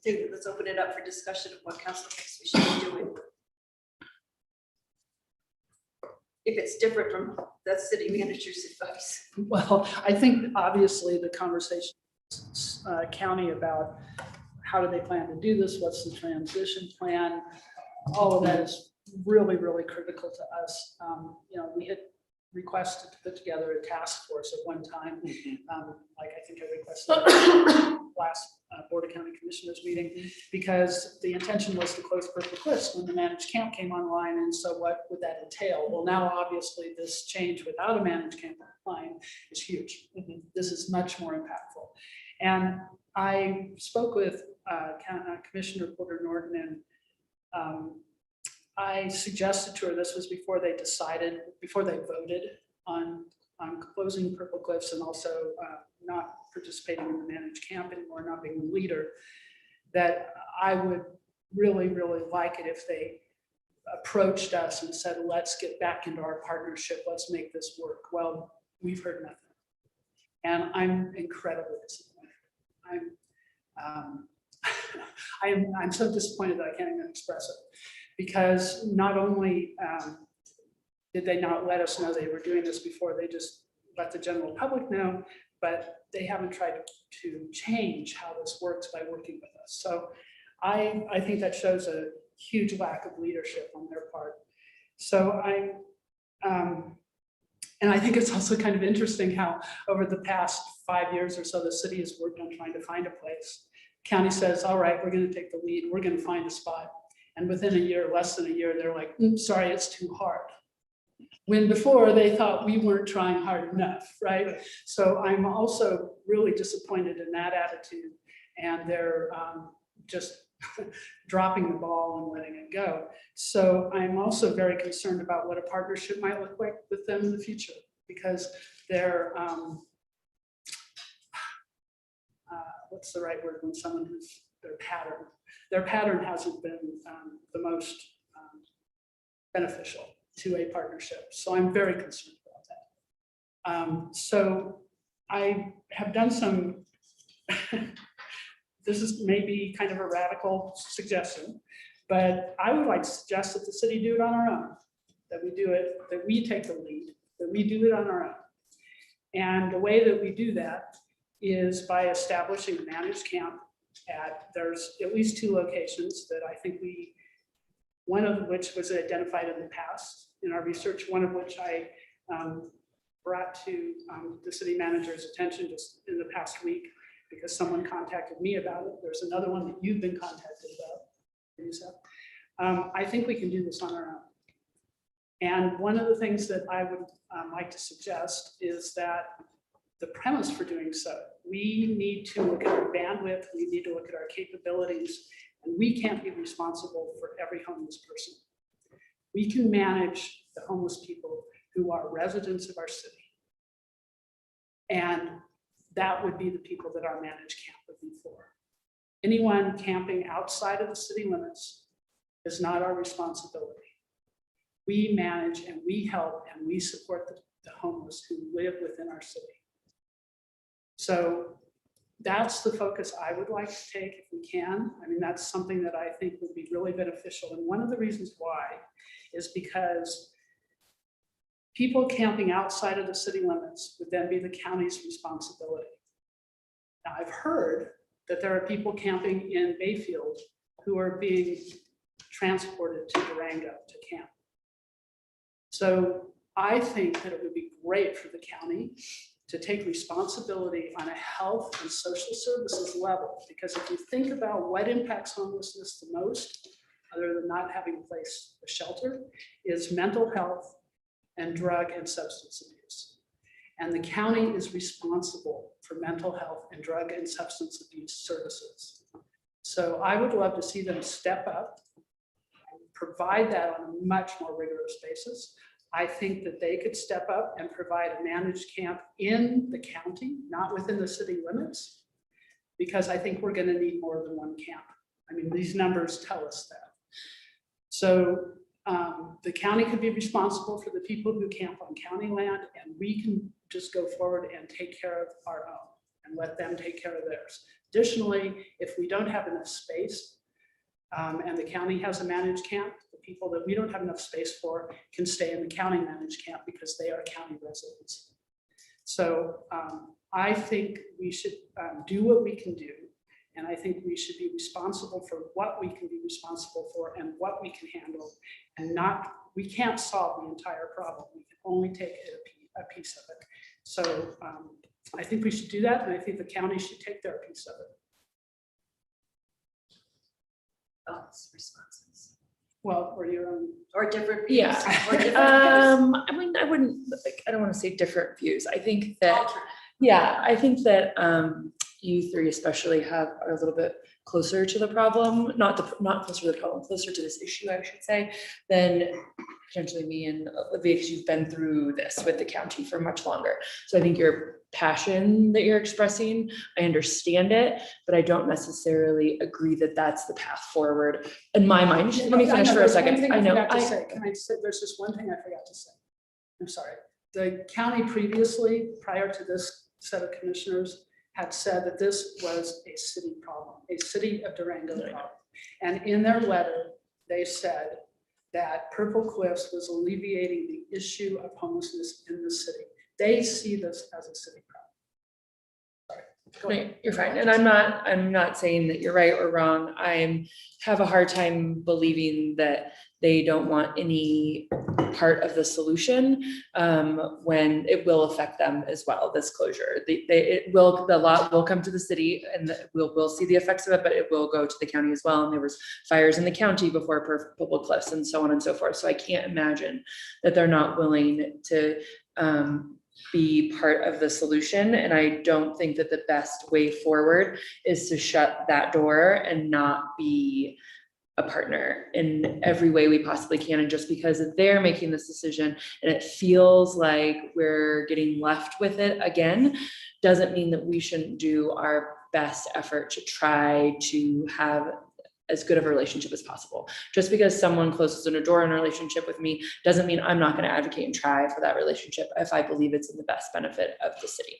open it up for discussion of what council thinks we should be doing. If it's different from the city manager's advice. Well, I think obviously the conversation county about how do they plan to do this? What's the transition plan? All of that is really, really critical to us. We had requested to put together a task force at one time. Like I think I requested last Board of County Commissioners meeting, because the intention was to close Purple Cliffs when the managed camp came online. And so what would that entail? Well, now obviously this change without a managed camp online is huge. This is much more impactful. And I spoke with Commissioner Porter Norton, and I suggested to her, this was before they voted on closing Purple Cliffs and also not participating in the managed camp anymore, not being the leader, that I would really, really like it if they approached us and said, let's get back into our partnership. Let's make this work. Well, we've heard nothing. And I'm incredibly disappointed. I'm so disappointed that I can't even express it, because not only did they not let us know they were doing this before, they just let the general public know, but they haven't tried to change how this works by working with us. So I think that shows a huge lack of leadership on their part. So and I think it's also kind of interesting how over the past 5 years or so, the city has worked on trying to find a place. County says, all right, we're going to take the lead. We're going to find a spot. And within a year, less than a year, they're like, oops, sorry, it's too hard. when before they thought we weren't trying hard enough, right? So I'm also really disappointed in that attitude, and they're just dropping the ball and letting it go. So I'm also very concerned about what a partnership might look like with them in the future, because they're, what's the right word when someone who's their pattern hasn't been the most beneficial to a partnership. So I'm very concerned about that. So I have done some, this is maybe kind of a radical suggestion, but I would like to suggest that the city do it on our own, that we do it, that we take the lead, that we do it on our own. And the way that we do that is by establishing a managed camp there's at least 2 locations that I think one of which was identified in the past in our research, one of which I brought to the city manager's attention just in the past week because someone contacted me about it. There's another one that you've been contacted about. I think we can do this on our own. And one of the things that I would like to suggest is that the premise for doing so, we need to look at our bandwidth, we need to look at our capabilities, and we can't be responsible for every homeless person. We can manage the homeless people who are residents of our city. And that would be the people that our managed camp would be for. Anyone camping outside of the city limits is not our responsibility. We manage and we help and we support the homeless who live within our city. So that's the focus I would like to take if we can. I mean, that's something that I think would be really beneficial. And one of the reasons why is because people camping outside of the city limits would then be the county's responsibility. Now, I've heard that there are people camping in Bayfield who are being transported to Durango to camp. So I think that it would be great for the county to take responsibility on a health and social services level, because if you think about what impacts homelessness the most, other than not having a place, a shelter, is mental health and drug and substance abuse. And the county is responsible for mental health and drug and substance abuse services. So I would love to see them step up and provide that on a much more rigorous basis. I think that they could step up and provide a managed camp in the county, not within the city limits, because I think we're going to need more than one camp. I mean, these numbers tell us that. So the county could be responsible for the people who camp on county land, and we can just go forward and take care of our own and let them take care of theirs. Additionally, if we don't have enough space and the county has a managed camp, the people that we don't have enough space for can stay in the county managed camp because they are county residents. So I think we should do what we can do. And I think we should be responsible for what we can be responsible for and what we can handle, and we can't solve the entire problem. We can only take a piece of it. So I think we should do that. And I think the county should take their piece of it. Responses. Well, or your own. Or different views. Yeah. Or different views. I mean, I wouldn't, like, I don't want to say different views. I think that, Alternate. yeah, I think that you three especially are a little bit closer to the problem, not closer to the problem, closer to this issue, I should say, than potentially me and Olivia, because you've been through this with the county for much longer. So I think your passion that you're expressing, I understand it, but I don't necessarily agree that that's the path forward in my mind. Let me finish for a second. I know. Can I say, there's just one thing I forgot to say. I'm sorry. The county previously, prior to this set of commissioners, had said that this was a city problem, a city of Durango problem. And in their letter, they said that Purple Cliffs was alleviating the issue of homelessness in the city. They see this as a city problem. No, you're fine. And I'm not saying that you're right or wrong. Have a hard time believing that they don't want any part of the solution, when it will affect them as well, this closure. The lot will come to the city and we'll see the effects of it, but it will go to the county as well. And there was fires in the county before Purple Cliffs and so on and so forth. So I can't imagine that they're not willing to, be part of the solution. And I don't think that the best way forward is to shut that door and not be a partner in every way we possibly can. And just because they're making this decision and it feels like we're getting left with it again, doesn't mean that we shouldn't do our best effort to try to have as good of a relationship as possible. Just because someone closes a door in a relationship with me doesn't mean I'm not going to advocate and try for that relationship if I believe it's in the best benefit of the city.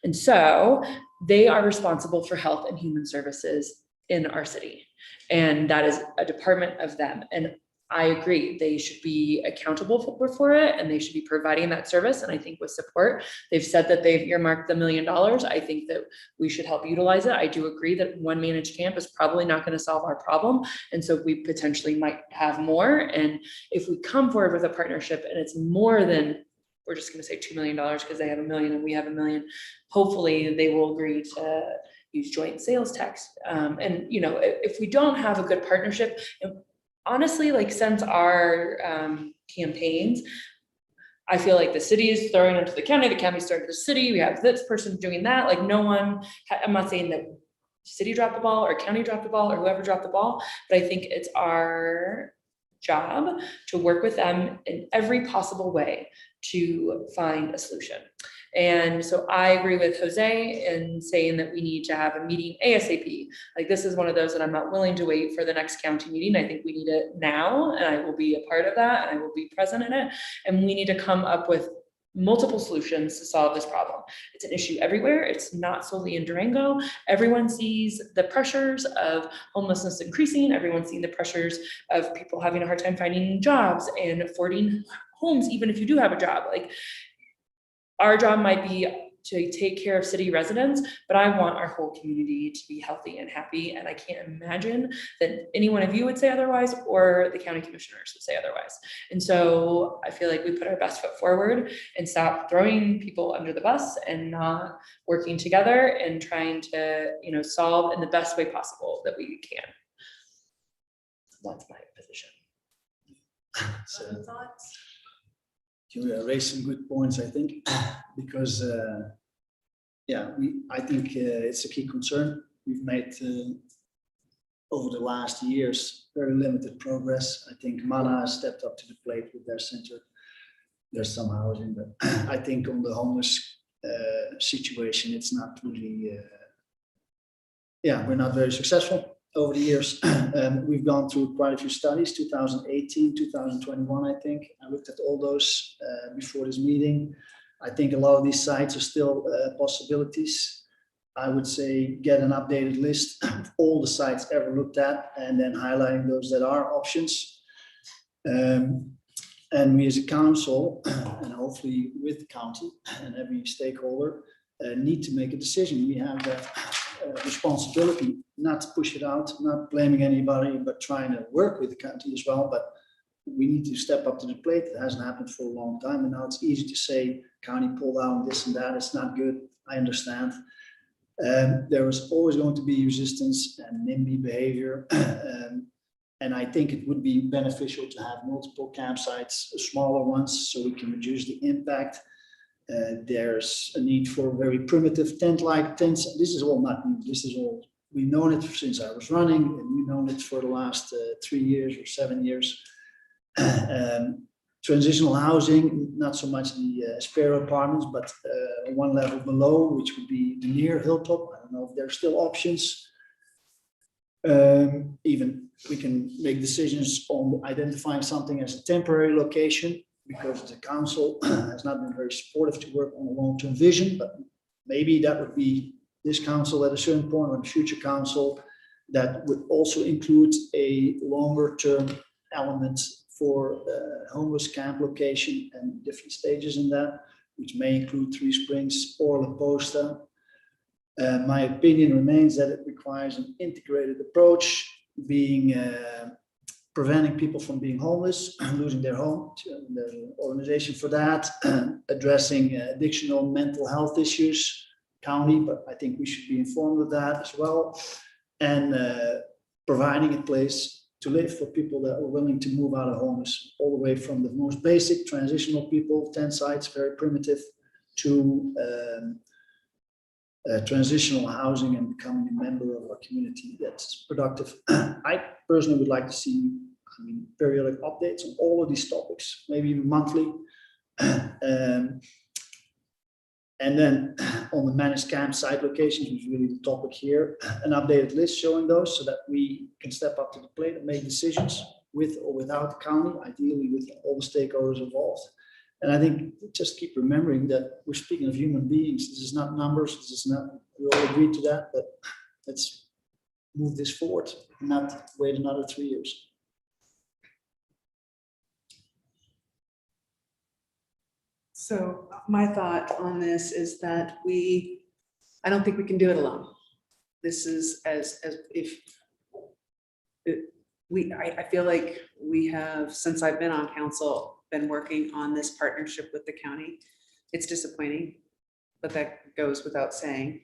And so they are responsible for health and human services in our city. And that is a department of them. And I agree, they should be accountable for it and they should be providing that service. And I think with support, they've said that they've earmarked $1 million. I think that we should help utilize it. I do agree that one managed camp is probably not going to solve our problem. And so we potentially might have more. And if we come forward with a partnership and it's more than, we're just going to say $2 million because they have $1 million and we have $1 million, hopefully they will agree to use joint sales tax. And, you know, if we don't have a good partnership, honestly, like since our campaigns, I feel like the city is throwing into the county's throwing to the city. We have this person doing that. Like no one, I'm not saying that city dropped the ball or county dropped the ball or whoever dropped the ball, but I think it's our job to work with them in every possible way to find a solution. And so I agree with Jose in saying that we need to have a meeting ASAP. Like this is one of those that I'm not willing to wait for the next county meeting. I think we need it now and I will be a part of that and I will be present in it. And we need to come up with multiple solutions to solve this problem. It's an issue everywhere. It's not solely in Durango. Everyone sees the pressures of homelessness increasing. Everyone's seeing the pressures of people having a hard time finding jobs and affording homes, even if you do have a job. Like our job might be to take care of city residents, but I want our whole community to be healthy and happy. And I can't imagine that any one of you would say otherwise, or the county commissioners would say otherwise. And so I feel like we put our best foot forward and stop throwing people under the bus and not working together and trying to, you know, solve in the best way possible that we can. That's my position. So, you raised some good points, I think, because I think it's a key concern. We've made over the last years very limited progress. I think Mana has stepped up to the plate with their center. There's some housing, but I think on the homeless situation, it's not really. We're not very successful over the years. We've gone through quite a few studies, 2018, 2021, I think. I looked at all those before this meeting. I think a lot of these sites are still possibilities. I would say get an updated list of all the sites ever looked at and then highlighting those that are options. And we as a council, and hopefully with the county and every stakeholder, need to make a decision. We have that responsibility not to push it out, not blaming anybody, but trying to work with the county as well. But we need to step up to the plate. It hasn't happened for a long time. And now it's easy to say county pull down this and that. It's not good. I understand. There was always going to be resistance and NIMBY behavior. And I think it would be beneficial to have multiple campsites, smaller ones, so we can reduce the impact. There's a need for very primitive tent-like tents. This is all not new. This is all, we've known it since I was running, and we've known it for the last 3 years or 7 years. Transitional housing, not so much the Sparrow apartments, but one level below, which would be the near Hilltop. I don't know if there are still options. Even we can make decisions on identifying something as a temporary location, because the council has not been very supportive to work on a long-term vision, but maybe that would be this council at a certain point, or the future council, that would also include a longer-term element for homeless camp location and different stages in that, which may include Three Springs or La Posta. My opinion remains that it requires an integrated approach, being preventing people from being homeless, losing their home, the organization for that, addressing additional mental health issues, county, but I think we should be informed of that as well, and providing a place to live for people that are willing to move out of homeless, all the way from the most basic transitional people, tent sites, very primitive, to transitional housing and becoming a member of our community that's productive. I personally would like to see, periodic updates on all of these topics, maybe even monthly. And then on the managed campsite locations, which is really the topic here, an updated list showing those so that we can step up to the plate and make decisions with or without the county, ideally with all the stakeholders involved. And I think just keep remembering that we're speaking of human beings. This is not numbers. This is not, we all agree to that, but let's move this forward and not wait another 3 years. So my thought on this is that I don't think we can do it alone. This is I feel like we have, since I've been on council, been working on this partnership with the county. It's disappointing, but that goes without saying.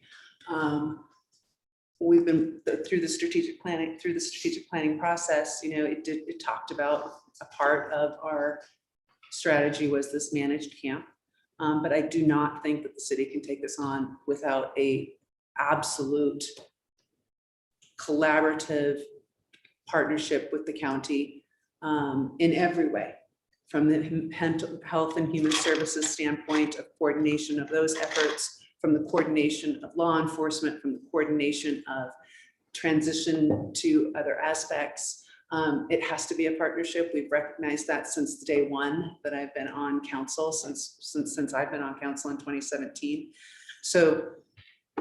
We've been through the strategic planning process. It talked about a part of our strategy was this managed camp. But I do not think that the city can take this on without a absolute collaborative partnership with the county in every way, from the health and human services standpoint of coordination of those efforts, from the coordination of law enforcement, from the coordination of transition to other aspects. It has to be a partnership. We've recognized that since day one that I've been on council, since I've been on council in 2017. So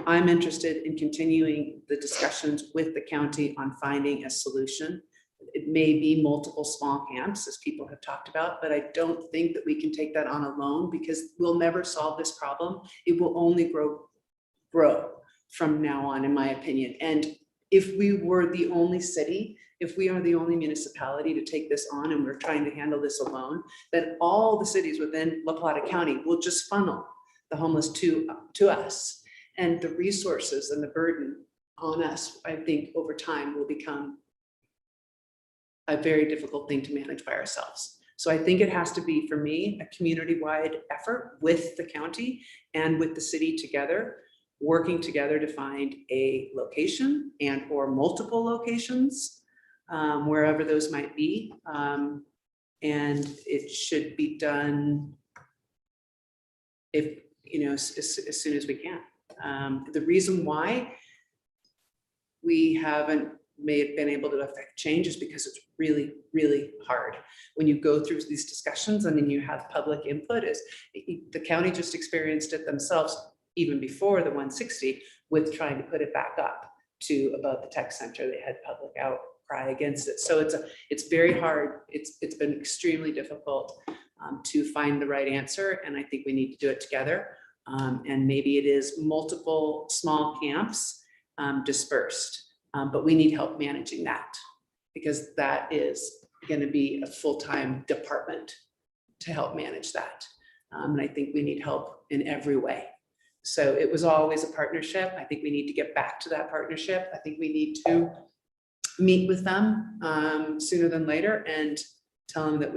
I'm interested in continuing the discussions with the county on finding a solution. It may be multiple small camps, as people have talked about, but I don't think that we can take that on alone, because we'll never solve this problem. It will only grow from now on, in my opinion. And if we were the only city, if we are the only municipality to take this on and we're trying to handle this alone, then all the cities within La Plata County will just funnel the homeless to us. And the resources and the burden on us, I think over time will become a very difficult thing to manage by ourselves. So I think it has to be, for me, a community-wide effort with the county and with the city together, working together to find a location and or multiple locations, wherever those might be. And it should be done as soon as we can. The reason why we haven't been able to affect change is because it's really, really hard. When you go through these discussions and then you have public input, the county just experienced it themselves even before the 160 with trying to put it back up to above the tech center. They had public outcry against it. So it's very hard. It's been extremely difficult to find the right answer. And I think we need to do it together. And maybe it is multiple small camps dispersed. But we need help managing that, because that is going to be a full-time department to help manage that. And I think we need help in every way. So it was always a partnership. I think we need to get back to that partnership. I think we need to meet with them sooner than later and tell them that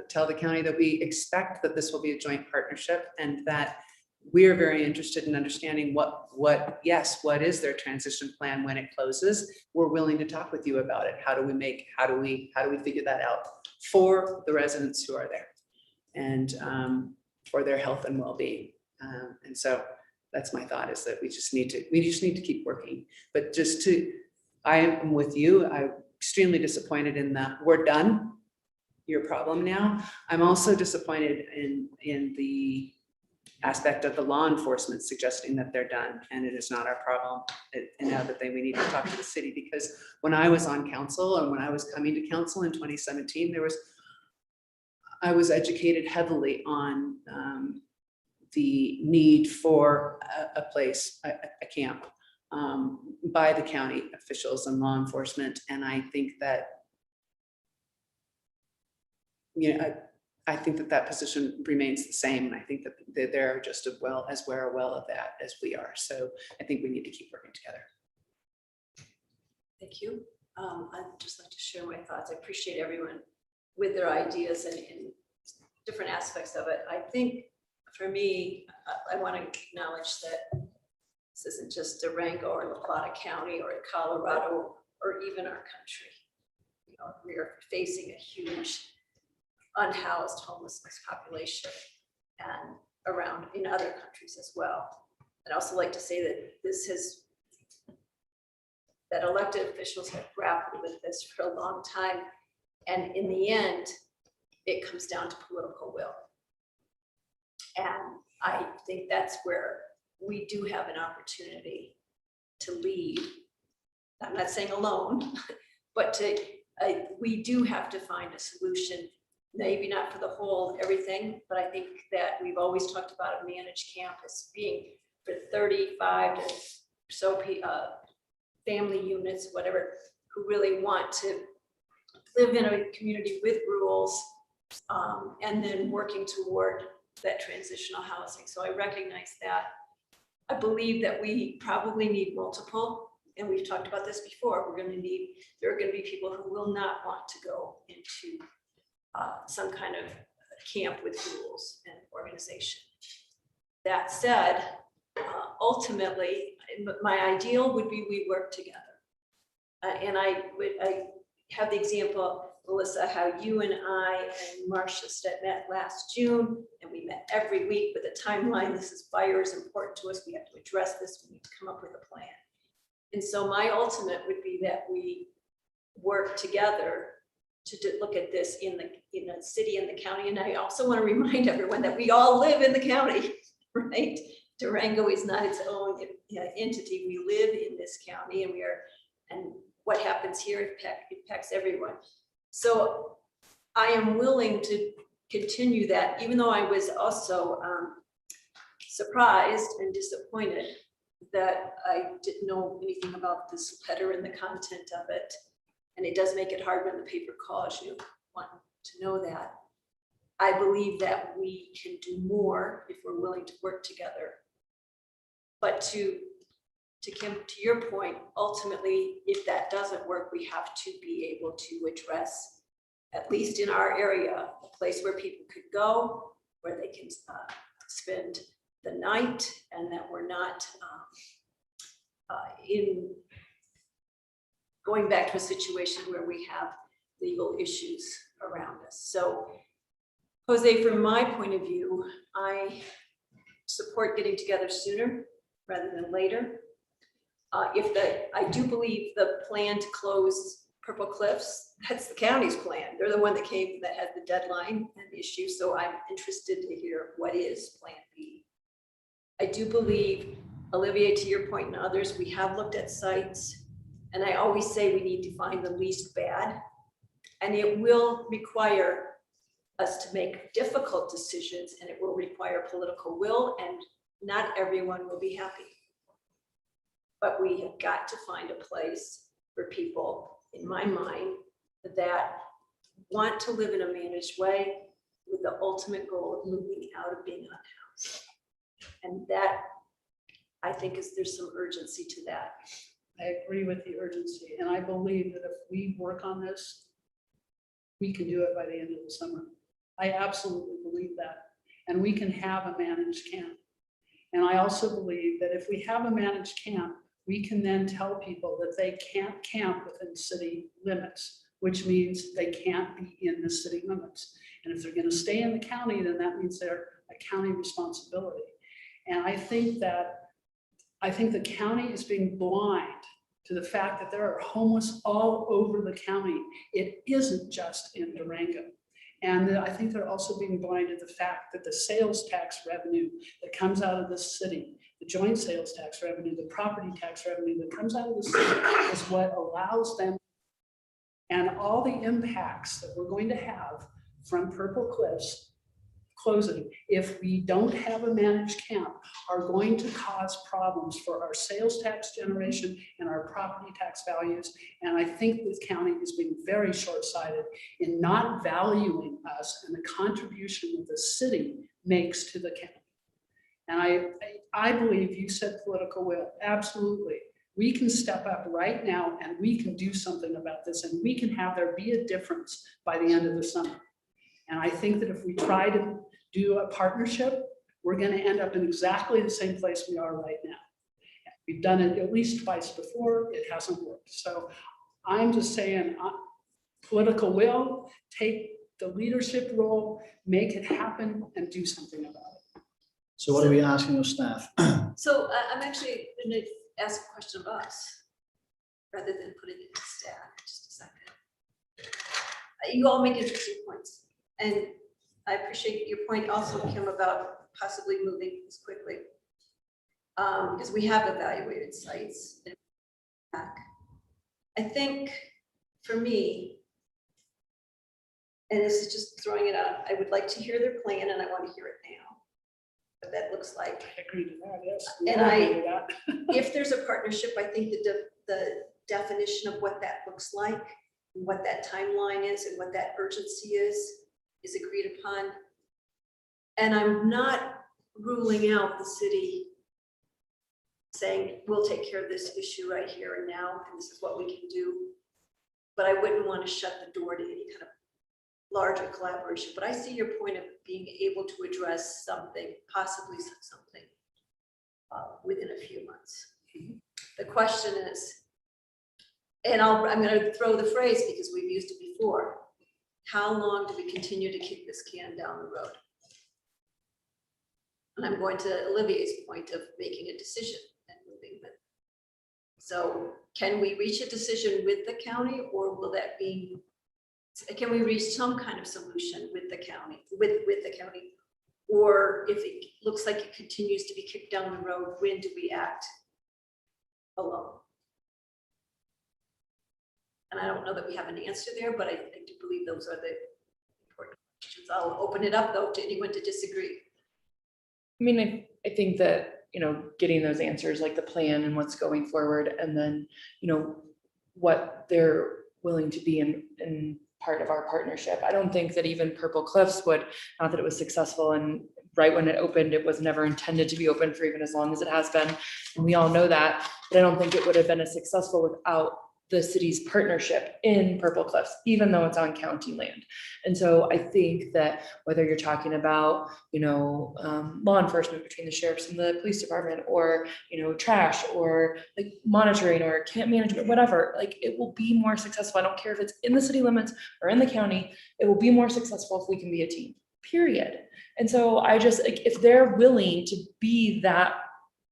tell the county that we expect that this will be a joint partnership, and that we're very interested in understanding what is their transition plan when it closes. We're willing to talk with you about it. How do we figure that out for the residents who are there, and for their health and well-being. And so that's my thought, is that we just need to keep working. But I am with you. I'm extremely disappointed in that we're done. Your problem now. I'm also disappointed in the aspect of the law enforcement suggesting that they're done and it is not our problem. And now that we need to talk to the city, because when I was on council and when I was coming to council in 2017, I was educated heavily on the need for a place, a camp, by the county officials and law enforcement. And I think that, you know, I think that that position remains the same. And I think that they're just as well of that as we are. So I think we need to keep working together. Thank you. I'd just like to share my thoughts. I appreciate everyone with their ideas and in different aspects of it. I think for me, I want to acknowledge that this isn't just Durango or La Plata County or Colorado or even our country. You know, we are facing a huge unhoused homelessness population and around in other countries as well. I'd also like to say that that elected officials have grappled with this for a long time. And in the end, it comes down to political will. And I think that's where we do have an opportunity to lead. I'm not saying alone, but we do have to find a solution, maybe not for the whole everything, but I think that we've always talked about a managed campus being for 35 to so family units, whatever, who really want to live in a community with rules, and then working toward that transitional housing. So I recognize that. I believe that we probably need multiple, and we've talked about this before. There are going to be people who will not want to go into some kind of camp with rules and organization. That said, ultimately, my ideal would be we work together. And I have the example, Melissa, how you and I and Marcia met last June, and we met every week with a timeline. This is fire is important to us. We have to address this. We need to come up with a plan. And so my ultimate would be that we work together to look at this in the city and the county. And I also want to remind everyone that we all live in the county, right? Durango is not its own entity. We live in this county, and what happens here impacts everyone. So I am willing to continue that, even though I was also surprised and disappointed that I didn't know anything about this header and the content of it. And it does make it hard when the paper calls you, want to know that. I believe that we can do more if we're willing to work together. But to Kim, to your point, ultimately, if that doesn't work, we have to be able to address, at least in our area, a place where people could go, where they can spend the night, and that we're not in going back to a situation where we have legal issues around us. So, Jose, from my point of view, I support getting together sooner rather than later. I do believe the plan to close Purple Cliffs, that's the county's plan. They're the one that had the deadline and the issue. So I'm interested to hear what is plan B. I do believe, Olivier, to your point and others, we have looked at sites, and I always say we need to find the least bad, and it will require us to make difficult decisions, and it will require political will, and not everyone will be happy. But we have got to find a place for people, in my mind, that want to live in a managed way with the ultimate goal of moving out of being unhoused. And that, I think, there's some urgency to that. I agree with the urgency, and I believe that if we work on this, we can do it by the end of the summer. I absolutely believe that. And we can have a managed camp. And I also believe that if we have a managed camp, we can then tell people that they can't camp within city limits, which means they can't be in the city limits. And if they're going to stay in the county, then that means they're a county responsibility. And I think the county is being blind to the fact that there are homeless all over the county. It isn't just in Durango. And I think they're also being blind to the fact that the sales tax revenue that comes out of the city, the joint sales tax revenue, the property tax revenue that comes out of the city is what allows them. And all the impacts that we're going to have from Purple Cliffs closing, if we don't have a managed camp, are going to cause problems for our sales tax generation and our property tax values. And I think the county has been very short-sighted in not valuing us and the contribution that the city makes to the county. And I believe you said political will, absolutely. We can step up right now and we can do something about this, and we can have there be a difference by the end of the summer. And I think that if we try to do a partnership, we're going to end up in exactly the same place we are right now. We've done it at least twice before, it hasn't worked. So I'm just saying, political will, take the leadership role, make it happen, and do something about it. So what are we asking of staff? So I'm actually going to ask a question of us, rather than putting it to staff, just a second. You all make interesting points, and I appreciate your point also, Kim, about possibly moving this quickly. Because we have evaluated sites. I think for me, and this is just throwing it out, I would like to hear their plan and I want to hear it now. What that looks like. I agree to that, yes. And if there's a partnership, I think the definition of what that looks like, what that timeline is and what that urgency is agreed upon. And I'm not ruling out the city saying, we'll take care of this issue right here and now, and this is what we can do. But I wouldn't want to shut the door to any kind of larger collaboration. But I see your point of being able to address something, possibly something within a few months. The question is, and I'm going to throw the phrase because we've used it before, how long do we continue to kick this can down the road? And I'm going to Olivier's point of making a decision and moving it. So can we reach a decision with the county, or will that be, can we reach some kind of solution with the county, with the county? Or if it looks like it continues to be kicked down the road, when do we act alone? And I don't know that we have an answer there, but I do believe those are the important questions. I'll open it up though to anyone to disagree. I mean, I think that, you know, getting those answers, like the plan and what's going forward, and then, you know, what they're willing to be in part of our partnership. I don't think that even Purple Cliffs would, not that it was successful, and right when it opened, it was never intended to be open for even as long as it has been. And we all know that, but I don't think it would have been as successful without the city's partnership in Purple Cliffs, even though it's on county land. And so I think that whether you're talking about, you know, law enforcement between the sheriffs and the police department, or, you know, trash, or like monitoring or camp management, whatever, like it will be more successful. I don't care if it's in the city limits or in the county, it will be more successful if we can be a team, period. And so I just, like, if they're willing to be that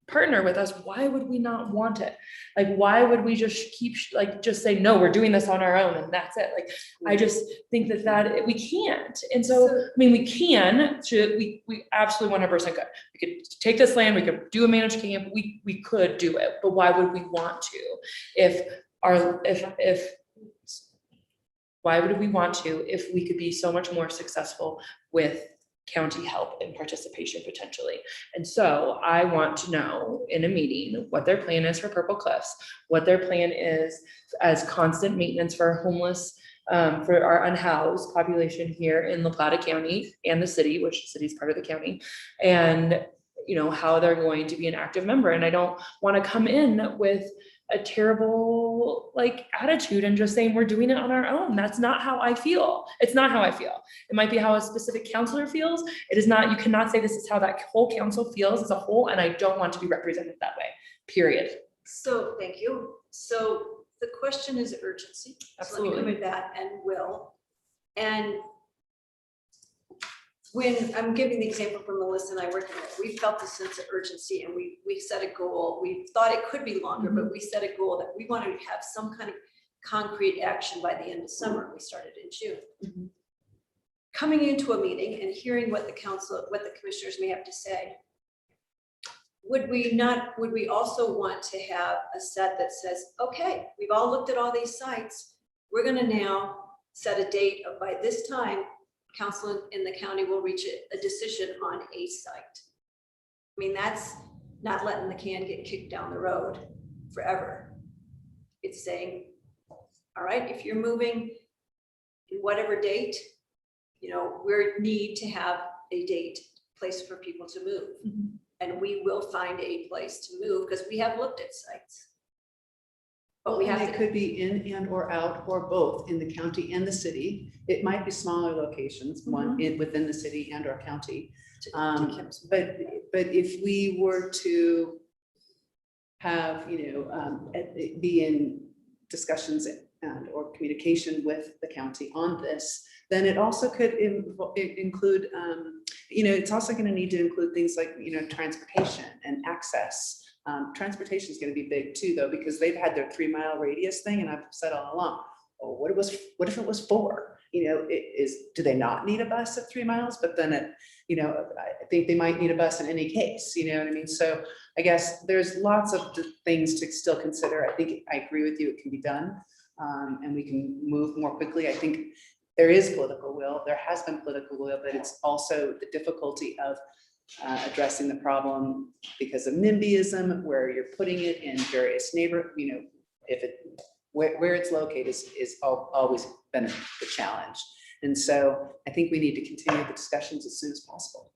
partner with us, why would we not want it? Like, why would we just keep just say, no, we're doing this on our own and that's it? Like, I just think that we can't. And so, I mean, we can, we absolutely 100% could. We could take this land, we could do a managed camp, we could do it, but why would we want to? Why would we want to if we could be so much more successful with county help and participation potentially? And so I want to know in a meeting what their plan is for Purple Cliffs, what their plan is as constant maintenance for our homeless, for our unhoused population here in La Plata County and the city, which the city is part of the county, and, you know, how they're going to be an active member. And I don't want to come in with a terrible like attitude and just saying we're doing it on our own. That's not how I feel. It's not how I feel. It might be how a specific counselor feels. It is not, you cannot say this is how that whole council feels as a whole, and I don't want to be represented that way, period. So, thank you. So the question is urgency. Absolutely. So let me come with that and will. And when I'm giving the example from Melissa and I working on it, we felt the sense of urgency, and we set a goal. We thought it could be longer, but we set a goal that we wanted to have some kind of concrete action by the end of summer. We started in June. Coming into a meeting and hearing what the council, what the commissioners may have to say, would we also want to have a set that says, okay, we've all looked at all these sites. We're going to now set a date of by this time, council in the county will reach a decision on a site. I mean, that's not letting the can get kicked down the road forever. It's saying, all right, if you're moving in whatever date, you know, we need to have a date, place for people to move. And we will find a place to move because we have looked at sites. But we And have it to, could be in and or out or both in the county and the city. It might be smaller locations, one within the city and or county. But if we were to have, be in discussions and or communication with the county on this, then it also could include, it's also going to need to include things like, transportation and access. Transportation is going to be big too, though, because they've had their 3-mile radius thing, and I've said all along, oh, what if it was 4? Do they not need a bus at 3 miles? But then I think they might need a bus in any case, you know what I mean? So I guess there's lots of things to still consider. I think I agree with you, it can be done, and we can move more quickly. I think there is political will, there has been political will, but it's also the difficulty of addressing the problem because of NIMBYism, where you're putting it in various where it's located is always been the challenge. And so I think we need to continue the discussions as soon as possible.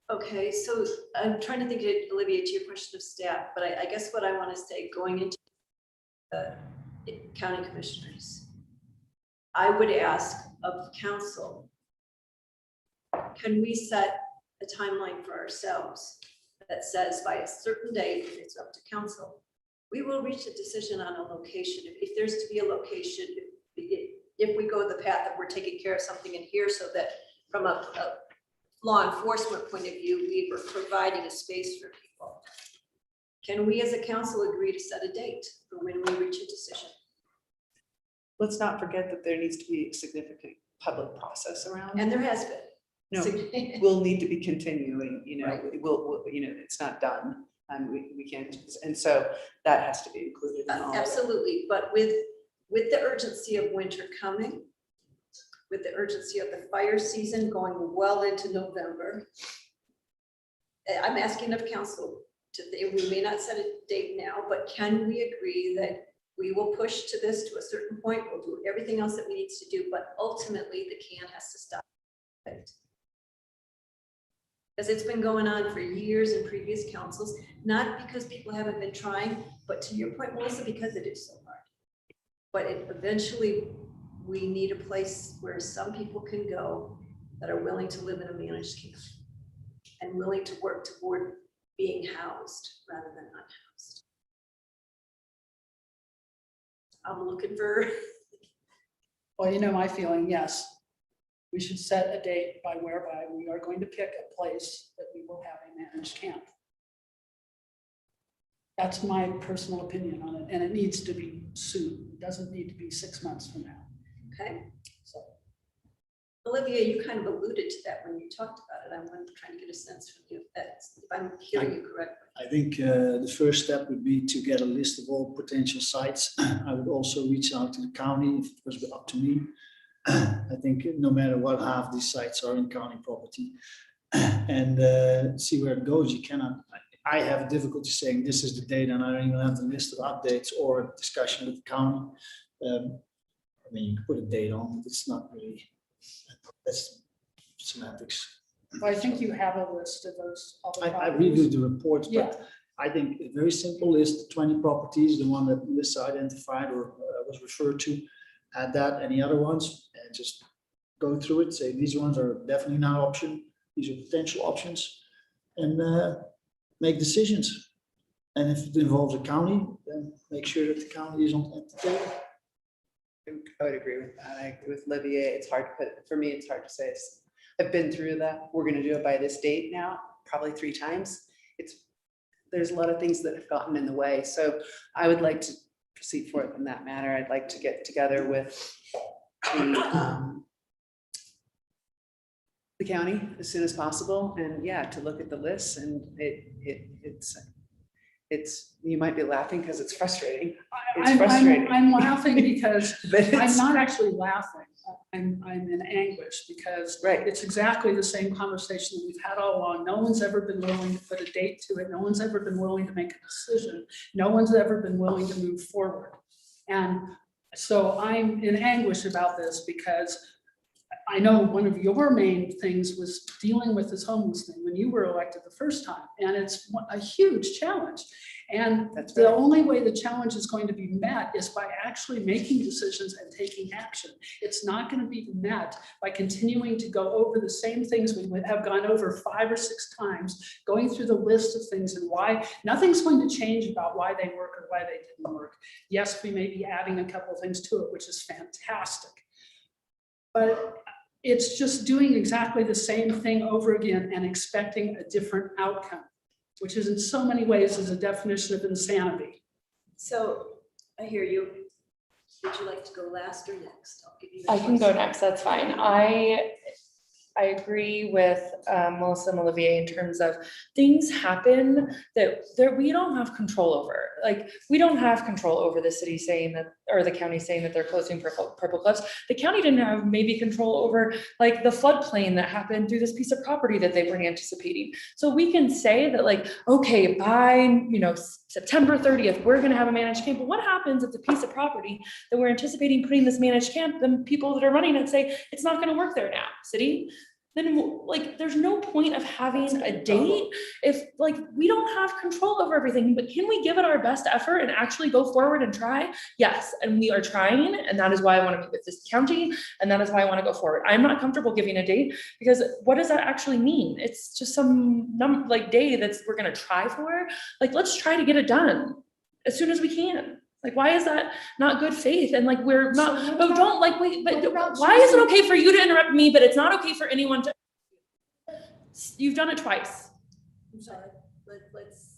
okay, so I'm trying to think, Olivia, to your question of staff, but I guess what I want to say going into county commissioners, I would ask of council, can we set a timeline for ourselves that says by a certain date, it's up to council, we will reach a decision on a location. If there's to be a location, if we go the path that we're taking care of something in here, so that from a law enforcement point of view, we were providing a space for people. Can we as a council agree to set a date for when we reach a decision? Let's not forget that there needs to be a significant public process around. And there has been. No, we'll need to be continuing, we'll, it's not done, and we can't, and so that has to be included in all of it. Absolutely, but with the urgency of winter coming, with the urgency of the fire season going well into November, I'm asking of council we may not set a date now, but can we agree that we will push to this to a certain point, we'll do everything else that we need to do, but ultimately the can has to stop. Because it's been going on for years in previous councils, not because people haven't been trying, but to your point, Melissa, because it is so hard. But eventually, we need a place where some people can go that are willing to live in a managed camp and willing to work toward being housed rather than unhoused. I'm looking for. Well, my feeling, yes. We should set a date whereby we are going to pick a place that we will have a managed camp. That's my personal opinion on it, and it needs to be soon. It doesn't need to be 6 months from now. Okay. So, Olivia, you kind of alluded to that when you talked about it. I'm trying to get a sense from you if I'm hearing you correctly. I think the first step would be to get a list of all potential sites. I would also reach out to the county if it was up to me. I think no matter what, half these sites are in county property, and see where it goes. You cannot. I have difficulty saying this is the date, and I don't even have the list of updates or discussion with the county. I mean, you can put a date on, but it's not really. That's semantics. well, I think you have a list of those. I reviewed the reports, Yeah. but I think a very simple list: 20 properties, the one that Melissa identified or was referred to. Add that, any other ones, and just go through it, say these ones are definitely not option, these are potential options, and make decisions. And if it involves a county, then make sure that the county is at the table. I would agree with that. I agree with Olivier. It's hard to put, for me, it's hard to say. I've been through that. We're going to do it by this date now, probably 3 times. There's a lot of things that have gotten in the way. So I would like to proceed forth in that manner. I'd like to get together with the county as soon as possible, and to look at the lists. And you might be laughing because it's frustrating. It's I'm frustrating. I'm laughing because But I'm it's, not actually laughing. I'm in anguish because right, it's exactly the same conversation that we've had all along. No one's ever been willing to put a date to it. No one's ever been willing to make a decision. No one's ever been willing to move forward. And so I'm in anguish about this because I know one of your main things was dealing with this homeless thing when you were elected the first time, and it's a huge challenge. And That's the right. only way the challenge is going to be met is by actually making decisions and taking action. It's not going to be met by continuing to go over the same things we would have gone over 5 or 6 times, going through the list of things and why nothing's going to change about why they work or why they didn't work. Yes, we may be adding a couple of things to it, which is fantastic. But it's just doing exactly the same thing over again and expecting a different outcome, which is in so many ways is a definition of insanity. So I hear you. Would you like to go last or next? I'll give you. the I can go choice. next, that's fine. I agree with Melissa and Olivier in terms of things happen that we don't have control over. Like, we don't have control over the city saying that, or the county saying that they're closing Purple Cliffs. The county didn't have maybe control over like the floodplain that happened through this piece of property that they weren't anticipating. So we can say that like, okay, by, you know, September 30th, we're gonna have a managed camp. But what happens if the piece of property that we're anticipating putting this managed camp, the people that are running it say, it's not gonna work there now, city? Then like, there's no point of having a date if like, we don't have control over everything, but can we give it our best effort and actually go forward and try? Yes, and we are trying, and that is why I wanna meet with this county, and that is why I wanna go forward. I'm not comfortable giving a date, because what does that actually mean? It's just some like day that's we're gonna try for. Like, let's try to get it done as soon as we can. Like, why is that not good faith? And like, we're not, but don't like, wait, but why is it okay for you to interrupt me, but it's not okay for anyone to? You've done it twice. I'm sorry. Let's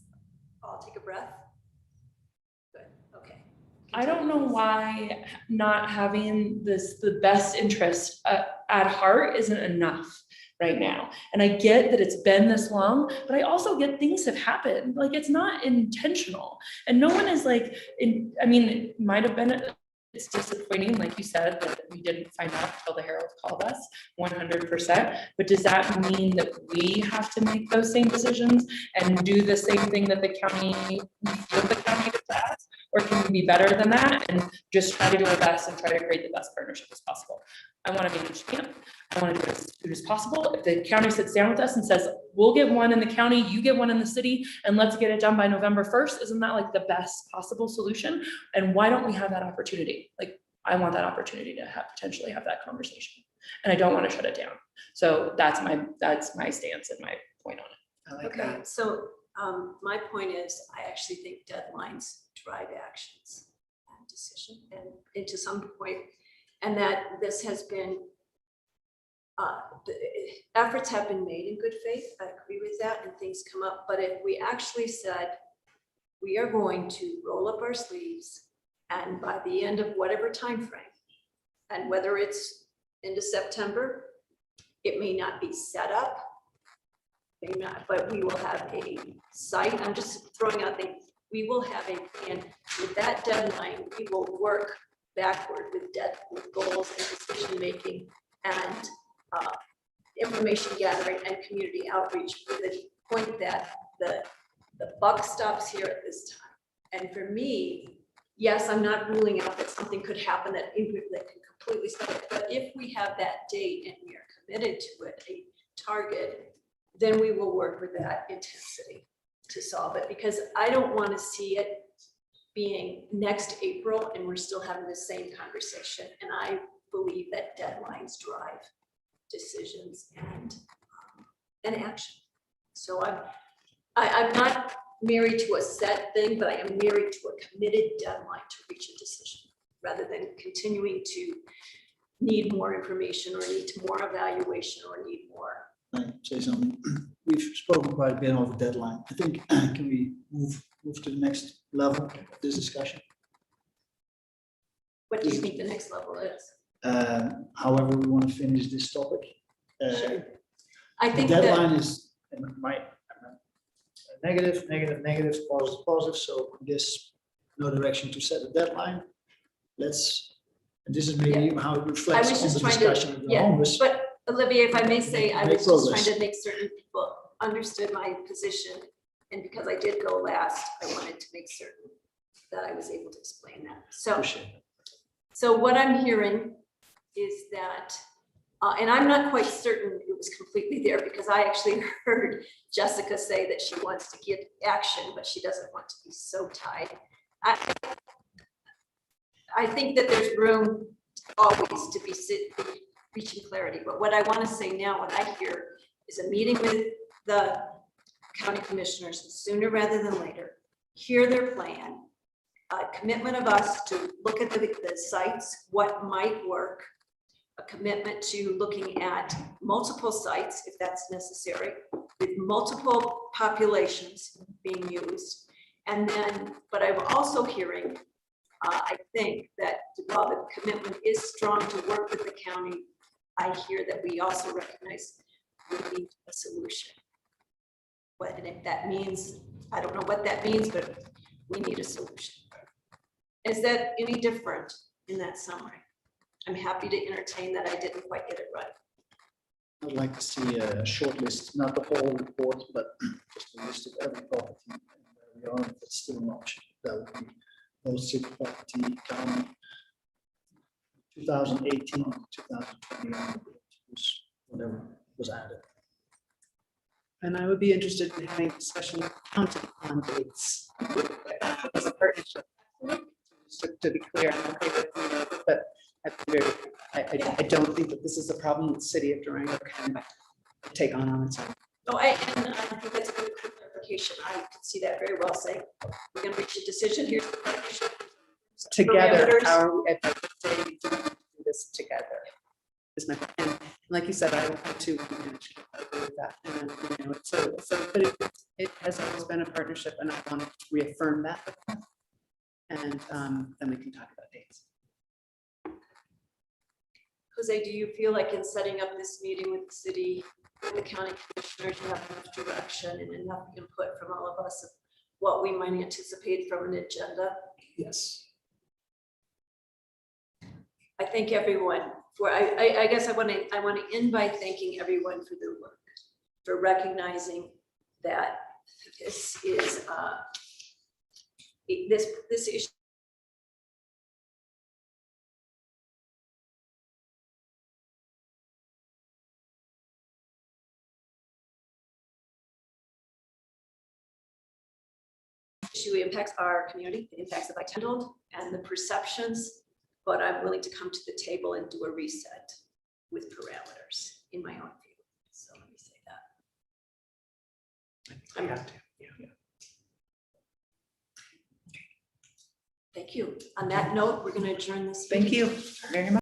all take a breath. Good, okay. I don't know why not having the best interest at heart isn't enough right now. And I get that it's been this long, but I also get things have happened. Like, it's not intentional. And no one is like, I mean, it might have been, it's disappointing, like you said, that we didn't find out until the Herald called us, 100%. But does that mean that we have to make those same decisions and do the same thing that the county does? Or can we be better than that and just try to do our best and try to create the best partnership as possible? I want to manage camp. I want to do it as soon as possible. If the county sits down with us and says, we'll get one in the county, you get one in the city, and let's get it done by November 1st, isn't that like the best possible solution? And why don't we have that opportunity? Like, I want that opportunity to potentially have that conversation, and I don't want to shut it down. So that's my stance and my point on it. I like Okay, that. so my point is, I actually think deadlines drive actions and decision, and to some point, and that this has been, the efforts have been made in good faith. I agree with that, and things come up. But if we actually said, we are going to roll up our sleeves, and by the end of whatever time frame, and whether it's into September, it may not be set up, maybe not, but we will have a site. I'm just throwing out things. We will have a plan. With that deadline, we will work backward with goals and decision making and information gathering and community outreach, with the point that the buck stops here at this time. And for me, yes, I'm not ruling out that something could happen that can completely stop it. But if we have that date and we are committed to it, a target, then we will work with that intensity to solve it, because I don't want to see it being next April and we're still having the same conversation. And I believe that deadlines drive decisions and action. So I'm not married to a set thing, but I am married to a committed deadline to reach a decision, rather than continuing to need more information or need more evaluation or need more. I say something. We've spoken quite a bit over deadline. I think, can we move to the next level of this discussion? What do you think the next level is? However we want to finish this topic. Sure. I The think deadline that, is, negative, negative, negative, positive, positive, so this, no direction to set a deadline. Let's, and this is maybe how it I reflects was on just the trying discussion to, of the yeah, homeless. but Olivia, if I may say, I Make was just trying progress. to make certain people understood my position. And because I did go last, I wanted to make certain that I was able to explain that. So, Appreciate it. so what I'm hearing is that, and I'm not quite certain it was completely there because I actually heard Jessica say that she wants to get action, but she doesn't want to be so tied. I think that there's room always to be reaching clarity, but what I want to say now, what I hear is a meeting with the county commissioners sooner rather than later, hear their plan, a commitment of us to look at the sites, what might work, a commitment to looking at multiple sites if that's necessary, with multiple populations being used. And then, but I'm also hearing, I think that while the commitment is strong to work with the county, I hear that we also recognize we need a solution. What, and if that means, I don't know what that means, but we need a solution. Is that any different in that summary? I'm happy to entertain that. I didn't quite get it right. I'd like to see a short list, not the whole report, but just a list of every property and where we are, if it's still an option. That would be both city property, county, 2018, 2021, whatever was added. And I would be interested in having a discussion with county on dates as a partnership. To be clear, I'm okay with, but I don't think that this is a problem that the city of Durango can take on its own. Oh, and I think that's a good clarification. I could see that very well saying, we're gonna reach a decision, here's the partnership. Together, Parameters. how are we, I'd like to say we do this together. Is my, and like you said, I too agree with that. And you know, so but it has always been a partnership, and I want to reaffirm that. And then we can talk about dates. Jose, do you feel like in setting up this meeting with the city, with the county commissioners, you have enough direction and enough input from all of us of what we might anticipate from an agenda? Yes. I thank everyone for, I guess I want to end by thanking everyone for their work, for recognizing that this is, this issue impacts our community, it impacts the bike handled and the perceptions, but I'm willing to come to the table and do a reset with parameters in my own view. So let me say that. I have to. Thank you. On that note, we're going to adjourn this. Thank meeting. you very much.